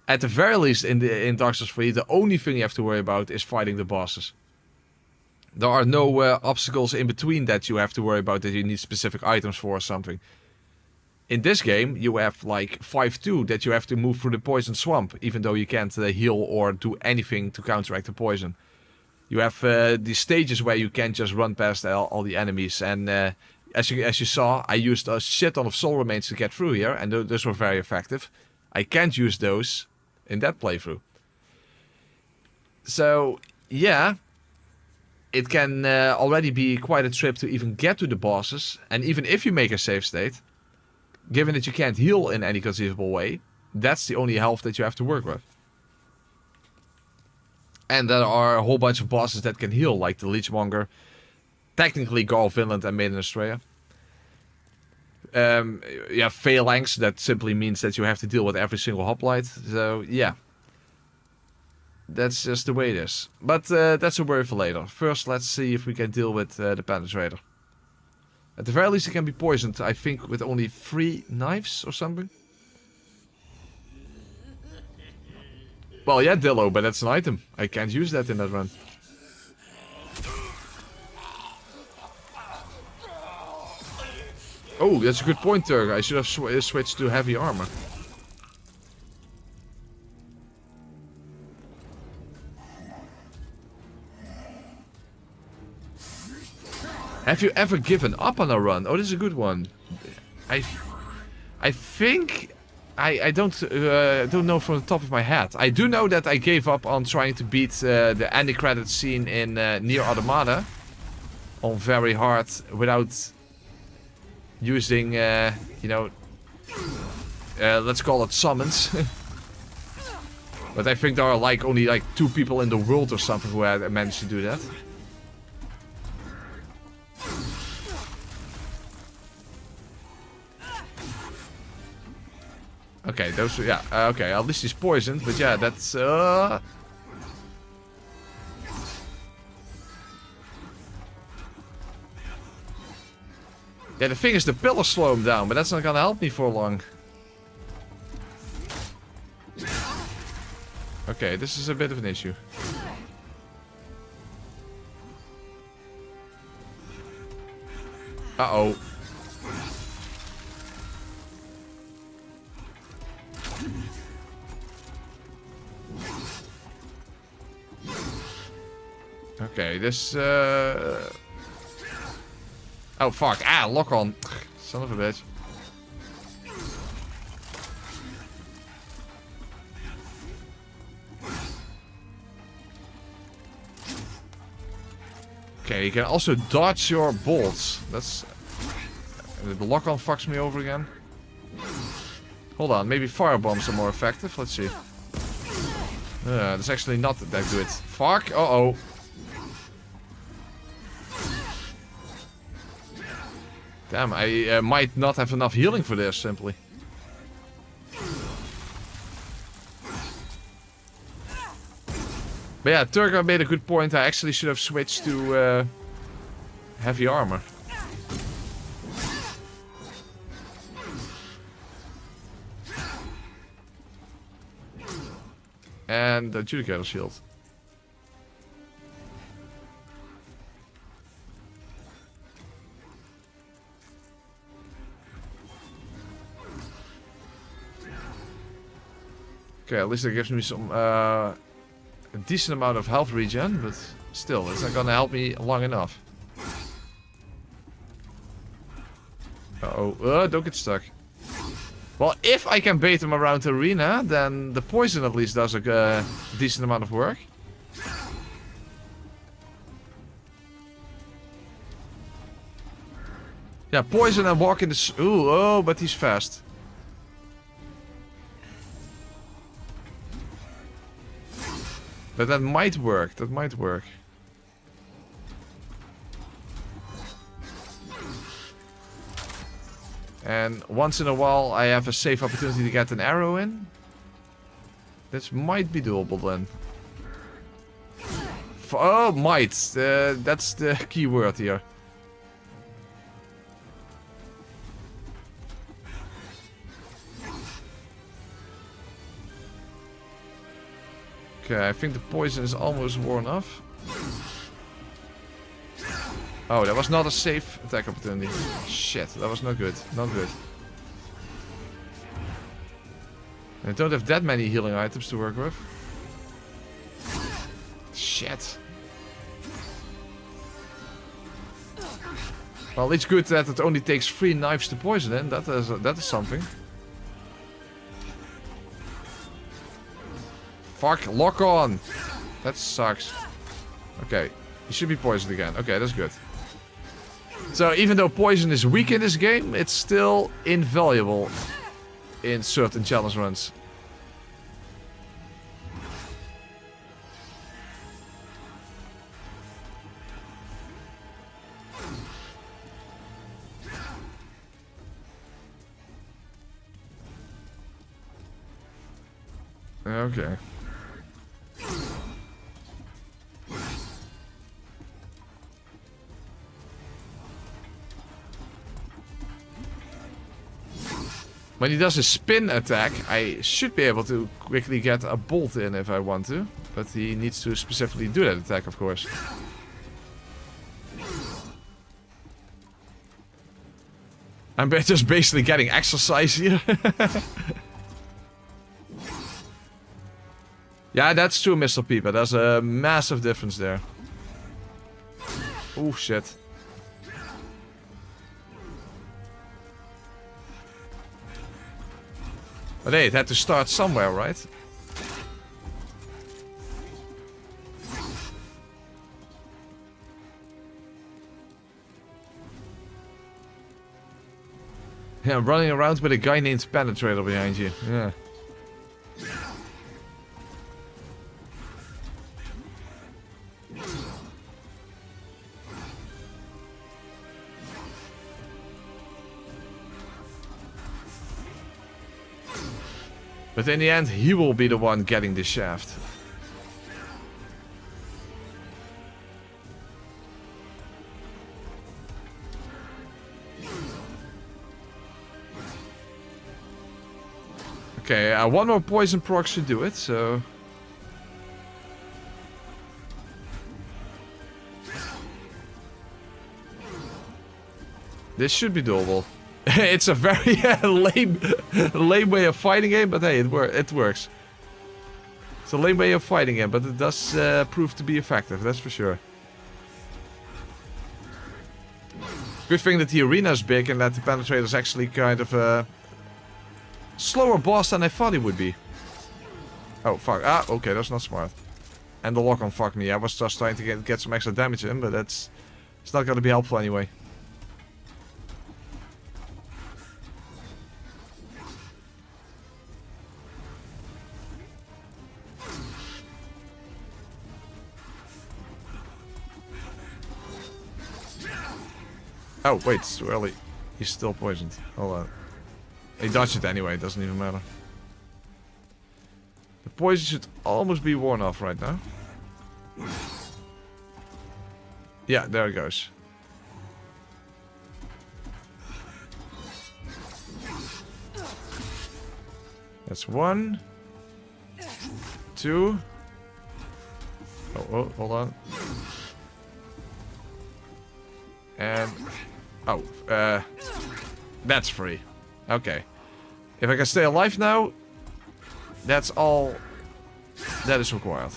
at the very least in Dark Souls 3, the only thing you have to worry about is fighting the bosses. There are no obstacles in between that you have to worry about, that you need specific items for or something. In this game, you have like 5-2 that you have to move through the poison swamp, even though you can't heal or do anything to counteract the poison. You have these stages where you can't just run past all the enemies, and as you saw, I used a shit ton of soul remains to get through here, and those were very effective. I can't use those in that playthrough. So, yeah, it can already be quite a trip to even get to the bosses, and even if you make a save state, given that you can't heal in any conceivable way, that's the only health that you have to work with. And there are a whole bunch of bosses that can heal, like the Leechmonger, technically Garl Vinland and Maiden Estrella. You have phalanx, that simply means that you have to deal with every single hoplite. So, yeah. That's just the way it is. But that's a worry for later. First, let's see if we can deal with the Penetrator. At the very least, he can be poisoned, I think, with only 3 knives or something. Well, yeah, Dillo, but that's an item. I can't use that in that run. Oh, that's a good point, Turk. I should have switched to heavy armor. Have you ever given up on a run? Oh, this is a good one. I think I don't know from the top of my head. I do know that I gave up on trying to beat the end credit scene in Nier Automata on very hard without using you know, let's call it summons. But I think there are like only like 2 people in the world or something who had managed to do that. Okay, those, yeah, okay, at least he's poisoned, but yeah, that's, Yeah, the thing is, the pillars slow him down, but that's not gonna help me for long. Okay, this is a bit of an issue. Uh-oh. Okay, this, Oh, fuck. Ah, lock on. Son of a bitch. Okay, you can also dodge your bolts. That's... The lock on fucks me over again. Hold on, maybe firebombs are more effective. Let's see. That's actually not that good. Fuck. Uh-oh. Damn, I might not have enough healing for this, simply. But yeah, Turga made a good point. I actually should have switched to heavy armor. And the Adjudicator shield. Okay, at least it gives me some a decent amount of health regen, but still, it's not gonna help me long enough. Uh-oh, don't get stuck. Well, if I can bait him around the arena, then the poison at least does a decent amount of work. Yeah, poison and walk in the... Ooh, oh, but he's fast. But that might work, that might work. And once in a while I have a safe opportunity to get an arrow in. This might be doable then. Oh, might. That's the key word here. Okay, I think the poison is almost worn off. Oh, that was not a safe attack opportunity. Shit, that was not good. Not good. I don't have that many healing items to work with. Shit. Well, it's good that it only takes 3 knives to poison in. That is something. Fuck, lock on! That sucks. Okay, he should be poisoned again. Okay, that's good. So even though poison is weak in this game, it's still invaluable in certain challenge runs. Okay. When he does his spin attack, I should be able to quickly get a bolt in if I want to. But he needs to specifically do that attack, of course. I'm just basically getting exercise here. Yeah, that's true, Mr. Peeper. There's a massive difference there. Oh, shit. But hey, it had to start somewhere, right? Yeah, I'm running around with a guy named Penetrator behind you. Yeah. But in the end, he will be the one getting the shaft. Okay, one more poison proc should do it, so... This should be doable. It's a very lame way of fighting him, but hey, it works. It's a lame way of fighting him, but it does prove to be effective, that's for sure. Good thing that the arena is big and that the Penetrator is actually kind of a slower boss than I thought he would be. Oh, fuck. Ah, okay, that's not smart. And the lock-on fucked me. I was just trying to get some extra damage in, but it's not going to be helpful anyway. Oh, wait, it's too early. He's still poisoned. Hold on. He dodged it anyway, it doesn't even matter. The poison should almost be worn off right now. Yeah, there it goes. That's 1. 2. Oh, hold on. And... Oh, that's free. Okay. If I can stay alive now, that's all that is required.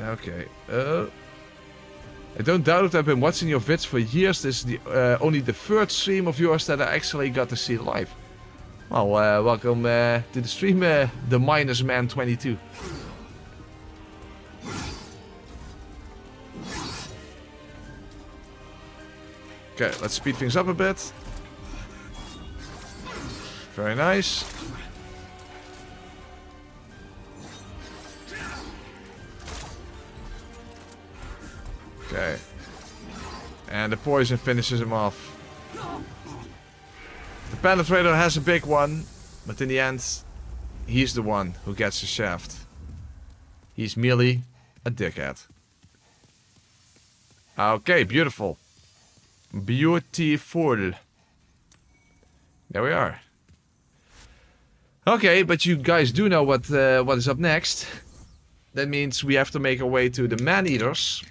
Okay. I don't doubt it. I've been watching your vids for years. This is the only the third stream of yours that I actually got to see live. Well, welcome to the stream, the Minus Man 22. Okay, let's speed things up a bit. Very nice. Okay. And the poison finishes him off. The Penetrator has a big one, but in the end, he's the one who gets the shaft. He's merely a dickhead. Okay, beautiful. Beautiful. There we are. Okay, but you guys do know what is up next. That means we have to make our way to the Maneaters,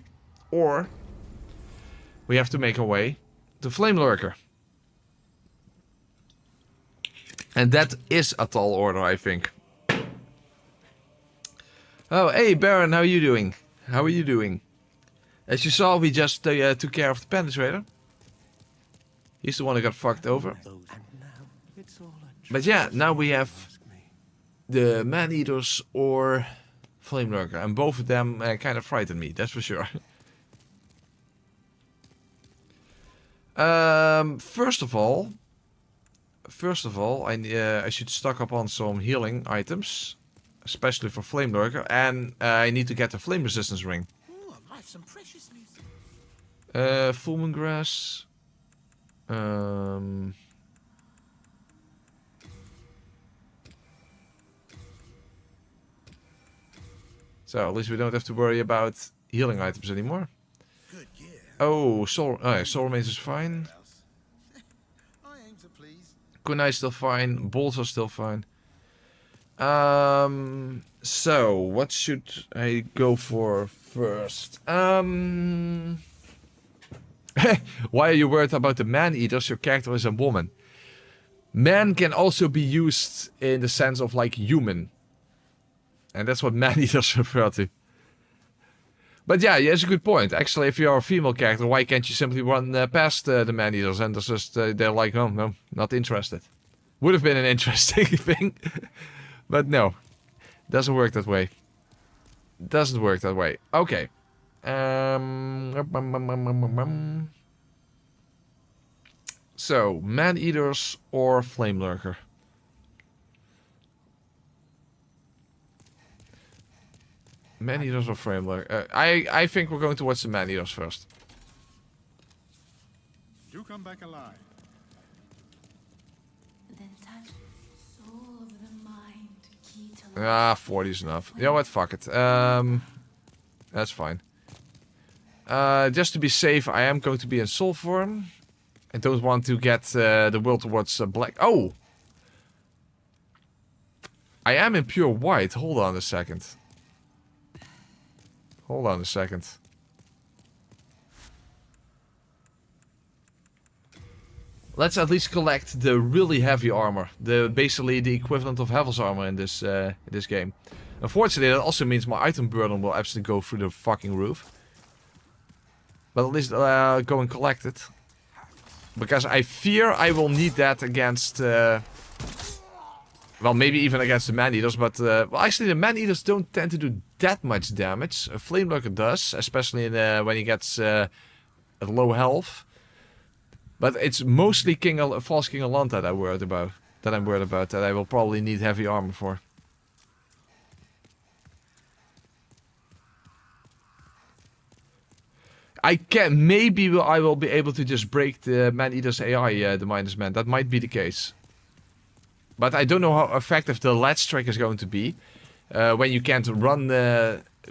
or we have to make our way to Flame Lurker. And that is a tall order, I think. Oh, hey Baron, how are you doing? How are you doing? As you saw, we just took care of the Penetrator. He's the one who got fucked over. But yeah, now we have the Maneaters or Flame Lurker. And both of them kind of frighten me, that's for sure. First of all, I should stock up on some healing items, especially for Flame Lurker, and I need to get the Flame Resistance Ring. Full Moon Grass. So at least we don't have to worry about healing items anymore. Good gear. Oh, soul remains is fine. I aim to please. Kunai is still fine. Bolts are still fine. So what should I go for first? Why are you worried about the man-eaters? Your character is a woman. Man can also be used in the sense of like human. And that's what man-eaters refer to. But yeah, he has a good point. Actually, if you're a female character, why can't you simply run past the man-eaters and just they're like, oh, no, not interested. Would have been an interesting thing. But no. Doesn't work that way. Doesn't work that way. Okay. So, man-eaters or flame lurker? Man-eaters or flame lurker? I think we're going towards the man-eaters first. Do come back alive. Then touch soul of the mind, key to life. Ah, 40 is enough. You know what? Fuck it. That's fine. Just to be safe, I am going to be in soul form. I don't want to get the world towards black. Oh! I am in pure white. Hold on a second. Hold on a second. Let's at least collect the really heavy armor. Basically the equivalent of Havel's armor in this game. Unfortunately, that also means my item burden will absolutely go through the fucking roof. But at least go and collect it. Because I fear I will need that against... well, maybe even against the man-eaters, but... well, actually, the man-eaters don't tend to do that much damage. A flame lurker does, especially when he gets at low health. But it's mostly False King Alant that I'm worried about. That I will probably need heavy armor for. Maybe I will be able to just break the man-eater's AI, the minus man. That might be the case. But I don't know how effective the latch trick is going to be when you can't run.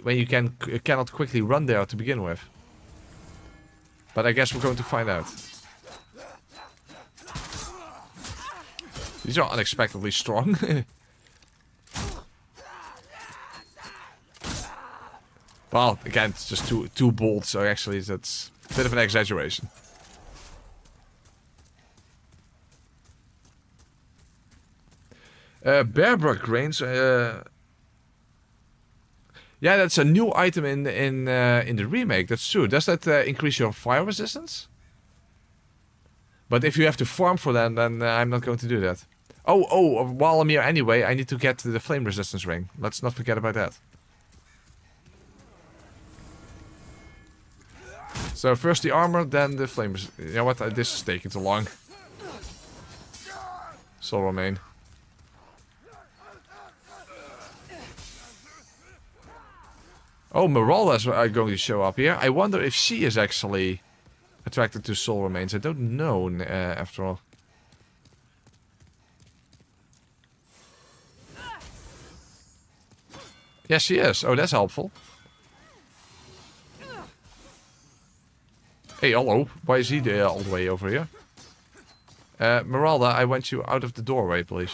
When you cannot quickly run there to begin with. But I guess we're going to find out. These are unexpectedly strong. Well, again, it's just two bolts, so actually that's a bit of an exaggeration. Bearbrook grains. Yeah, that's a new item in the remake. That's true. Does that increase your fire resistance? But if you have to farm for that, then I'm not going to do that. Oh, while I'm here anyway, I need to get the flame resistance ring. Let's not forget about that. So first the armor, then the flame resistance. You know what? This is taking too long. Soul remain. Oh, Meralda's going to show up here. I wonder if she is actually attracted to soul remains. I don't know, after all. Yes, she is. Oh, that's helpful. Hey, hello. Why is he all the way over here? Meralda, I want you out of the doorway, please.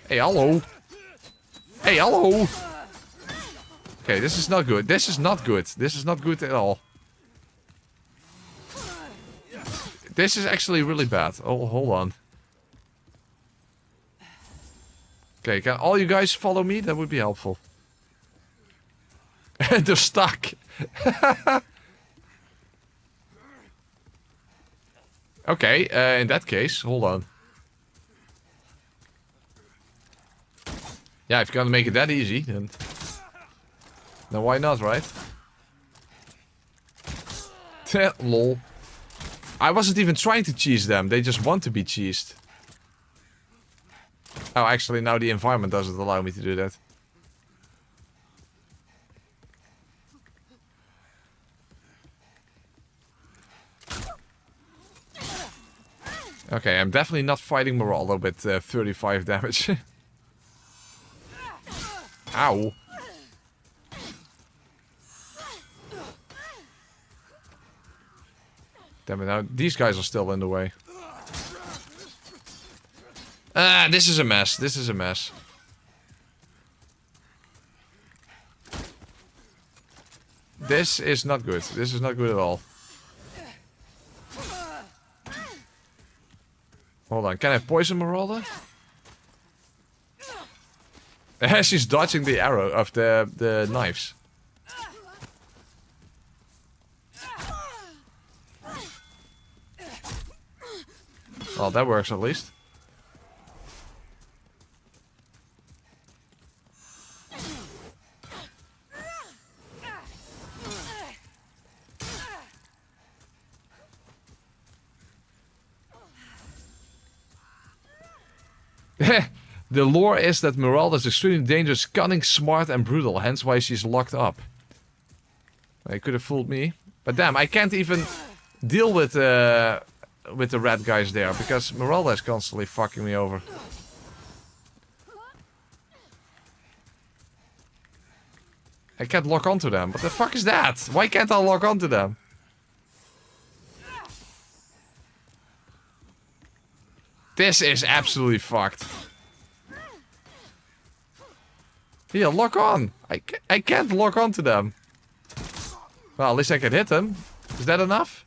Hey, hello. Hey, hello. Okay, this is not good. This is not good. This is not good at all. This is actually really bad. Oh, hold on. Okay, can all you guys follow me? That would be helpful. They're stuck. Okay, in that case, hold on. Yeah, if you're gonna make it that easy, then why not, right? Lol. I wasn't even trying to cheese them. They just want to be cheesed. Oh, actually, now the environment doesn't allow me to do that. Okay, I'm definitely not fighting Meralda with 35 damage. Ow. Damn it, now these guys are still in the way. Ah, this is a mess. This is a mess. This is not good. This is not good at all. Hold on, can I poison Marauder? She's dodging the arrow of the knives. Well, that works at least. The lore is that Meralda is extremely dangerous, cunning, smart, and brutal, hence why she's locked up. He could have fooled me. But damn, I can't even deal with the red guys there, because Meralda is constantly fucking me over. I can't lock onto them. What the fuck is that? Why can't I lock onto them? This is absolutely fucked. Here, lock on. I can't lock onto them. Well, at least I can hit them. Is that enough?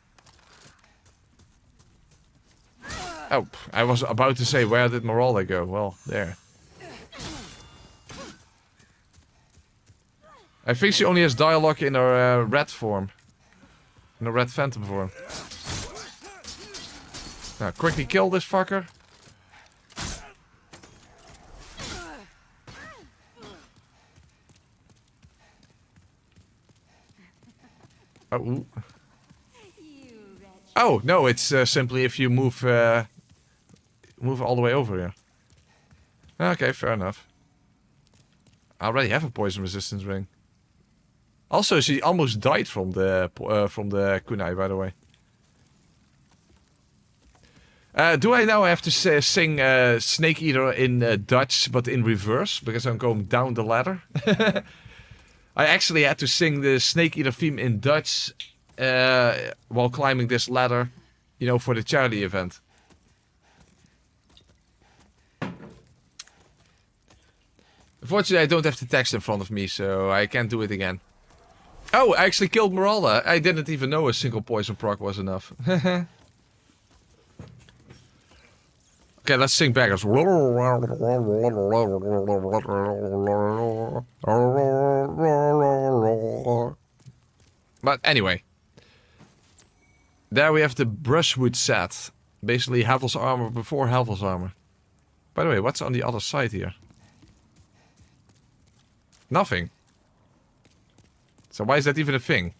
Oh, I was about to say, where did Meralda go? Well, there. I think she only has dialogue in her red form. In her red phantom form. Now, quickly kill this fucker. Oh, oh no! It's simply if you move all the way over here. Okay, fair enough. I already have a poison resistance ring. Also, she almost died from the kunai, by the way. Do I now have to sing Snake Eater in Dutch, but in reverse because I'm going down the ladder? I actually had to sing the Snake Eater theme in Dutch while climbing this ladder, you know, for the charity event. Unfortunately, I don't have the text in front of me, so I can't do it again. Oh, I actually killed Meralda. I didn't even know a single poison proc was enough. Okay, let's sing beggars. But anyway. There we have the brushwood set. Basically, Havel's armor before Havel's armor. By the way, what's on the other side here? Nothing. So why is that even a thing?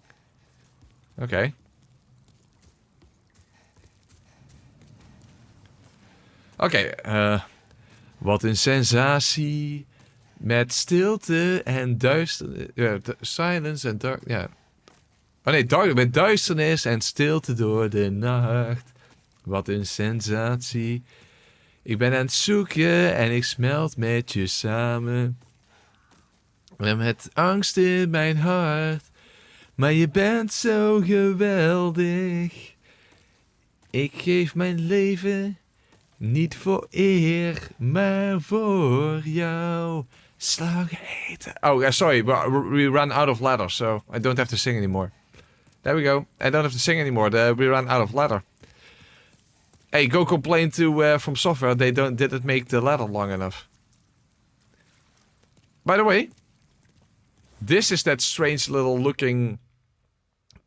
Okay. Oké, wat een sensatie. Met stilte en duisternis. Silence en dark. Ja. Oh nee, met duisternis en stilte door de nacht. Wat een sensatie. Ik ben aan het zoeken en ik smelt met je samen. Met angst in mijn hart. Maar je bent zo geweldig. Ik geef mijn leven niet voor eer, maar voor jou. Slagen eten. Oh, sorry, we ran out of ladder, so I don't have to sing anymore. There we go. I don't have to sing anymore. We ran out of ladder. Hey, go complain to From Software. They didn't make the ladder long enough. By the way, this is that strange little looking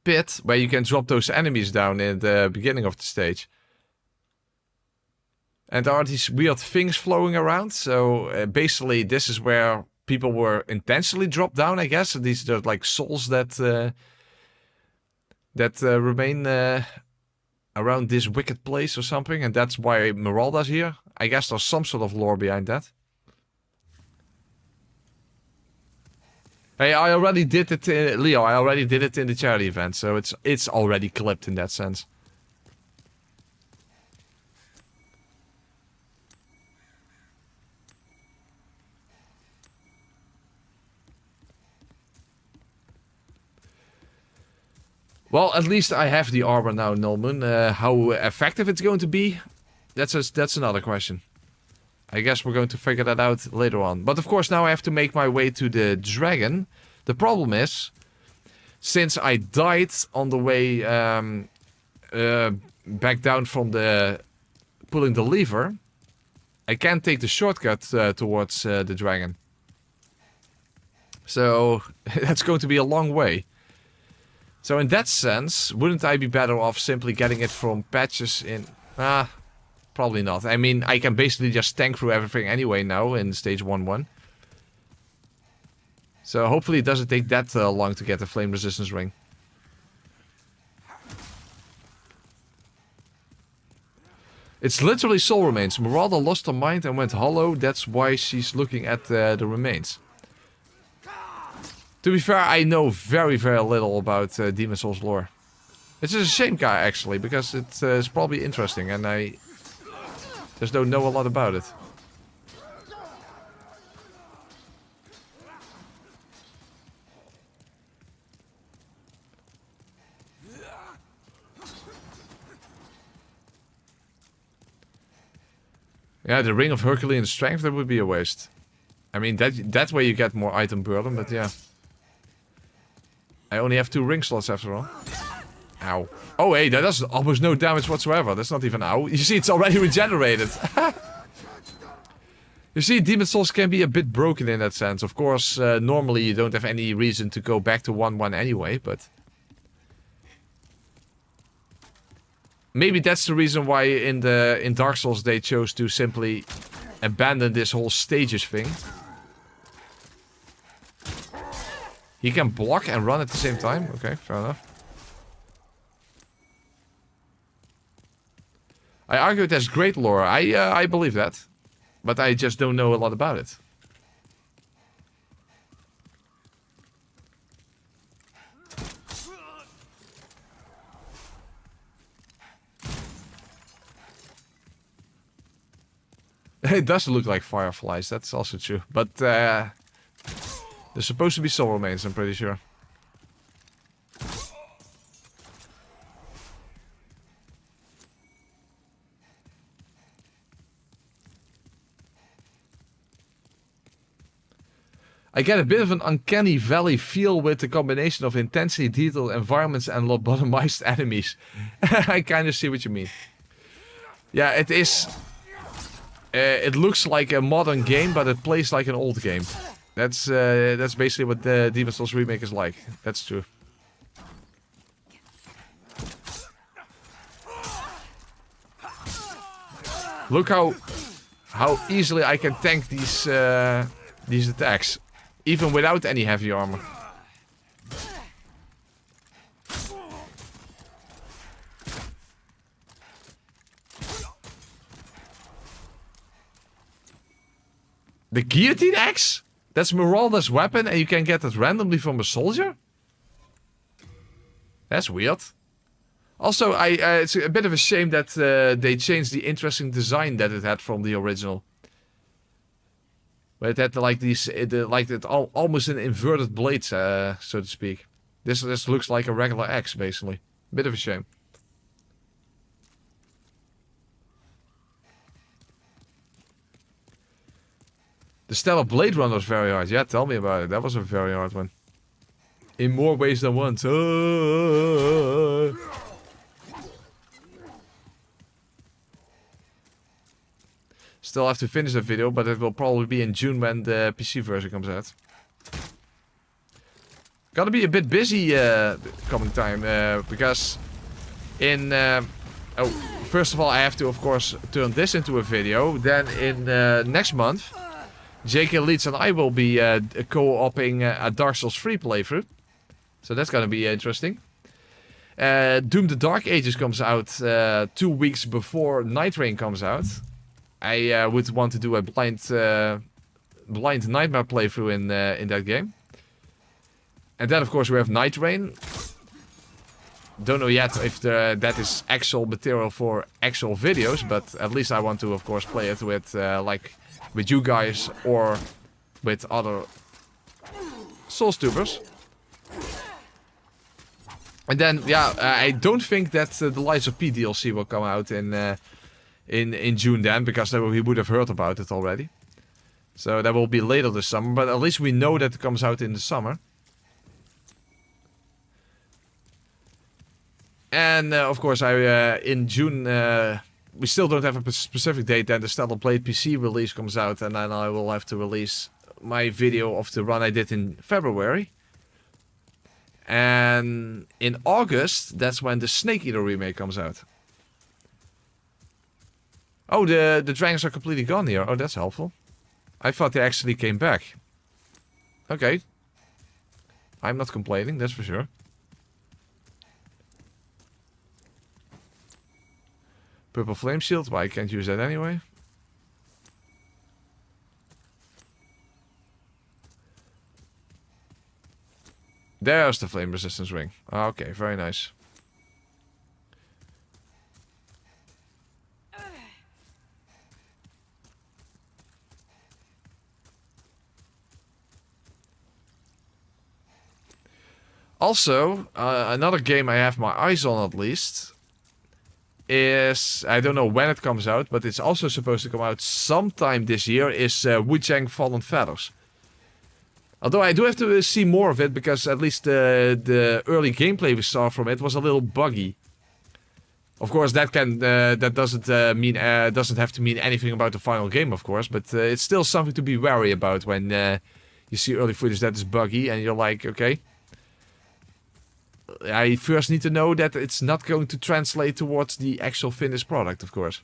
pit where you can drop those enemies down in the beginning of the stage. And there are these weird things flowing around. So basically, this is where people were intentionally dropped down, I guess. And these are like souls that remain around this wicked place or something. And that's why Meralda's here. I guess there's some sort of lore behind that. Hey, I already did it, Leo. I already did it in the charity event, so it's already clipped in that sense. Well, at least I have the armor now, Nolman. How effective it's going to be, that's another question. I guess we're going to figure that out later on. But of course, now I have to make my way to the dragon. The problem is, since I died on the way back down from the pulling the lever, I can't take the shortcut towards the dragon. So that's going to be a long way. So in that sense, wouldn't I be better off simply getting it from patches in... probably not. I mean, I can basically just tank through everything anyway now in stage 1-1. So hopefully it doesn't take that long to get the flame resistance ring. It's literally soul remains. Marauder lost her mind and went hollow. That's why she's looking at the remains. To be fair, I know very, very little about Demon Souls lore. It's a shame, guy, actually, because it's probably interesting, and I just don't know a lot about it. Yeah, the Ring of Herculean Strength, that would be a waste. I mean, that way you get more item burden, but yeah. I only have 2 ring slots after all. Ow. Oh, hey, that does almost no damage whatsoever. That's not even ow. You see, it's already regenerated. You see, Demon Souls can be a bit broken in that sense. Of course, normally you don't have any reason to go back to 1-1 anyway, but... Maybe that's the reason why in Dark Souls they chose to simply abandon this whole stages thing. He can block and run at the same time? Okay, fair enough. I argue it has great lore. I believe that. But I just don't know a lot about it. It does look like fireflies, that's also true. But they're supposed to be soul remains, I'm pretty sure. I get a bit of an uncanny valley feel with the combination of intensely detailed environments and lobotomized enemies. I kind of see what you mean. Yeah, it is... it looks like a modern game, but it plays like an old game. That's basically what the Demon Souls remake is like. That's true. Look how easily I can tank these attacks, even without any heavy armor. The guillotine axe? That's Marauder's weapon and you can get it randomly from a soldier? That's weird. Also, it's a bit of a shame that they changed the interesting design that it had from the original. Where it had like these, almost an inverted blade, so to speak. This looks like a regular axe, basically. Bit of a shame. The Stellar Blade run was very hard. Yeah, tell me about it. That was a very hard one. In more ways than one. Still have to finish the video, but it will probably be in June when the PC version comes out. Gotta be a bit busy coming time, because in... oh, first of all, I have to, of course, turn this into a video. Then in next month... JK Leeds and I will be co-oping a Dark Souls 3 playthrough. So that's gonna be interesting. Doom the Dark Ages comes out 2 weeks before Night Rain comes out. I would want to do a blind Nightmare playthrough in that game. And then of course we have Night Rain. Don't know yet if that is actual material for actual videos, but at least I want to of course play it with with you guys or with other Soulstubers. And then, yeah, I don't think that the Lies of P DLC will come out in June then, because then we would have heard about it already. So that will be later this summer, but at least we know that it comes out in the summer. And of course, in June, we still don't have a specific date. Then the Stellar Blade PC release comes out, and then I will have to release my video of the run I did in February. And in August, that's when the Snake Eater remake comes out. Oh, the dragons are completely gone here. Oh, that's helpful. I thought they actually came back. Okay. I'm not complaining, that's for sure. Purple Flame Shield, but I can't use that anyway. There's the Flame Resistance Ring. Okay, very nice. Also, another game I have my eyes on at least is, I don't know when it comes out, but it's also supposed to come out sometime this year, is Wuchang Fallen Feathers. Although I do have to see more of it, because at least the early gameplay we saw from it was a little buggy. Of course, that doesn't doesn't have to mean anything about the final game, of course, but it's still something to be wary about when you see early footage that is buggy, and you're like, okay. I first need to know that it's not going to translate towards the actual finished product, of course.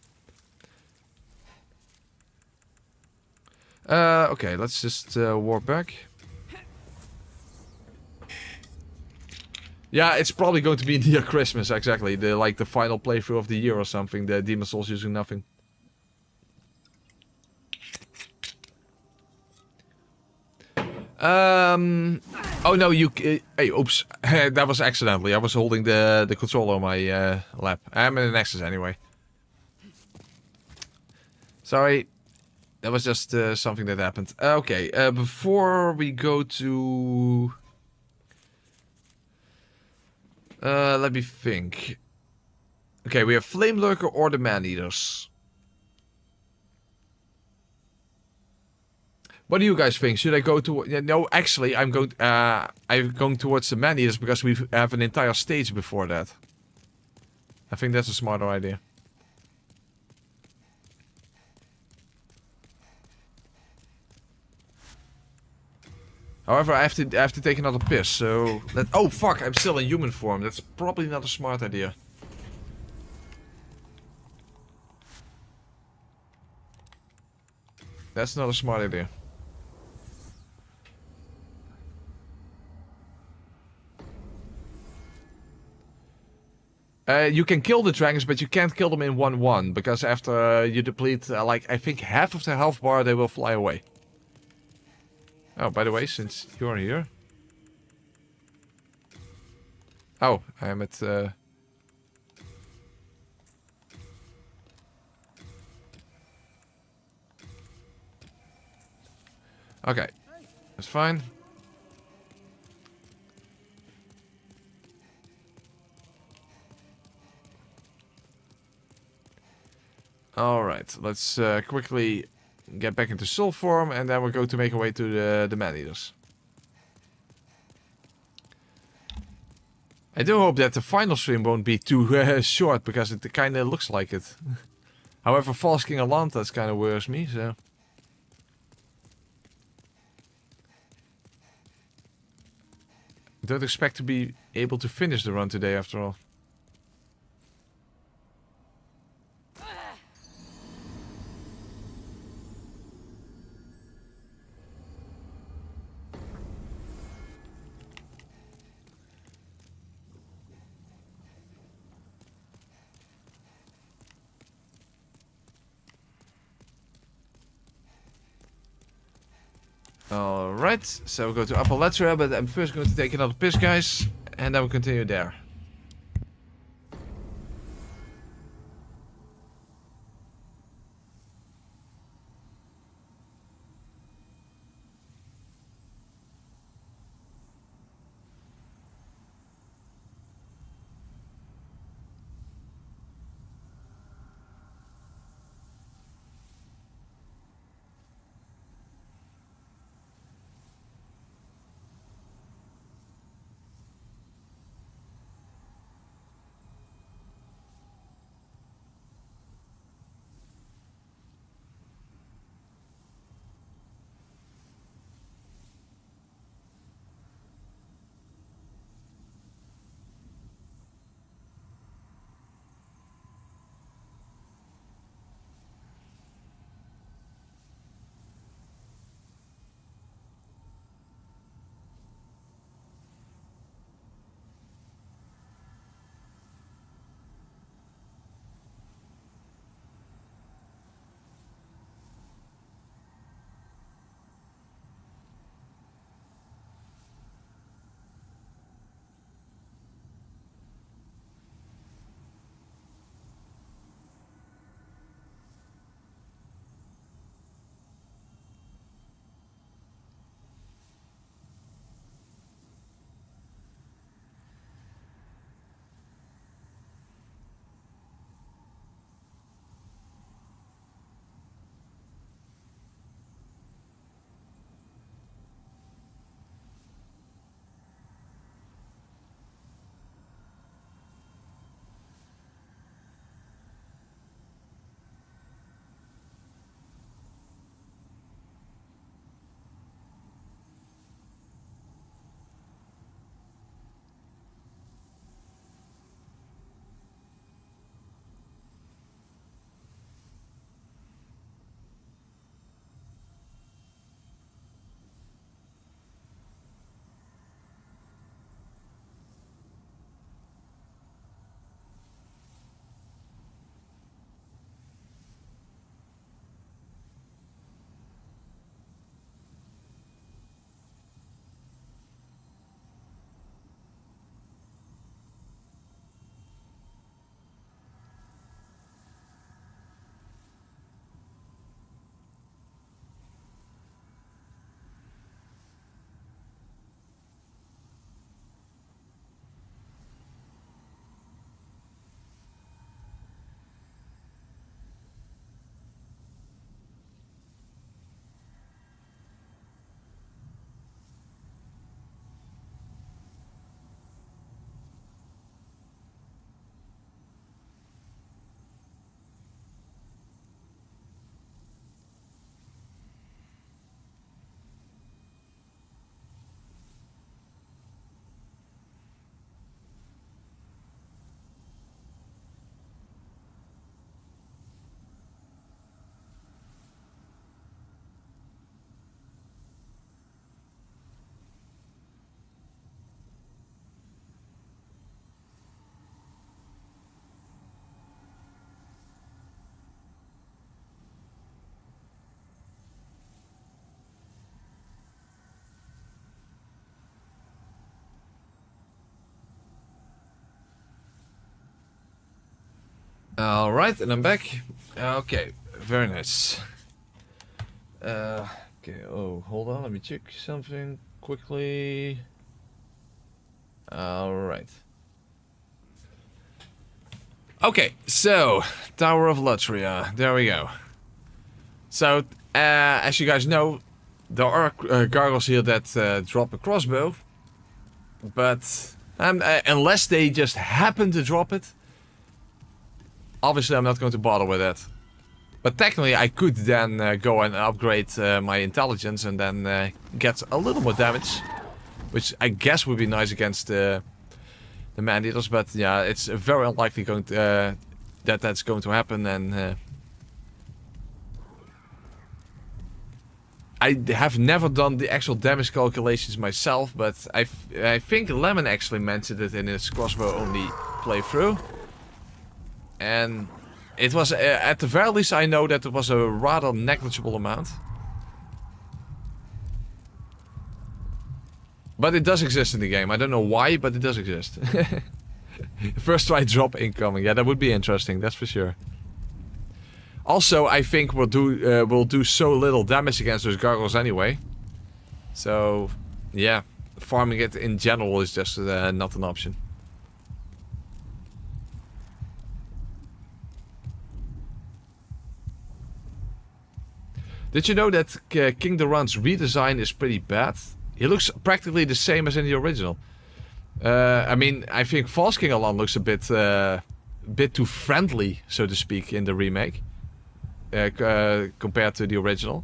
Okay, let's just warp back. Yeah, it's probably going to be near Christmas, exactly. Like the final playthrough of the year or something. The Demon Souls using nothing. Oh no, hey, oops. That was accidentally. I was holding the controller on my lap. I'm in an Nexus anyway. Sorry. That was just something that happened. Okay, before we go to... let me think. Okay, we have Flame Lurker or the Maneaters. What do you guys think? Should I go to... No, actually, I'm going towards the Maneaters because we have an entire stage before that. I think that's a smarter idea. However, I have to take another piss, so... Oh, fuck, I'm still in human form. That's probably not a smart idea. That's not a smart idea. You can kill the dragons, but you can't kill them in 1-1, because after you deplete, like, I think half of their health bar, they will fly away. Oh, by the way, since you're here... Oh, I'm at... Okay, that's fine. Alright, let's quickly get back into soul form, and then we're going to make our way to the Maneaters. I do hope that the final stream won't be too short, because it kind of looks like it. However, False King Alantas kind of worries me, so... I don't expect to be able to finish the run today, after all. Alright, so we'll go to Upper Latria, but I'm first going to take another piss, guys, and then we'll continue there. Alright, and I'm back. Okay, very nice. Okay, oh, hold on, let me check something quickly. Alright. Okay, so, Tower of Latria, there we go. So, as you guys know, there are gargoyles here that drop a crossbow. But, unless they just happen to drop it, obviously I'm not going to bother with that. But technically I could then go and upgrade my intelligence and then get a little more damage. Which I guess would be nice against the Maneaters, but yeah, it's very unlikely going to, that's going to happen. And I have never done the actual damage calculations myself, but I think Lemon actually mentioned it in his crossbow only playthrough. And it was, at the very least I know that it was a rather negligible amount. But it does exist in the game. I don't know why, but it does exist. First try drop incoming. Yeah, that would be interesting, that's for sure. Also, I think we'll do so little damage against those gargoyles anyway. So, yeah, farming it in general is just not an option. Did you know that King Duran's redesign is pretty bad? He looks practically the same as in the original. I mean, I think False King Alan looks a bit too friendly, so to speak, in the remake. Compared to the original.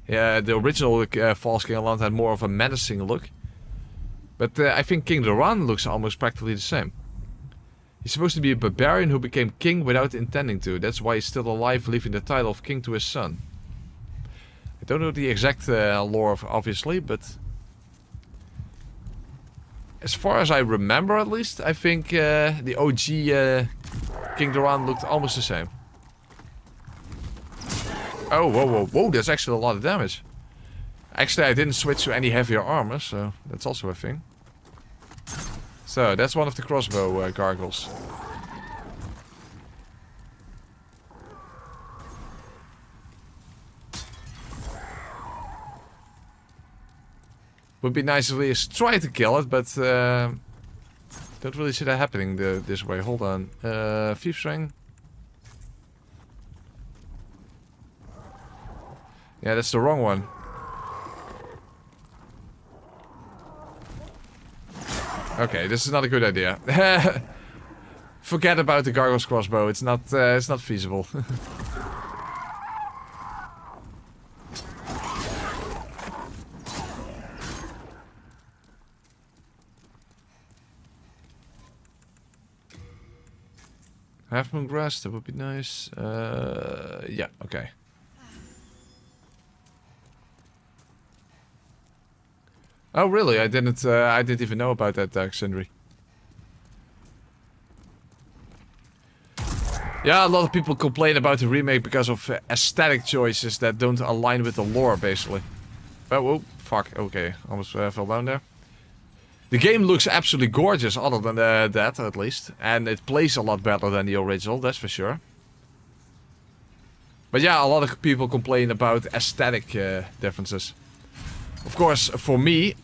Yeah, the original False King Alan had more of a menacing look. But I think King Duran looks almost practically the same. He's supposed to be a barbarian who became king without intending to. That's why he's still alive, leaving the title of king to his son. I don't know the exact lore, obviously, but as far as I remember, at least, I think the OG King Duran looked almost the same. Oh, whoa, whoa, whoa, that's actually a lot of damage. Actually, I didn't switch to any heavier armor, so that's also a thing. So, that's one of the crossbow gargoyles. Would be nice if we just try to kill it, but don't really see that happening this way. Hold on. Thief String. Yeah, that's the wrong one. Okay, this is not a good idea. Forget about the gargoyle's crossbow. It's not feasible. Half moon grass, that would be nice. Yeah, okay. Oh really? I didn't even know about that Dark Sindri. Yeah, a lot of people complain about the remake because of aesthetic choices that don't align with the lore, basically. Oh, whoa, fuck, okay, almost fell down there. The game looks absolutely gorgeous, other than that, at least. And it plays a lot better than the original, that's for sure. But yeah, a lot of people complain about aesthetic differences. Of course, for me,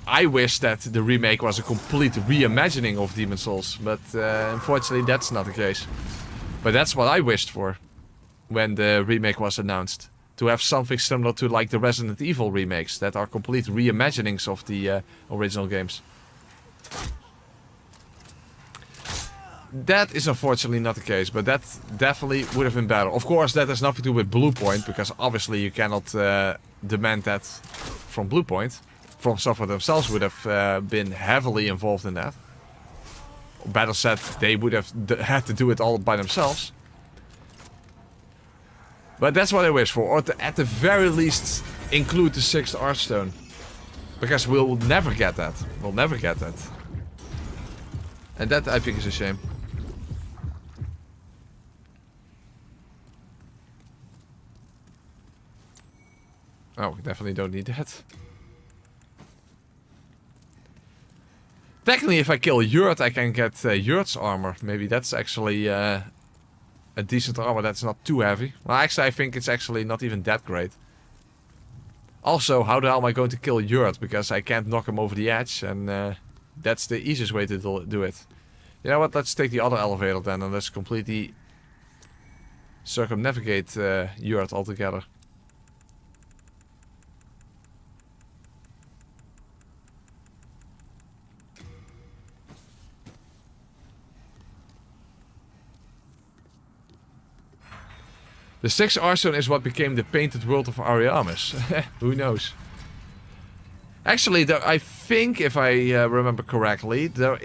I wish that the remake was a complete reimagining of Demon's Souls. But unfortunately, that's not the case. But that's what I wished for when the remake was announced. To have something similar to like the Resident Evil remakes that are complete reimaginings of the original games. That is unfortunately not the case, but that definitely would have been better. Of course, that has nothing to do with Bluepoint, because obviously you cannot demand that from Bluepoint. From Software themselves would have been heavily involved in that. Better said, they would have had to do it all by themselves. But that's what I wish for, or at the very least include the 6th Archstone. Because we'll never get that. We'll never get that. And that I think is a shame. Oh, we definitely don't need that. Technically, if I kill Yurt, I can get Yurt's armor. Maybe that's actually a decent armor that's not too heavy. Well, actually, I think it's actually not even that great. Also, how the hell am I going to kill Yurt? Because I can't knock him over the edge, and that's the easiest way to do it. You know what? Let's take the other elevator then, and let's completely circumnavigate Yurt altogether. The sixth Arson is what became the painted world of Ariamis. Who knows? Actually, I think, if I remember correctly, there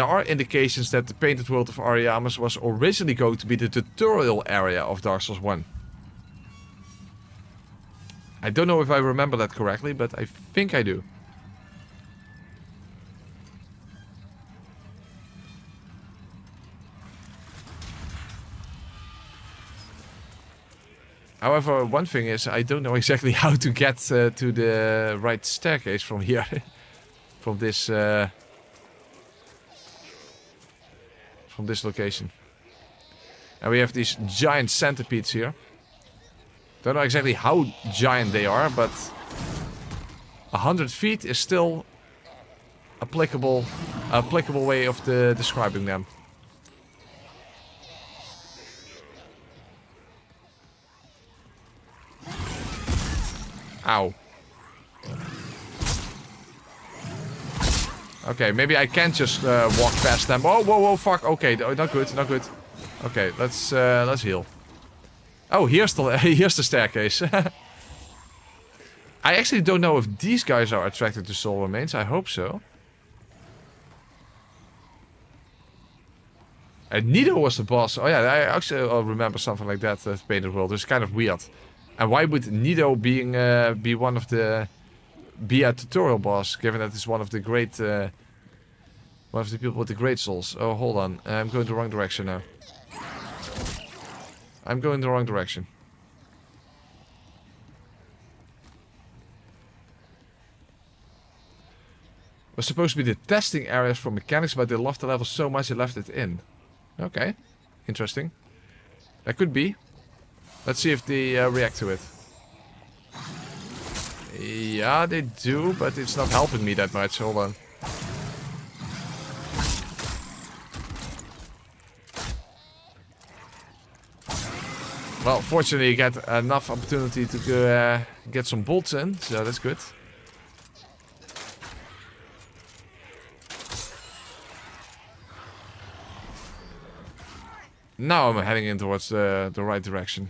are indications that the painted world of Ariamis was originally going to be the tutorial area of Dark Souls 1. I don't know if I remember that correctly, but I think I do. However, one thing is, I don't know exactly how to get to the right staircase from here. From this location. And we have these giant centipedes here. Don't know exactly how giant they are, but 100 feet is still applicable way of describing them. Ow. Okay, maybe I can't just walk past them. Oh, whoa, whoa, fuck. Okay, not good, not good. Okay, let's heal. Oh, here's the staircase. I actually don't know if these guys are attracted to soul remains. I hope so. And Nido was the boss. Oh yeah, I actually remember something like that. Painted World. It's kind of weird. And why would Nido be one of the a tutorial boss, given that it's one of the great one of the people with the great souls? Oh, hold on, I'm going the wrong direction now. I'm going the wrong direction. Was supposed to be the testing areas for mechanics, but they loved the level so much they left it in. Okay, interesting. That could be. Let's see if they react to it. Yeah, they do, but it's not helping me that much. Hold on. Well, fortunately, you get enough opportunity to get some bolts in, so that's good. Now I'm heading in towards the right direction.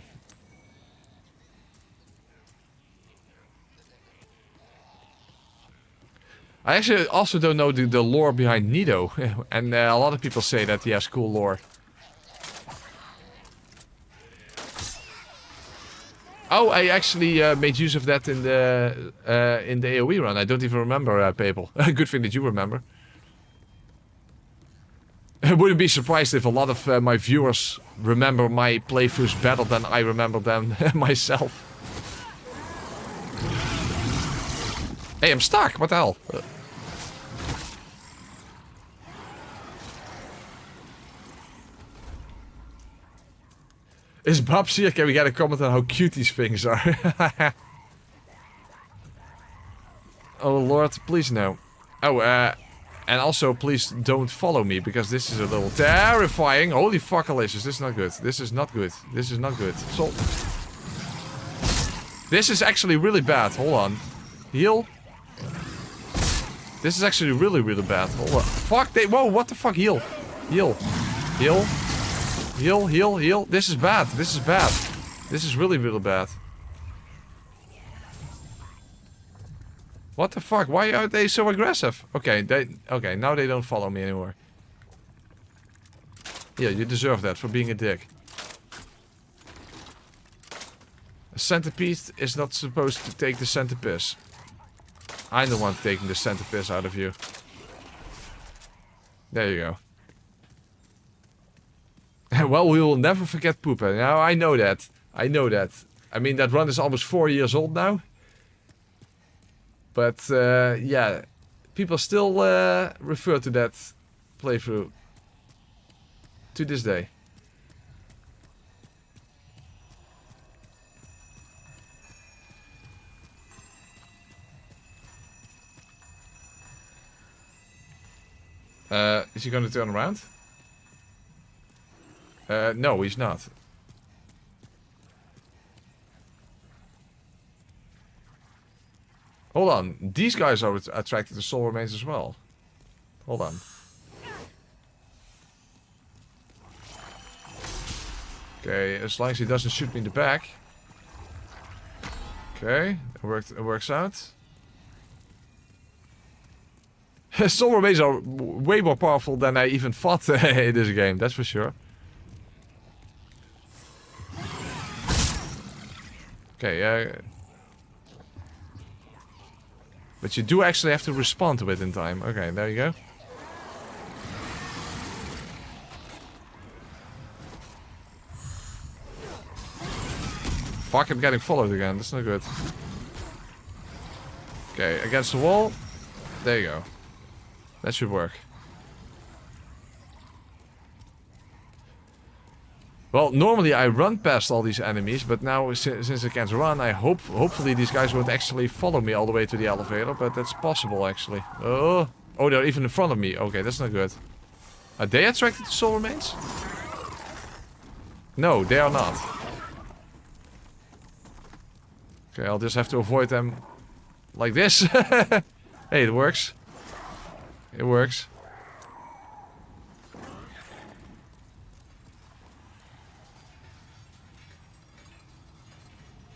I actually also don't know the lore behind Nido, and a lot of people say that he has cool lore. Oh, I actually made use of that in the AoE run. I don't even remember, Papal. Good thing that you remember. I wouldn't be surprised if a lot of my viewers remember my playthroughs better than I remember them myself. Hey, I'm stuck. What the hell? Is Babs here? Can we get a comment on how cute these things are? Oh lord, please no. Oh, and also please don't follow me, because this is a little terrifying. Holy fuck, Alicious, this is not good. This is not good. This is not good. So, this is actually really bad. Hold on. Heal. This is actually really, really bad. Hold on. Fuck, whoa, what the fuck? Heal. Heal. Heal. Heal, heal, heal. This is bad. This is bad. This is really, really bad. What the fuck? Why are they so aggressive? Okay, okay, now they don't follow me anymore. Yeah, you deserve that for being a dick. A centipede is not supposed to take the centipede. I'm the one taking the centipede out of you. There you go. Well, we will never forget Poopa. Now, I know that. I know that. I mean, that run is almost 4 years old now. But, yeah. People still refer to that playthrough to this day. Is he going to turn around? No, he's not. Hold on. These guys are attracted to soul remains as well. Hold on. Okay, as long as he doesn't shoot me in the back. Okay, it works out. Soul remains are way more powerful than I even thought in this game, that's for sure. Okay, but you do actually have to respond to it in time. Okay, there you go. Fuck, I'm getting followed again. That's not good. Okay, against the wall. There you go. That should work. Well, normally I run past all these enemies, but now since I can't run, I hopefully these guys won't actually follow me all the way to the elevator, but that's possible actually. Oh, they're even in front of me. Okay, that's not good. Are they attracted to soul remains? No, they are not. Okay, I'll just have to avoid them like this. Hey, it works. It works.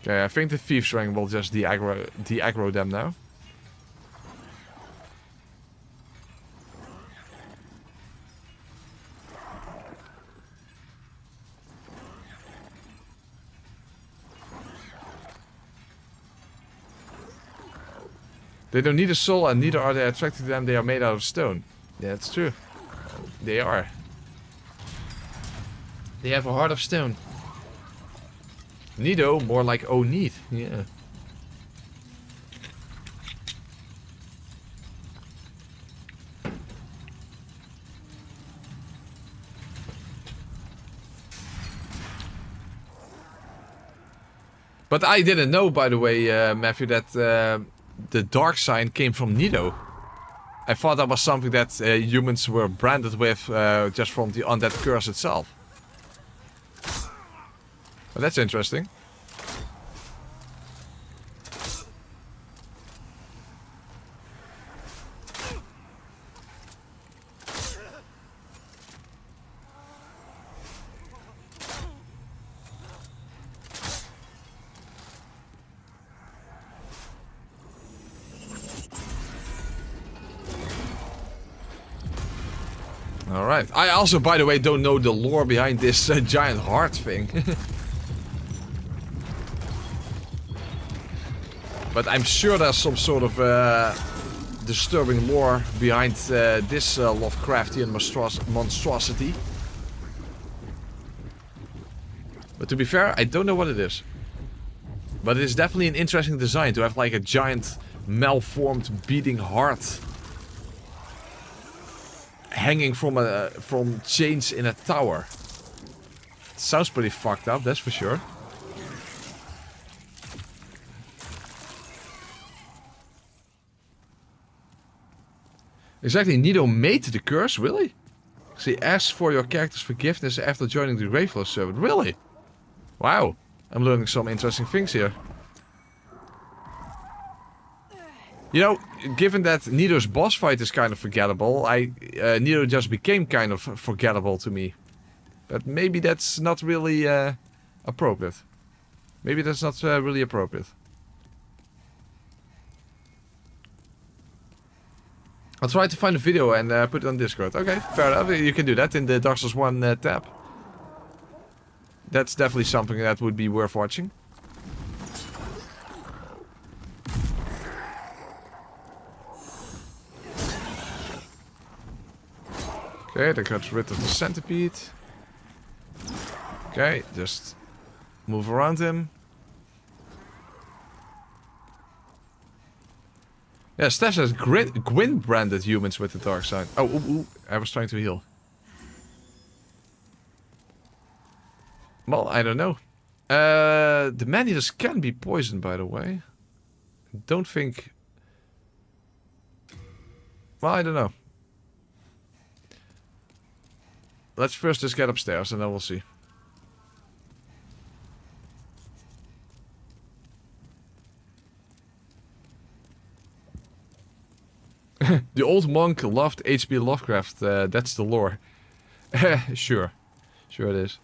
Okay, I think the Thieves' Ring will just de-aggro them now. They don't need a soul and neither are they attracted to them, they are made out of stone. Yeah, that's true. They are. They have a heart of stone. Nido, more like oh need. Yeah. But I didn't know, by the way, Matthew, that the dark sign came from Nido. I thought that was something that humans were branded with just from the undead curse itself. Well, that's interesting. Alright. I also, by the way, don't know the lore behind this giant heart thing. But I'm sure there's some sort of disturbing lore behind this Lovecraftian monstrosity. But to be fair, I don't know what it is. But it is definitely an interesting design to have like a giant malformed beating heart hanging from chains in a tower. It sounds pretty fucked up, that's for sure. Exactly, Nido made the curse, really? She asks for your character's forgiveness after joining the Graveflow servant. Really? Wow, I'm learning some interesting things here. You know, given that Nido's boss fight is kind of forgettable, Nido just became kind of forgettable to me. But maybe that's not really appropriate. Maybe that's not really appropriate. I'll try to find a video and put it on Discord. Okay, fair enough. You can do that in the Dark Souls 1 tab. That's definitely something that would be worth watching. Okay, that got rid of the centipede. Okay, just move around him. Yeah, Steph says Gwyn branded humans with the dark side. Oh, I was trying to heal. Well, I don't know. The Maneaters can be poisoned, by the way. Don't think... Well, I don't know. Let's first just get upstairs and then we'll see. The old monk loved H.P. Lovecraft. That's the lore. Sure. Sure it is.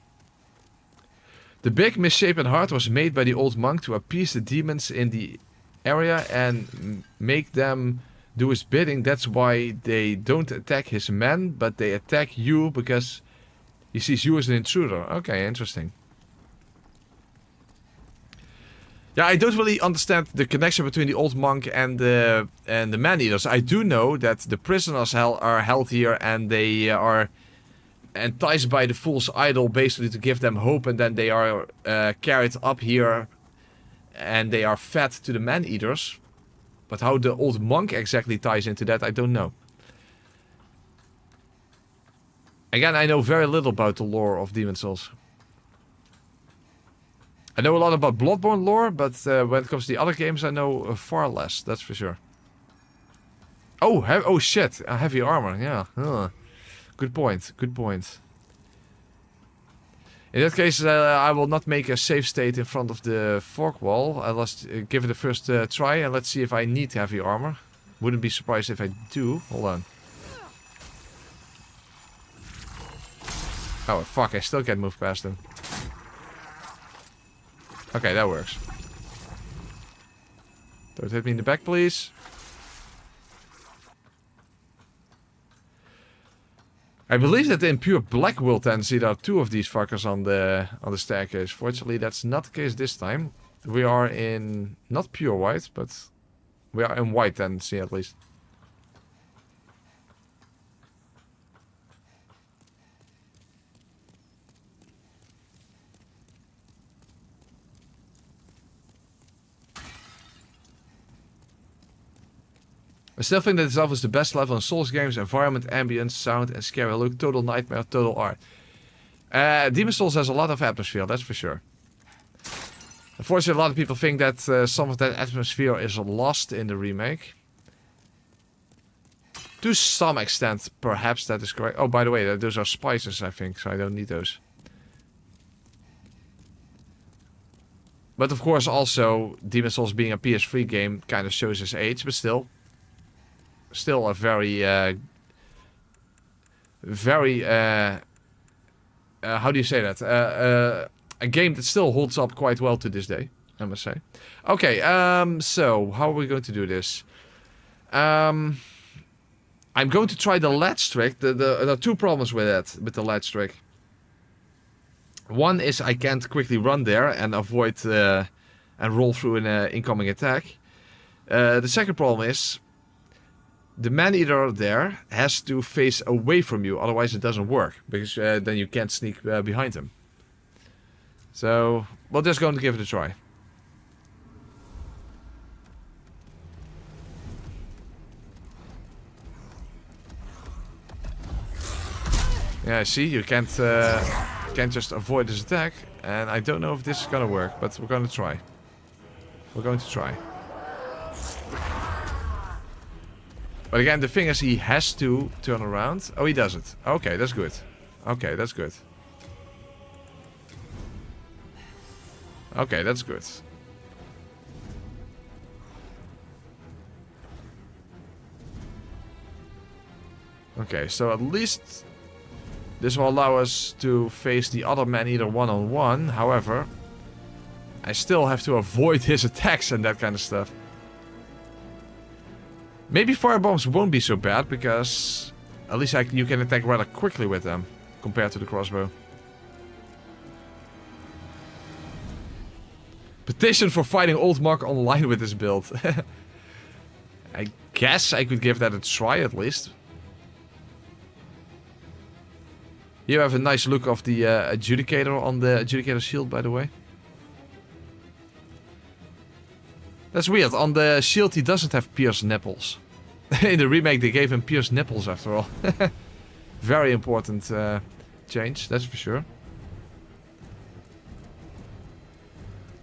The big misshapen heart was made by the old monk to appease the demons in the area and make them do his bidding. That's why they don't attack his men, but they attack you because he sees you as an intruder. Okay, interesting. Yeah, I don't really understand the connection between the old monk and the Maneaters. I do know that the prisoners are held here and they are enticed by the fool's idol basically to give them hope, and then they are carried up here and they are fed to the Maneaters. But how the old monk exactly ties into that, I don't know. Again, I know very little about the lore of Demon Souls. I know a lot about Bloodborne lore, but when it comes to the other games, I know far less, that's for sure. Oh, oh shit, heavy armor, yeah. Good point, good point. In that case, I will not make a save state in front of the fork wall. Let's give it a first try and let's see if I need heavy armor. Wouldn't be surprised if I do. Hold on. Oh fuck, I still can't move past him. Okay, that works. Don't hit me in the back, please. I believe that in pure black world tendency there are two of these fuckers on the staircase. Fortunately, that's not the case this time. We are in not pure white, but we are in white tendency at least. I still think that itself is the best level in Souls games. Environment, ambience, sound, and scary look. Total nightmare, total art. Demon Souls has a lot of atmosphere, that's for sure. Unfortunately, a lot of people think that some of that atmosphere is lost in the remake. To some extent, perhaps that is correct. Oh, by the way, those are spices, I think, so I don't need those. But of course, also, Demon Souls being a PS3 game kind of shows its age, but still. Still a very, how do you say that? A game that still holds up quite well to this day, I must say. Okay, so how are we going to do this? I'm going to try the latch trick. There are two problems with that, with the latch trick. One is I can't quickly run there and avoid and roll through an incoming attack. The second problem is the Maneater there has to face away from you, otherwise it doesn't work, because then you can't sneak behind him. So, we're just going to give it a try. Yeah, see, you can't just avoid this attack, and I don't know if this is gonna work, but we're gonna try. We're going to try. But again, the thing is, he has to turn around. Oh, he does it. Okay, that's good. Okay, that's good. Okay, that's good. Okay, so at least this will allow us to face the other Maneater one-on-one. However, I still have to avoid his attacks and that kind of stuff. Maybe firebombs won't be so bad, because at least you can attack rather quickly with them, compared to the crossbow. Petition for fighting Old Monk online with this build. I guess I could give that a try at least. You have a nice look of the Adjudicator on the Adjudicator shield, by the way. That's weird. On the shield he doesn't have pierced nipples. In the remake they gave him pierced nipples after all. Very important change, that's for sure.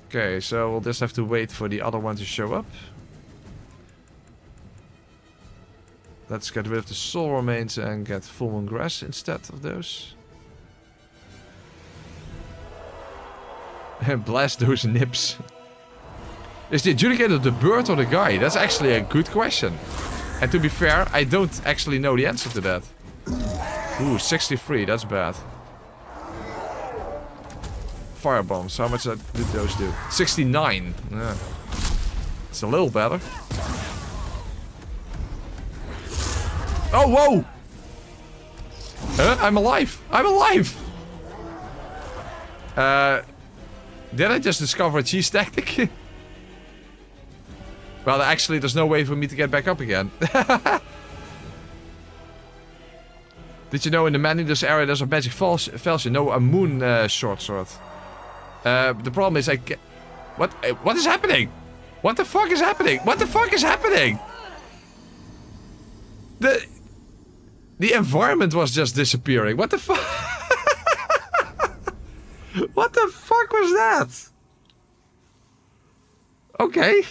Okay, so we'll just have to wait for the other one to show up. Let's get rid of the soul remains and get full moon grass instead of those. And blast those nips. Is the adjudicator the bird or the guy? That's actually a good question. And to be fair, I don't actually know the answer to that. Ooh, 63, that's bad. Firebombs, how much did those do? 69. Yeah. It's a little better. Oh, whoa! Huh? I'm alive! I'm alive! Did I just discover a cheese tactic? Well, actually, there's no way for me to get back up again. Did you know in the Maneater's area there's a magic falchion? No, a moon short sword. The problem is I get... What is happening? What the fuck is happening? What the fuck is happening? The environment was just disappearing. What the fuck? What the fuck was that? Okay.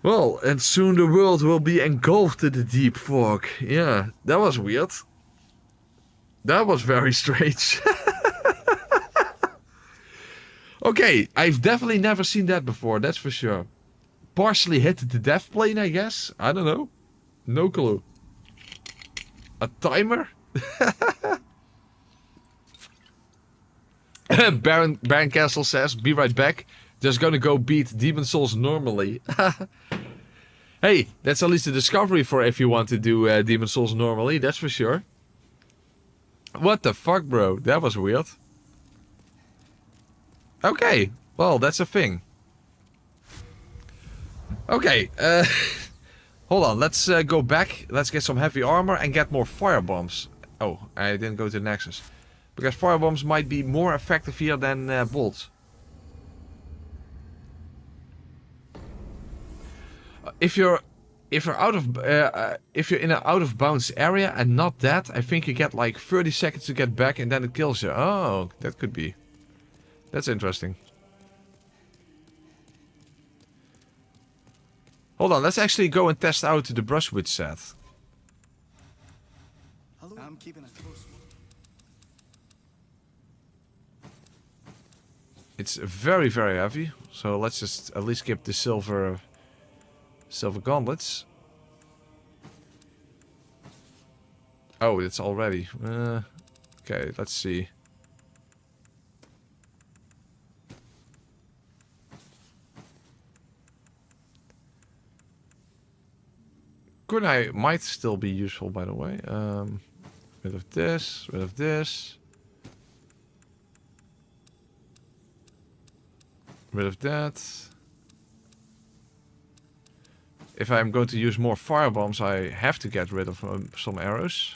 Well, and soon the world will be engulfed in the deep fog. Yeah, that was weird. That was very strange. Okay, I've definitely never seen that before, that's for sure. Partially hit the death plane, I guess? I don't know. No clue. A timer? Baron Castle says, be right back. Just gonna go beat Demon Souls normally. Hey, that's at least a discovery for if you want to do Demon Souls normally, that's for sure. What the fuck, bro? That was weird. Okay, well, that's a thing. Okay, hold on, let's go back. Let's get some heavy armor and get more firebombs. Oh, I didn't go to the Nexus. Because firebombs might be more effective here than bolts. If you're out of if you're in an out of bounds area and not that, I think you get like 30 seconds to get back and then it kills you. Oh, that could be. That's interesting. Hold on, let's actually go and test out the brushwood set. Hello? I'm keeping a close one. It's very, very heavy. So let's just at least give the silver gauntlets. Oh, it's already. Okay, let's see. Kunai might still be useful, by the way. Rid of this, rid of this. Rid of that. If I'm going to use more firebombs, I have to get rid of some arrows.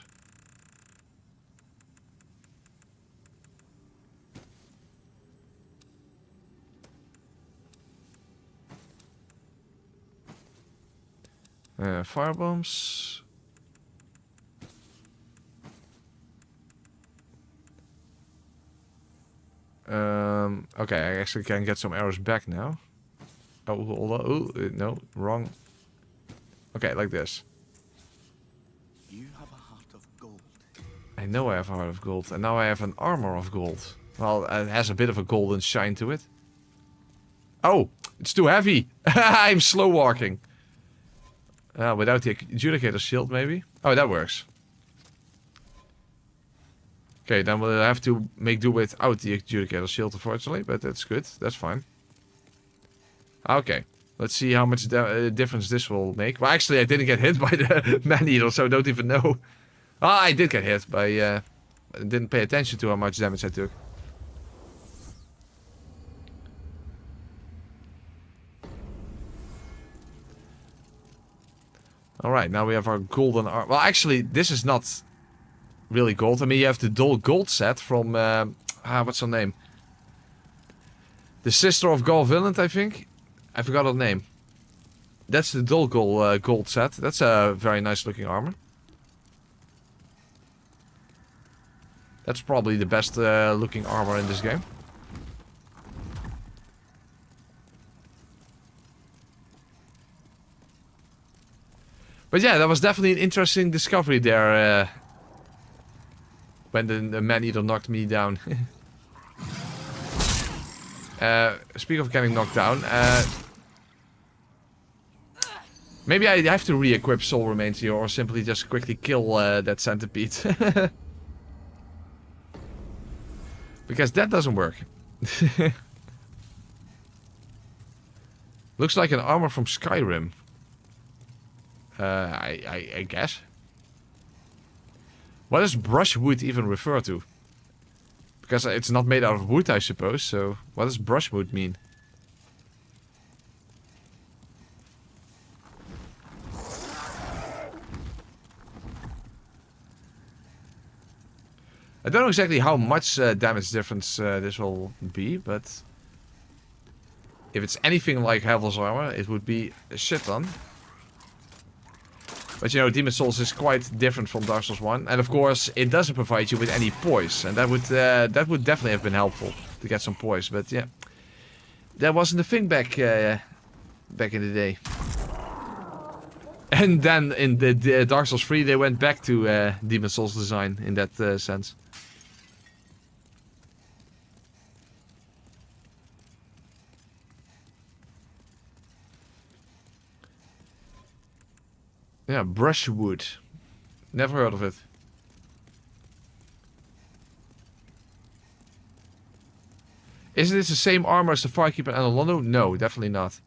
Firebombs. Okay, I actually can get some arrows back now. Oh, hold on. Oh, no, wrong. Okay, like this. You have a heart of gold. I know I have a heart of gold, and now I have an armor of gold. Well, it has a bit of a golden shine to it. Oh, it's too heavy. I'm slow walking. Without the adjudicator shield, maybe? Oh, that works. Okay, then we'll have to make do without the adjudicator shield, unfortunately, but that's good. That's fine. Okay, let's see how much difference this will make. Well, actually, I didn't get hit by the Maneater, so I don't even know. Ah, I did get hit by... I didn't pay attention to how much damage I took. Alright, now we have our golden armor. Well, actually, this is not really gold. I mean, you have the dull gold set from... what's her name? The sister of Gol Villand, I think. I forgot her name. That's the Dull gold set. That's a very nice looking armor. That's probably the best looking armor in this game. But yeah, that was definitely an interesting discovery there. When the Maneater knocked me down. Speak of getting knocked down. Maybe I have to re-equip soul remains here, or simply just quickly kill that centipede. Because that doesn't work. Looks like an armor from Skyrim. I guess. What does brushwood even refer to? Because it's not made out of wood, I suppose, so what does brushwood mean? I don't know exactly how much damage difference this will be, but if it's anything like Havel's armor, it would be a shit ton. But you know, Demon Souls is quite different from Dark Souls 1, and of course, it doesn't provide you with any poise, and that would definitely have been helpful to get some poise. But yeah, that wasn't a thing back in the day. And then in the Dark Souls 3, they went back to Demon Souls design in that sense. Yeah, brushwood. Never heard of it. Is this the same armor as the Firekeeper and Alondo? No, definitely not.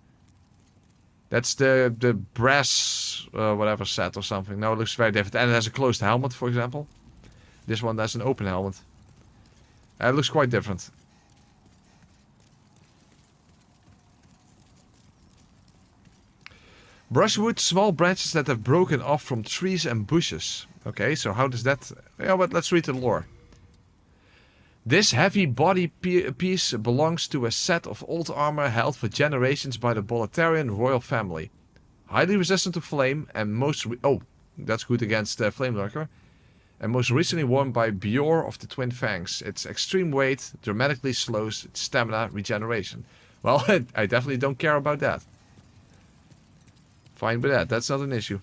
That's the brass whatever set or something. No, it looks very different. And it has a closed helmet, for example. This one has an open helmet. It looks quite different. Brushwood, small branches that have broken off from trees and bushes. Okay, so how does that... Yeah, but let's read the lore. This heavy body piece belongs to a set of old armor held for generations by the Boletarian royal family. Highly resistant to flame and oh, that's good against Flame Lurker. And most recently worn by Bjor of the Twin Fangs. Its extreme weight dramatically slows its stamina regeneration. Well, I definitely don't care about that. Fine with that, that's not an issue.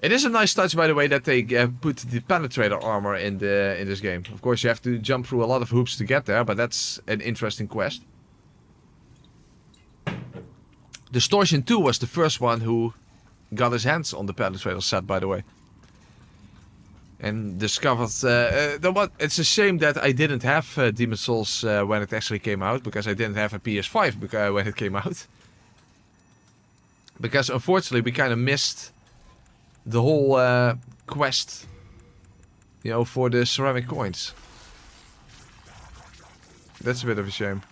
It is a nice touch, by the way, that they put the Penetrator armor in this game. Of course, you have to jump through a lot of hoops to get there, but that's an interesting quest. Distortion 2 was the first one who got his hands on the Penetrator set, by the way. And discovered... it's a shame that I didn't have Demon Souls when it actually came out, because I didn't have a PS5 when it came out. Because unfortunately we kind of missed the whole quest, you know, for the ceramic coins. That's a bit of a shame.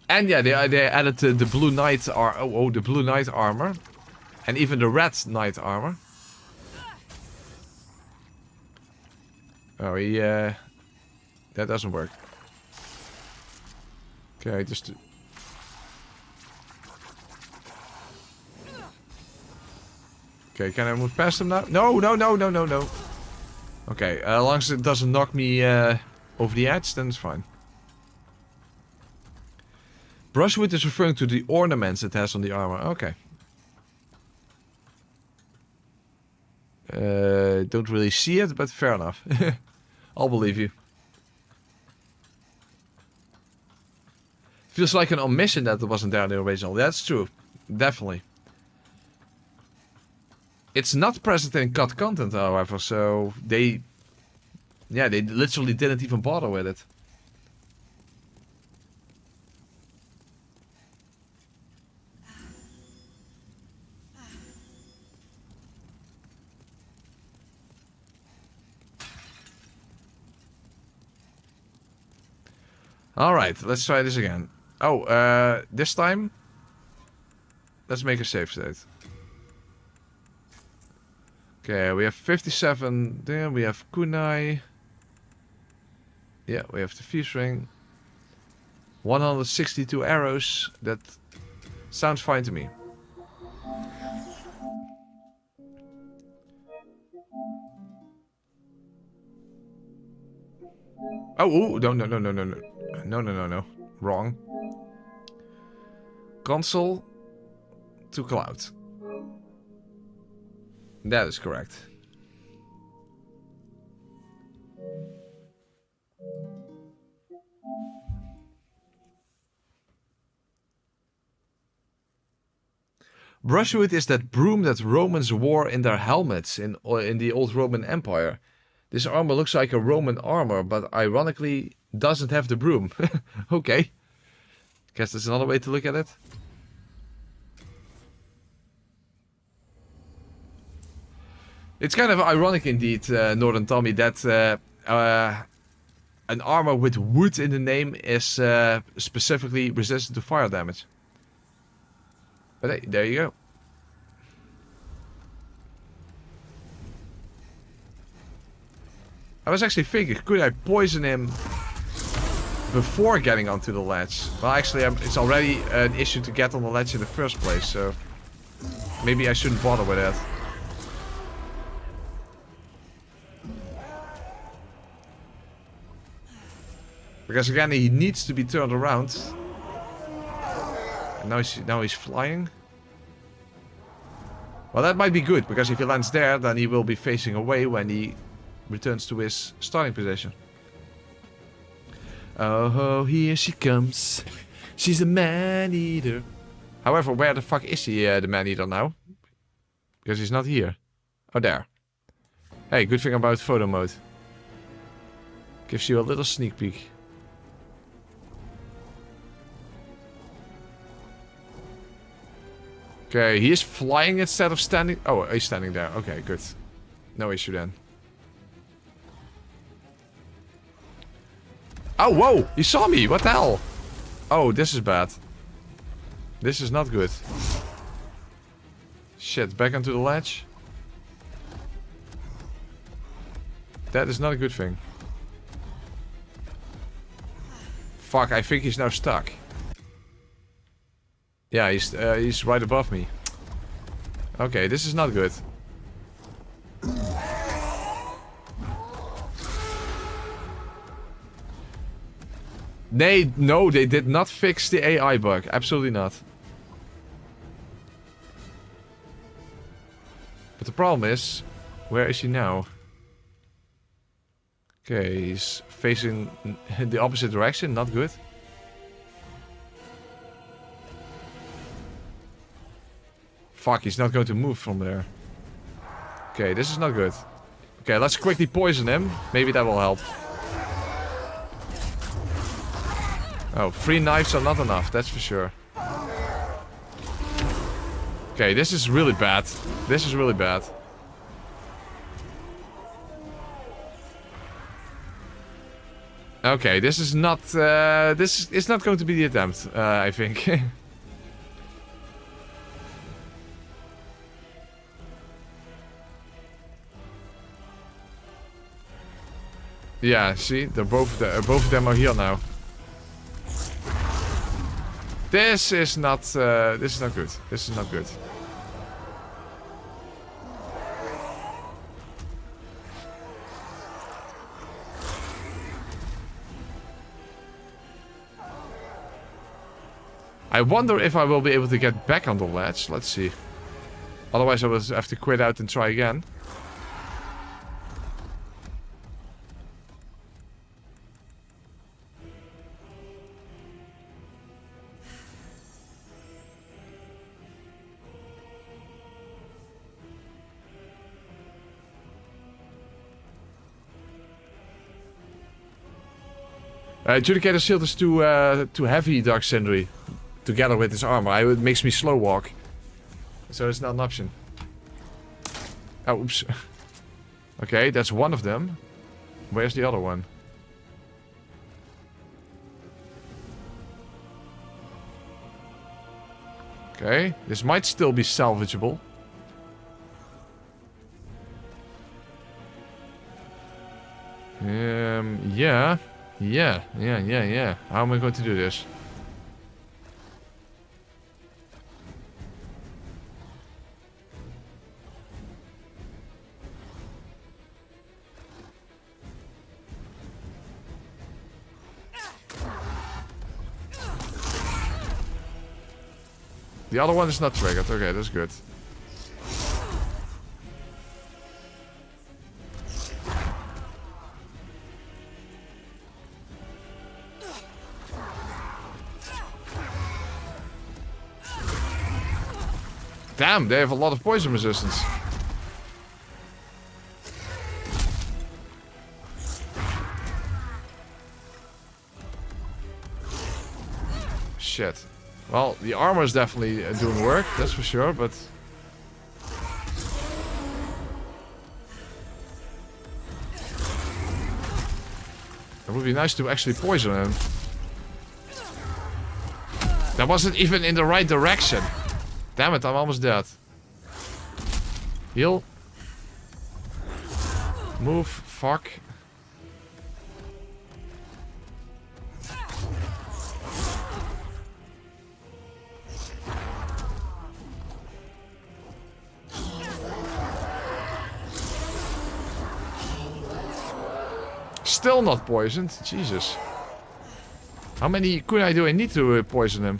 And yeah, they added the blue knight the blue knight armor, and even the red knight armor. Oh, that doesn't work. Okay, just. Okay, can I move past him now? No, no, no, no, no, no. Okay, as long as it doesn't knock me over the edge, then it's fine. Brushwood is referring to the ornaments it has on the armor. Okay. Don't really see it, but fair enough. I'll believe you. Feels like an omission that it wasn't there in the original. That's true. Definitely. It's not present in cut content, however, so they literally didn't even bother with it. Alright, let's try this again. Oh, this time, let's make a save state. Okay, we have 57 there. We have kunai. Yeah, we have the fuse ring. 162 arrows. That sounds fine to me. Oh, ooh, no. Wrong. Console to cloud. That is correct. Brushwood is that broom that Romans wore in their helmets in the old Roman Empire. This armor looks like a Roman armor, but ironically doesn't have the broom. Okay. Guess that's another way to look at it. It's kind of ironic indeed, Northern Tommy, that an armor with wood in the name is specifically resistant to fire damage. But hey, there you go. I was actually thinking, could I poison him before getting onto the ledge? Well, actually, it's already an issue to get on the ledge in the first place, so maybe I shouldn't bother with that. Because again, he needs to be turned around. And now he's flying. Well, that might be good, because if he lands there, then he will be facing away when he returns to his starting position. Oh, here she comes. She's a Maneater. However, where the fuck is he, the Maneater now? Because he's not here. Oh, there. Hey, good thing about photo mode. Gives you a little sneak peek. Okay, he is flying instead of standing. Oh, he's standing there. Okay, good. No issue then. Oh, whoa! He saw me! What the hell? Oh, this is bad. This is not good. Shit, back onto the ledge. That is not a good thing. Fuck, I think he's now stuck. Yeah, he's right above me. Okay, this is not good. No, they did not fix the AI bug. Absolutely not. But the problem is, where is he now? Okay, he's facing the opposite direction. Not good. Fuck, he's not going to move from there. Okay, this is not good. Okay, let's quickly poison him. Maybe that will help. Oh, 3 knives are not enough, that's for sure. Okay, this is really bad. This is really bad. Okay, this is not... this is not going to be the attempt, I think. Yeah, see, both of them are here now. This is not good. This is not good. I wonder if I will be able to get back on the ledge. Let's see. Otherwise I will have to quit out and try again. Adjudicator's shield is too heavy, Dark Sindri. Together with his armor. It makes me slow walk. So it's not an option. Oh, oops. Okay, that's one of them. Where's the other one? Okay, this might still be salvageable. Yeah. Yeah. How am I going to do this? The other one is not triggered. Okay, that's good. Damn, they have a lot of poison resistance. Shit. Well, the armor is definitely doing work, that's for sure, but... It would be nice to actually poison him. That wasn't even in the right direction. Damn it, I'm almost dead. Heal. Move, fuck. Still not poisoned. Jesus. How many kunai do I need to poison him?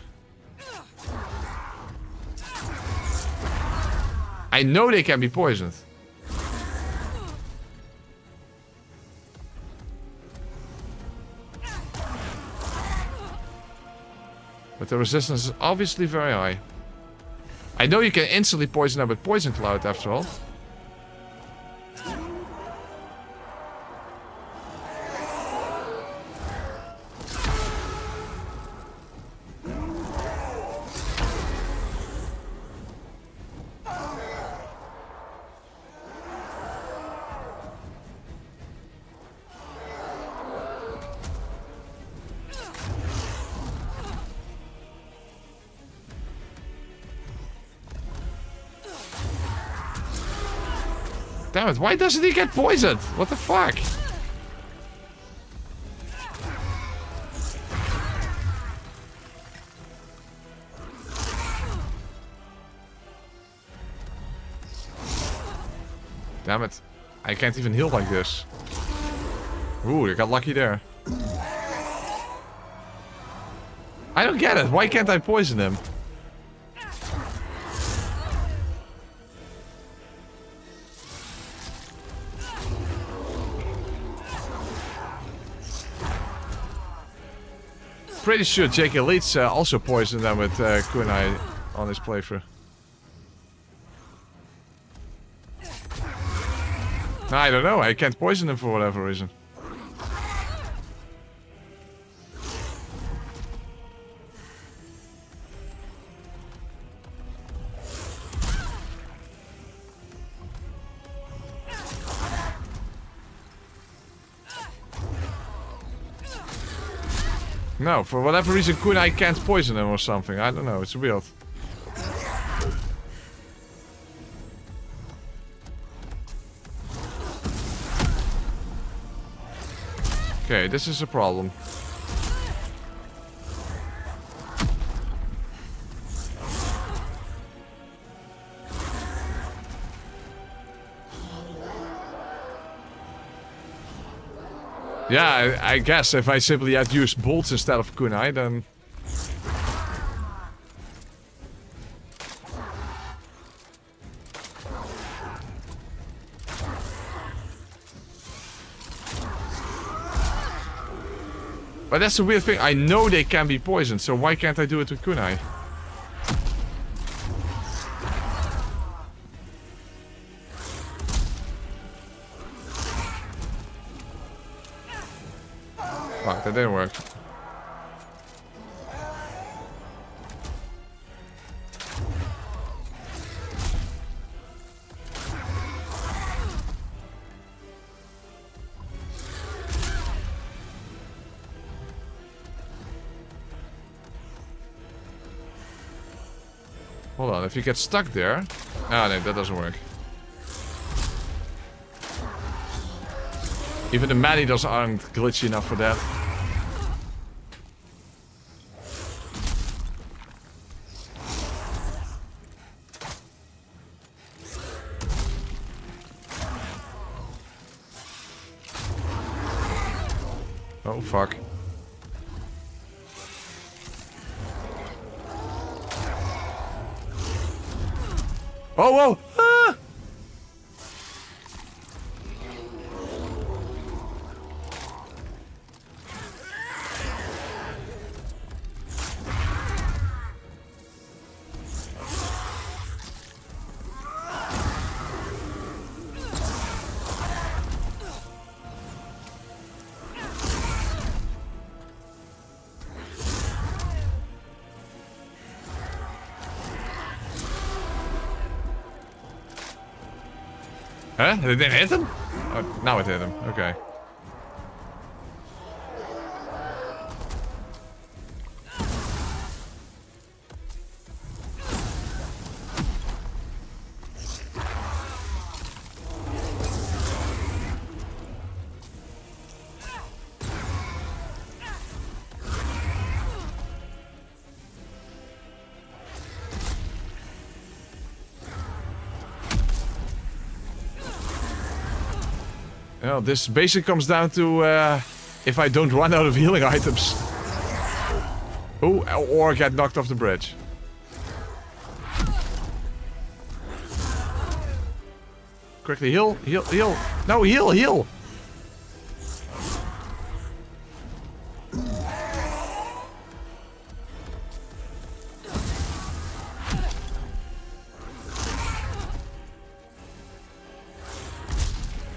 I know they can be poisoned. But the resistance is obviously very high. I know you can instantly poison them with Poison Cloud after all. Damn it, why doesn't he get poisoned? What the fuck? Damn it. I can't even heal like this. Ooh, I got lucky there. I don't get it. Why can't I poison him? Pretty sure J.K. Leach also poisoned them with kunai on his playthrough. I don't know, I can't poison him for whatever reason. No, for whatever reason kunai can't poison him or something. I don't know, it's weird. Okay, this is a problem. Yeah, I guess if I simply had used bolts instead of kunai, then... But that's the weird thing, I know they can be poisoned, so why can't I do it with kunai? Fuck, that didn't work. Hold on, if you get stuck there... Ah, no, that doesn't work. Even the Maneaters aren't glitchy enough for that. Oh, fuck. Oh, whoa! Ah! Huh? Did it hit him? Oh, now it hit him. Okay. Well, this basically comes down to if I don't run out of healing items. Oh, or get knocked off the bridge. Quickly heal, heal, heal. No, heal, heal.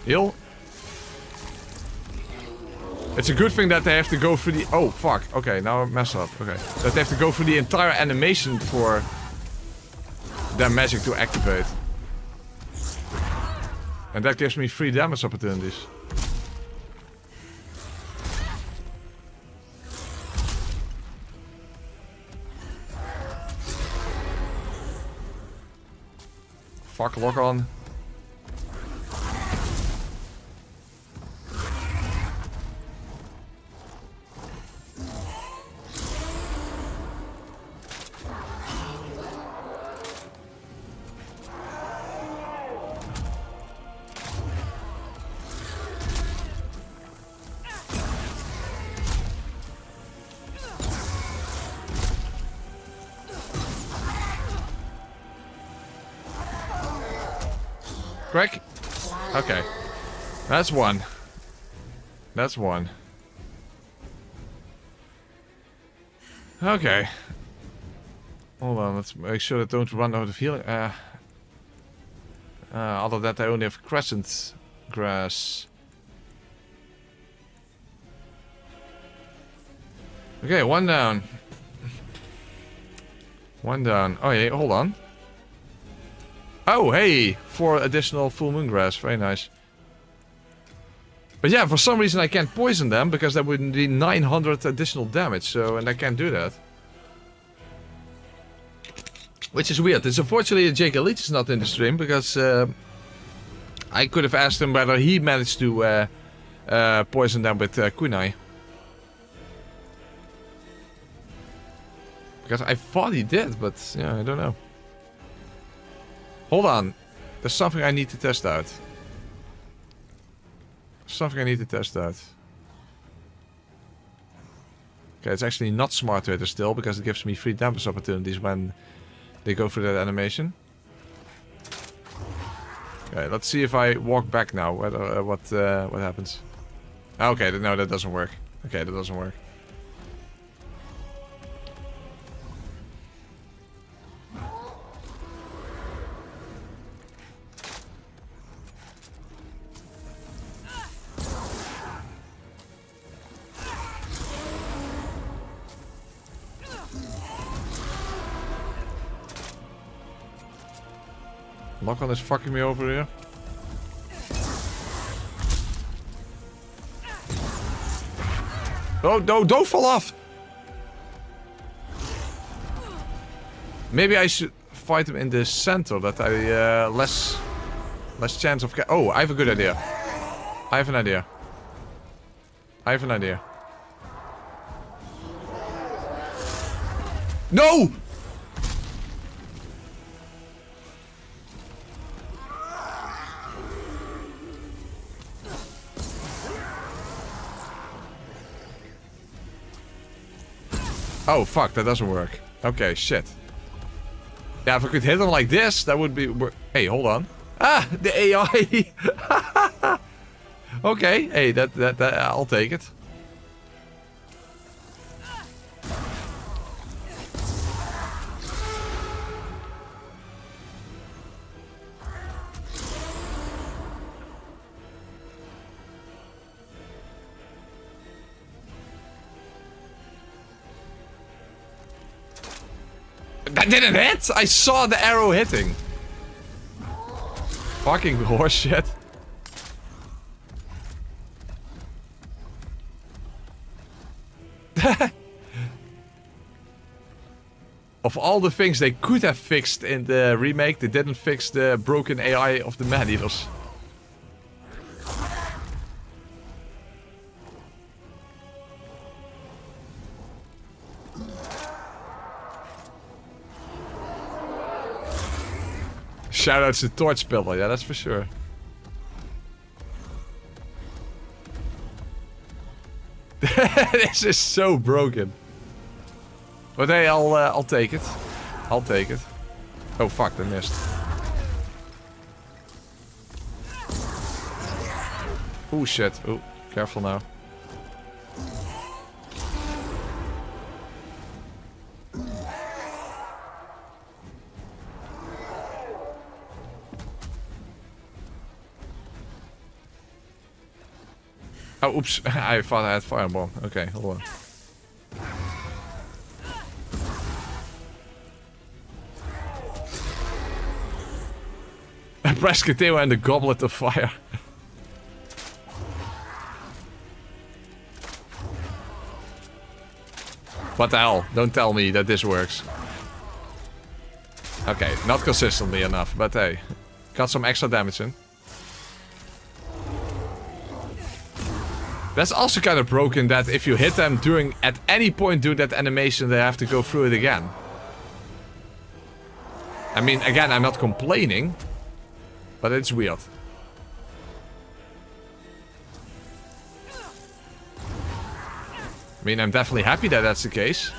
Heal. It's a good thing that they have to go through the... Oh, fuck. Okay, now I messed up. Okay. That they have to go through the entire animation for their magic to activate. And that gives me 3 damage opportunities. Fuck, lock on. Quick. Okay. That's one. That's one. Okay. Hold on, let's make sure that don't run out of healing. Other than that, I only have crescent grass. Okay, one down. One down. Oh yeah, hold on. Oh, hey! 4 additional full moon grass. Very nice. But yeah, for some reason I can't poison them because that would be 900 additional damage. So, and I can't do that. Which is weird. It's unfortunately Jake Leech is not in the stream because I could have asked him whether he managed to poison them with kunai. Because I thought he did, but yeah, I don't know. Hold on. There's something I need to test out. Something I need to test out. Okay, it's actually not smart trader still because it gives me 3 damage opportunities when they go through that animation. Okay, let's see if I walk back now. What happens? Okay, no, that doesn't work. Okay, that doesn't work. Lock-on is fucking me over here. Oh, no, don't fall off! Maybe I should fight him in the center, that I, less chance of... Oh, I have a good idea. I have an idea. I have an idea. No! Oh, fuck, that doesn't work. Okay, shit. Yeah, if I could hit him like this, that would be... Hey, hold on. Ah, the AI! Okay, hey, that I'll take it. That didn't hit! I saw the arrow hitting. Fucking horseshit. Of all the things they could have fixed in the remake, they didn't fix the broken AI of the Maneaters. Shoutouts to Torch Pillar, yeah, that's for sure. This is so broken. But hey, I'll take it. I'll take it. Oh fuck, I missed. Oh shit. Oh, careful now. Oh, oops. I thought I had fireball. Okay, hold on. Prescateo and the Goblet of Fire. What the hell? Don't tell me that this works. Okay, not consistently enough, but hey. Got some extra damage in. That's also kind of broken that if you hit them during, at any point during that animation, they have to go through it again. I mean, again, I'm not complaining, but it's weird. I mean, I'm definitely happy that that's the case.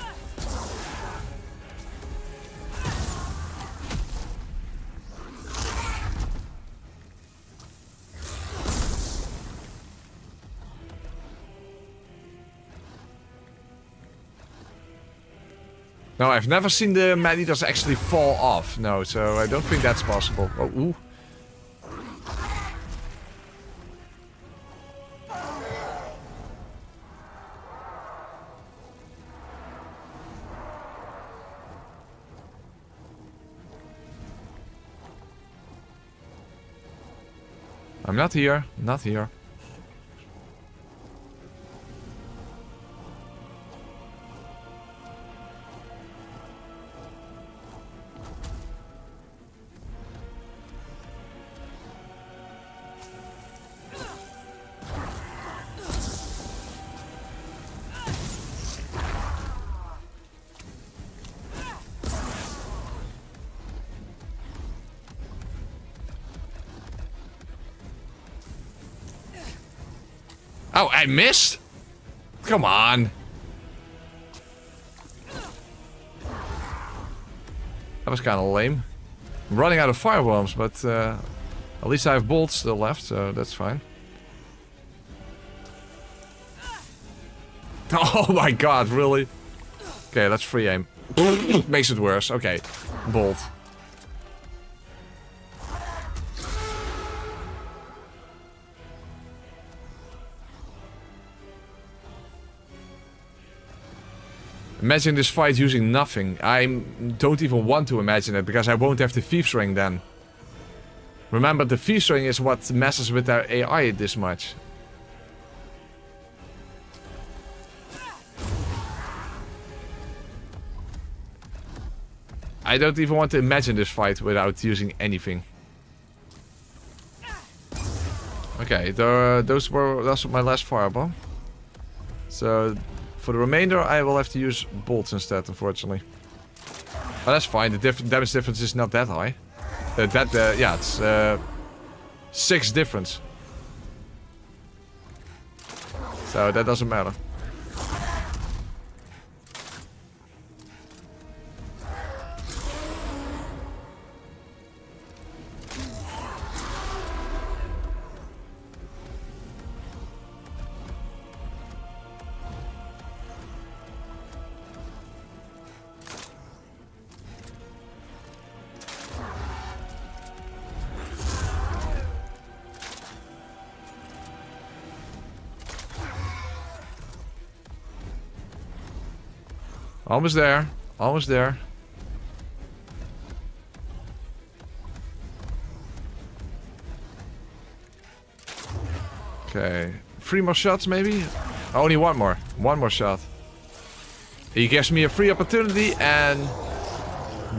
No, I've never seen the Maneaters actually fall off. No, so I don't think that's possible. Oh, ooh. I'm not here. Not here. Oh, I missed? Come on. That was kind of lame. I'm running out of firebombs, but at least I have bolts still left, so that's fine. Oh my god, really? Okay, let's free aim. Makes it worse. Okay, bolt. Imagine this fight using nothing. I don't even want to imagine it, because I won't have the Thieves Ring then. Remember, the Thieves Ring is what messes with their AI this much. I don't even want to imagine this fight without using anything. Okay, that's my last fireball. So, for the remainder, I will have to use bolts instead, unfortunately. But that's fine. The damage difference is not that high. Yeah, it's 6 difference. So that doesn't matter. Almost there. Almost there. Okay. 3 more shots, maybe? Only 1 more. 1 more shot. He gives me a free opportunity, and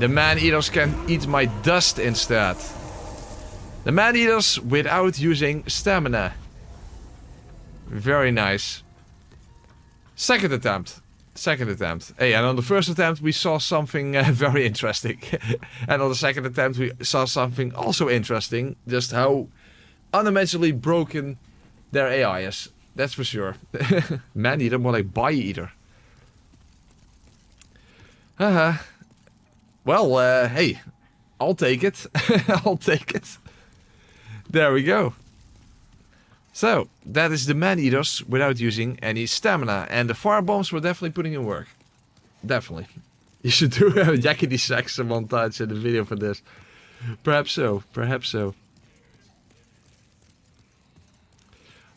the man-eaters can eat my dust instead. The man-eaters without using stamina. Very nice. Second attempt. Second attempt. Hey, and on the first attempt we saw something very interesting. And on the second attempt we saw something also interesting. Just how unimaginably broken their AI is. That's for sure. Man-eater, more like bie-eater. Well, hey. I'll take it. I'll take it. There we go. So, that is the man-eaters without using any stamina. And the firebombs were definitely putting in work. Definitely. You should do a yakety sax montage in the video for this. Perhaps so. Perhaps so.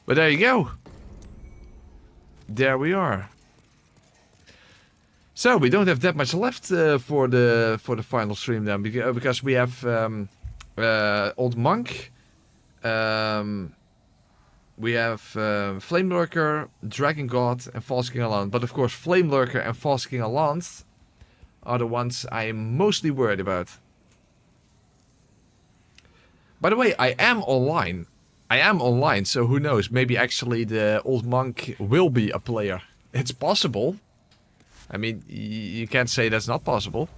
But there you go. There we are. So, we don't have that much left for the final stream then. Because we have Old Monk. We have Flame Lurker, Dragon God, and False King Aland. But of course, Flame Lurker and False King Aland are the ones I am mostly worried about. By the way, I am online. I am online, so who knows? Maybe actually the Old Monk will be a player. It's possible. I mean, you can't say that's not possible.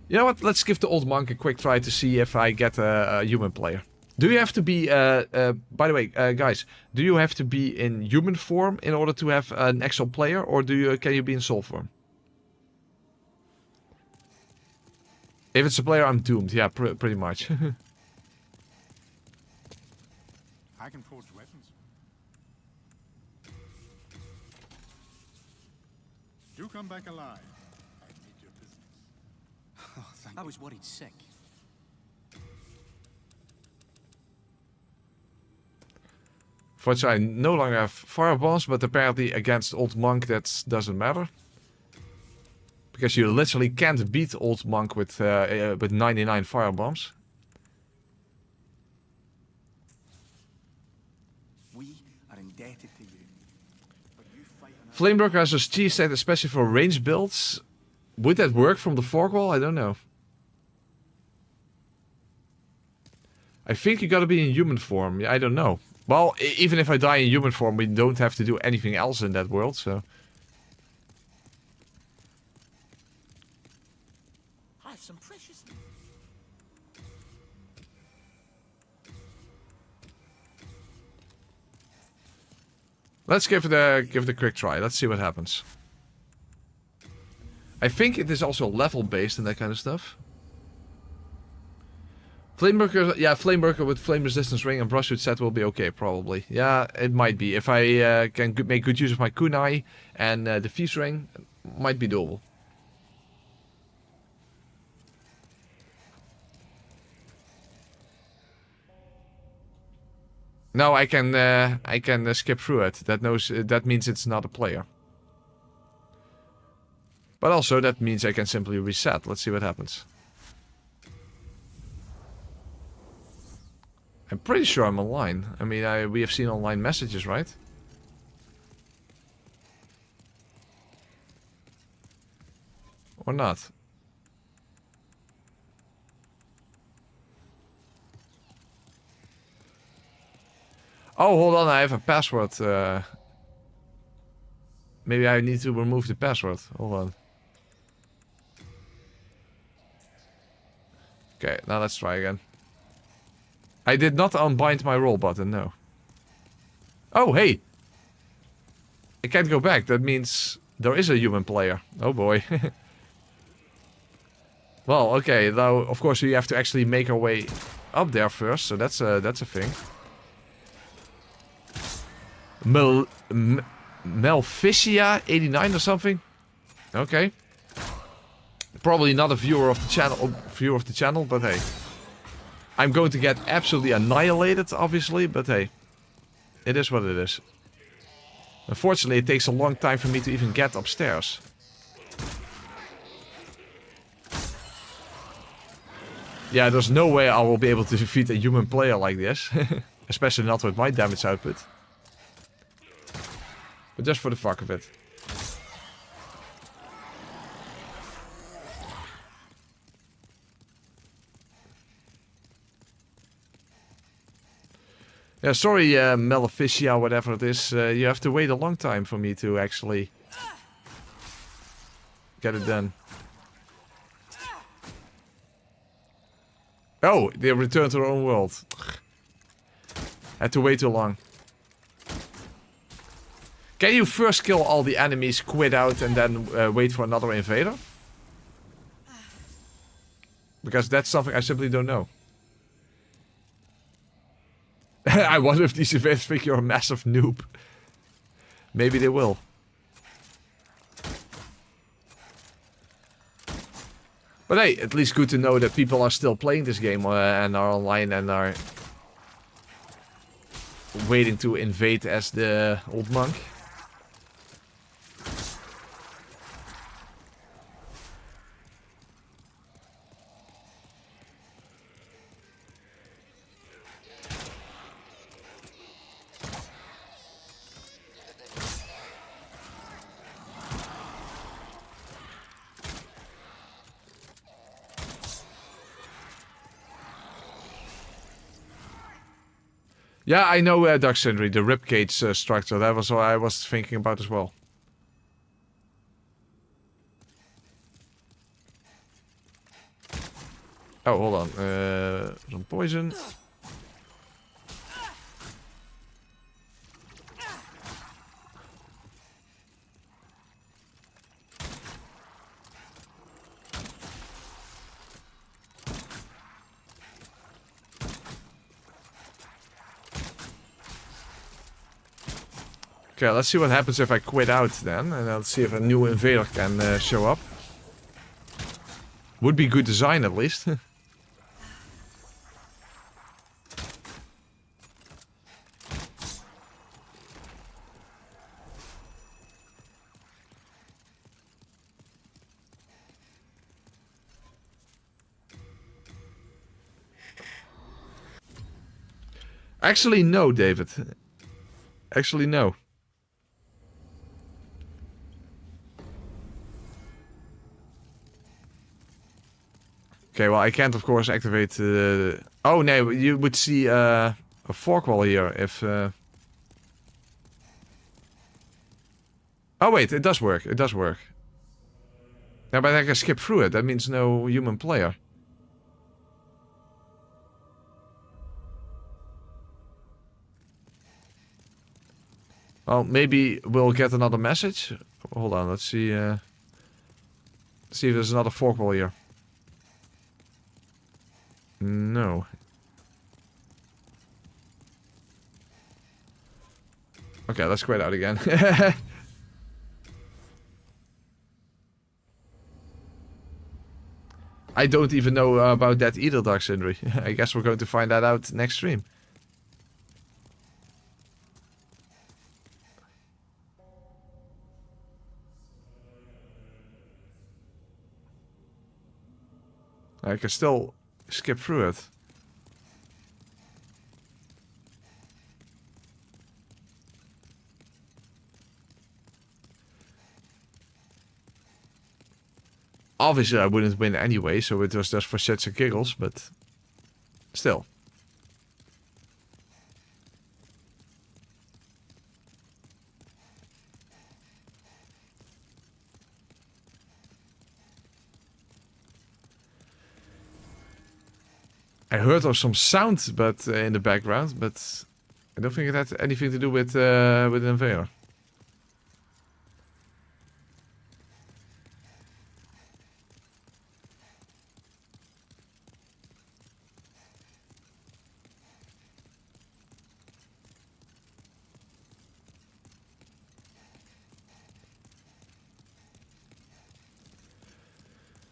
You know what? Let's give the Old Monk a quick try to see if I get a human player. Do you have to be, by the way, guys, do you have to be in human form in order to have an actual player, or can you be in soul form? If it's a player, I'm doomed. Yeah, pretty much. I can forge weapons. Do come back alive. I need your business. Oh, thank you. I was worried sick. Fortunately, I no longer have firebombs, but apparently against Old Monk that doesn't matter. Because you literally can't beat Old Monk with 99 firebombs. We are indebted to you. But you fight Flamebreaker has a cheese set especially for range builds. Would that work from the fork wall? I don't know. I think you gotta be in human form. I don't know. Well, even if I die in human form, we don't have to do anything else in that world, so... I have some precious... Let's give it a quick try. Let's see what happens. I think it is also level-based and that kind of stuff. Flamebreaker, yeah, Flamebreaker with flame resistance ring and brushwood set will be okay, probably. Yeah, it might be. If I can make good use of my kunai and the feast ring, might be doable. No, I can skip through it. That means it's not a player. But also that means I can simply reset. Let's see what happens. I'm pretty sure I'm online. I mean, we have seen online messages, right? Or not? Oh, hold on, I have a password. Maybe I need to remove the password. Hold on. Okay, now let's try again. I did not unbind my roll button, no. Oh, hey! I can't go back. That means there is a human player. Oh boy. Well, okay, though, of course we have to actually make our way up there first, so that's a thing. Melficia 89 or something? Okay. Probably not a viewer of the channel, but hey. I'm going to get absolutely annihilated, obviously, but hey. It is what it is. Unfortunately, it takes a long time for me to even get upstairs. Yeah, there's no way I will be able to defeat a human player like this. Especially not with my damage output. But just for the fuck of it. Yeah, sorry, Maleficia, whatever it is. You have to wait a long time for me to actually get it done. Oh, they returned to their own world. Had to wait too long. Can you first kill all the enemies, quit out, and then wait for another invader? Because that's something I simply don't know. I wonder if these invaders think you're a massive noob. Maybe they will. But hey, at least good to know that people are still playing this game and are online and are waiting to invade as the old monk. Yeah, I know Dark Sindri, the ribcage structure. That was what I was thinking about as well. Oh, hold on. Some poison. Okay, let's see what happens if I quit out then. And let's see if a new invader can show up. Would be good design at least. Actually, no, David. Actually, no. Okay, well, I can't, of course, activate the... Oh, no, you would see a fork wall here if... Oh, wait, it does work. It does work. Yeah, but I can skip through it. That means no human player. Well, maybe we'll get another message. Hold on, let's see. See if there's another fork wall here. No. Okay, let's quit out again. I don't even know about that either, Dark Sindri. I guess we're going to find that out next stream. I can still skip through it. Obviously, I wouldn't win anyway, so it was just for shits and giggles, but still. I heard of some sound, but in the background, but I don't think it had anything to do with an invader.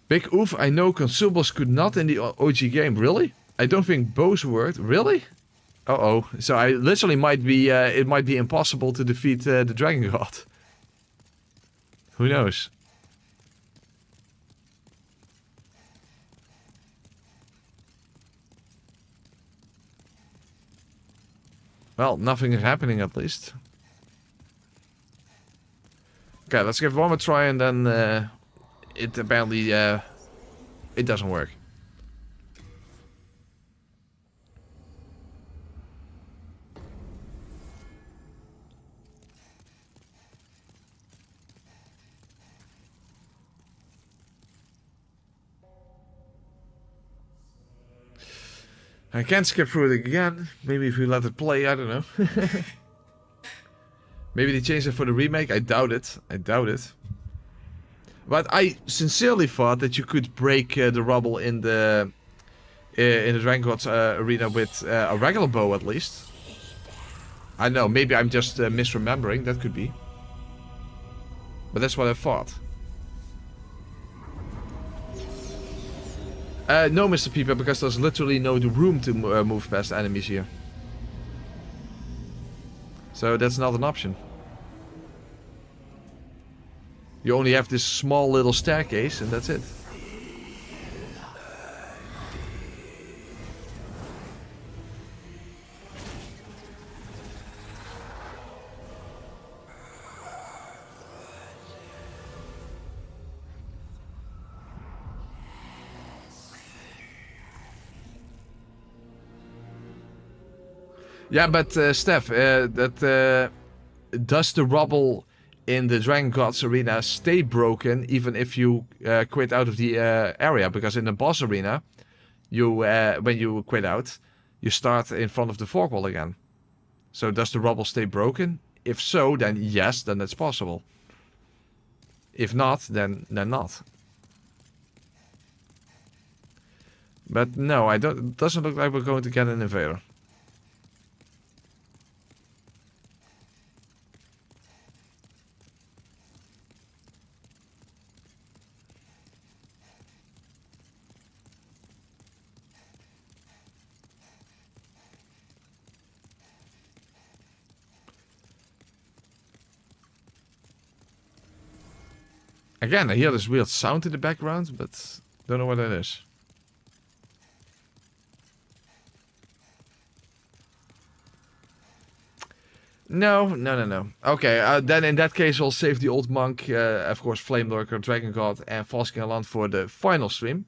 Big oof, I know consumables could not in the OG game. Really? I don't think bows worked. Really? Uh-oh. So I literally might be, it might be impossible to defeat the Dragon God. Who knows? Well, nothing is happening at least. Okay, let's give one more try and then it apparently it doesn't work. I can't skip through it again. Maybe if we let it play, I don't know. Maybe they changed it for the remake. I doubt it. I doubt it. But I sincerely thought that you could break the rubble in the Dragon God's arena with a regular bow at least. I know. Maybe I'm just misremembering. That could be. But that's what I thought. No, Mr. Peeper, because there's literally no room to move past enemies here. So that's not an option. You only have this small little staircase and that's it. Yeah, but Steph, does the rubble in the Dragon God's arena stay broken even if you quit out of the area? Because in the boss arena, you when you quit out, you start in front of the fog wall again. So does the rubble stay broken? If so, then yes, then it's possible. If not, then not. But no, I don't. It doesn't look like we're going to get an invader. Again, I hear this weird sound in the background, but don't know what that is. No. Okay, then in that case we'll save the Old Monk, of course Flame Lurker, Dragon God and False Land for the final stream.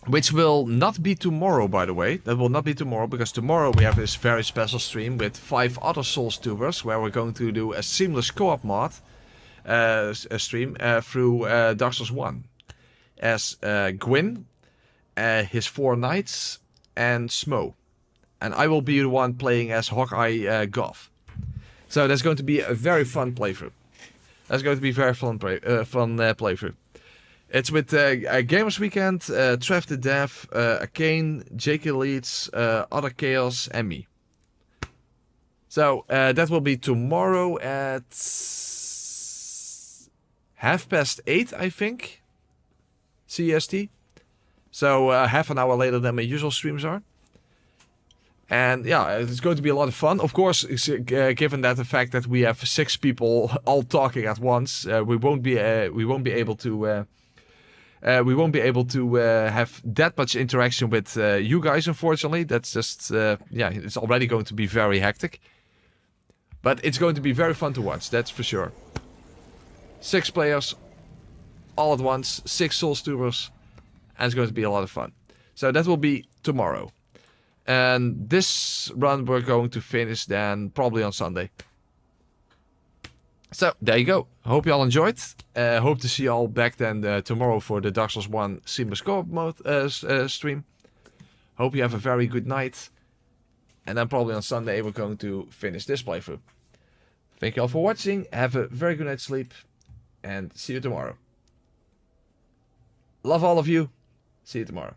Which will not be tomorrow, by the way. That will not be tomorrow, because tomorrow we have this very special stream with 5 other Souls tubers, where we're going to do a seamless co-op mod stream through Dark Souls 1. As Gwyn, his 4 knights, and Smo. And I will be the one playing as Hawkeye Goth. So that's going to be a very fun playthrough. That's going to be a very fun playthrough. It's with Gamers Weekend, Trev the Dev, Arcane, J.K. Leeds, Other Chaos, and me. So that will be tomorrow at 8:30, I think, CST. So half an hour later than my usual streams are. And yeah, it's going to be a lot of fun. Of course, given that the fact that we have 6 people all talking at once, we won't be able to have that much interaction with you guys. Unfortunately, that's just yeah, it's already going to be very hectic. But it's going to be very fun to watch. That's for sure. 6 players, all at once, 6 Souls tubers, and it's going to be a lot of fun. So that will be tomorrow. And this run we're going to finish then probably on Sunday. So, there you go. Hope you all enjoyed. Hope to see you all back then tomorrow for the Dark Souls 1 Seamless Co-op mode stream. Hope you have a very good night. And then probably on Sunday we're going to finish this playthrough. Thank you all for watching. Have a very good night's sleep. And see you tomorrow. Love all of you. See you tomorrow.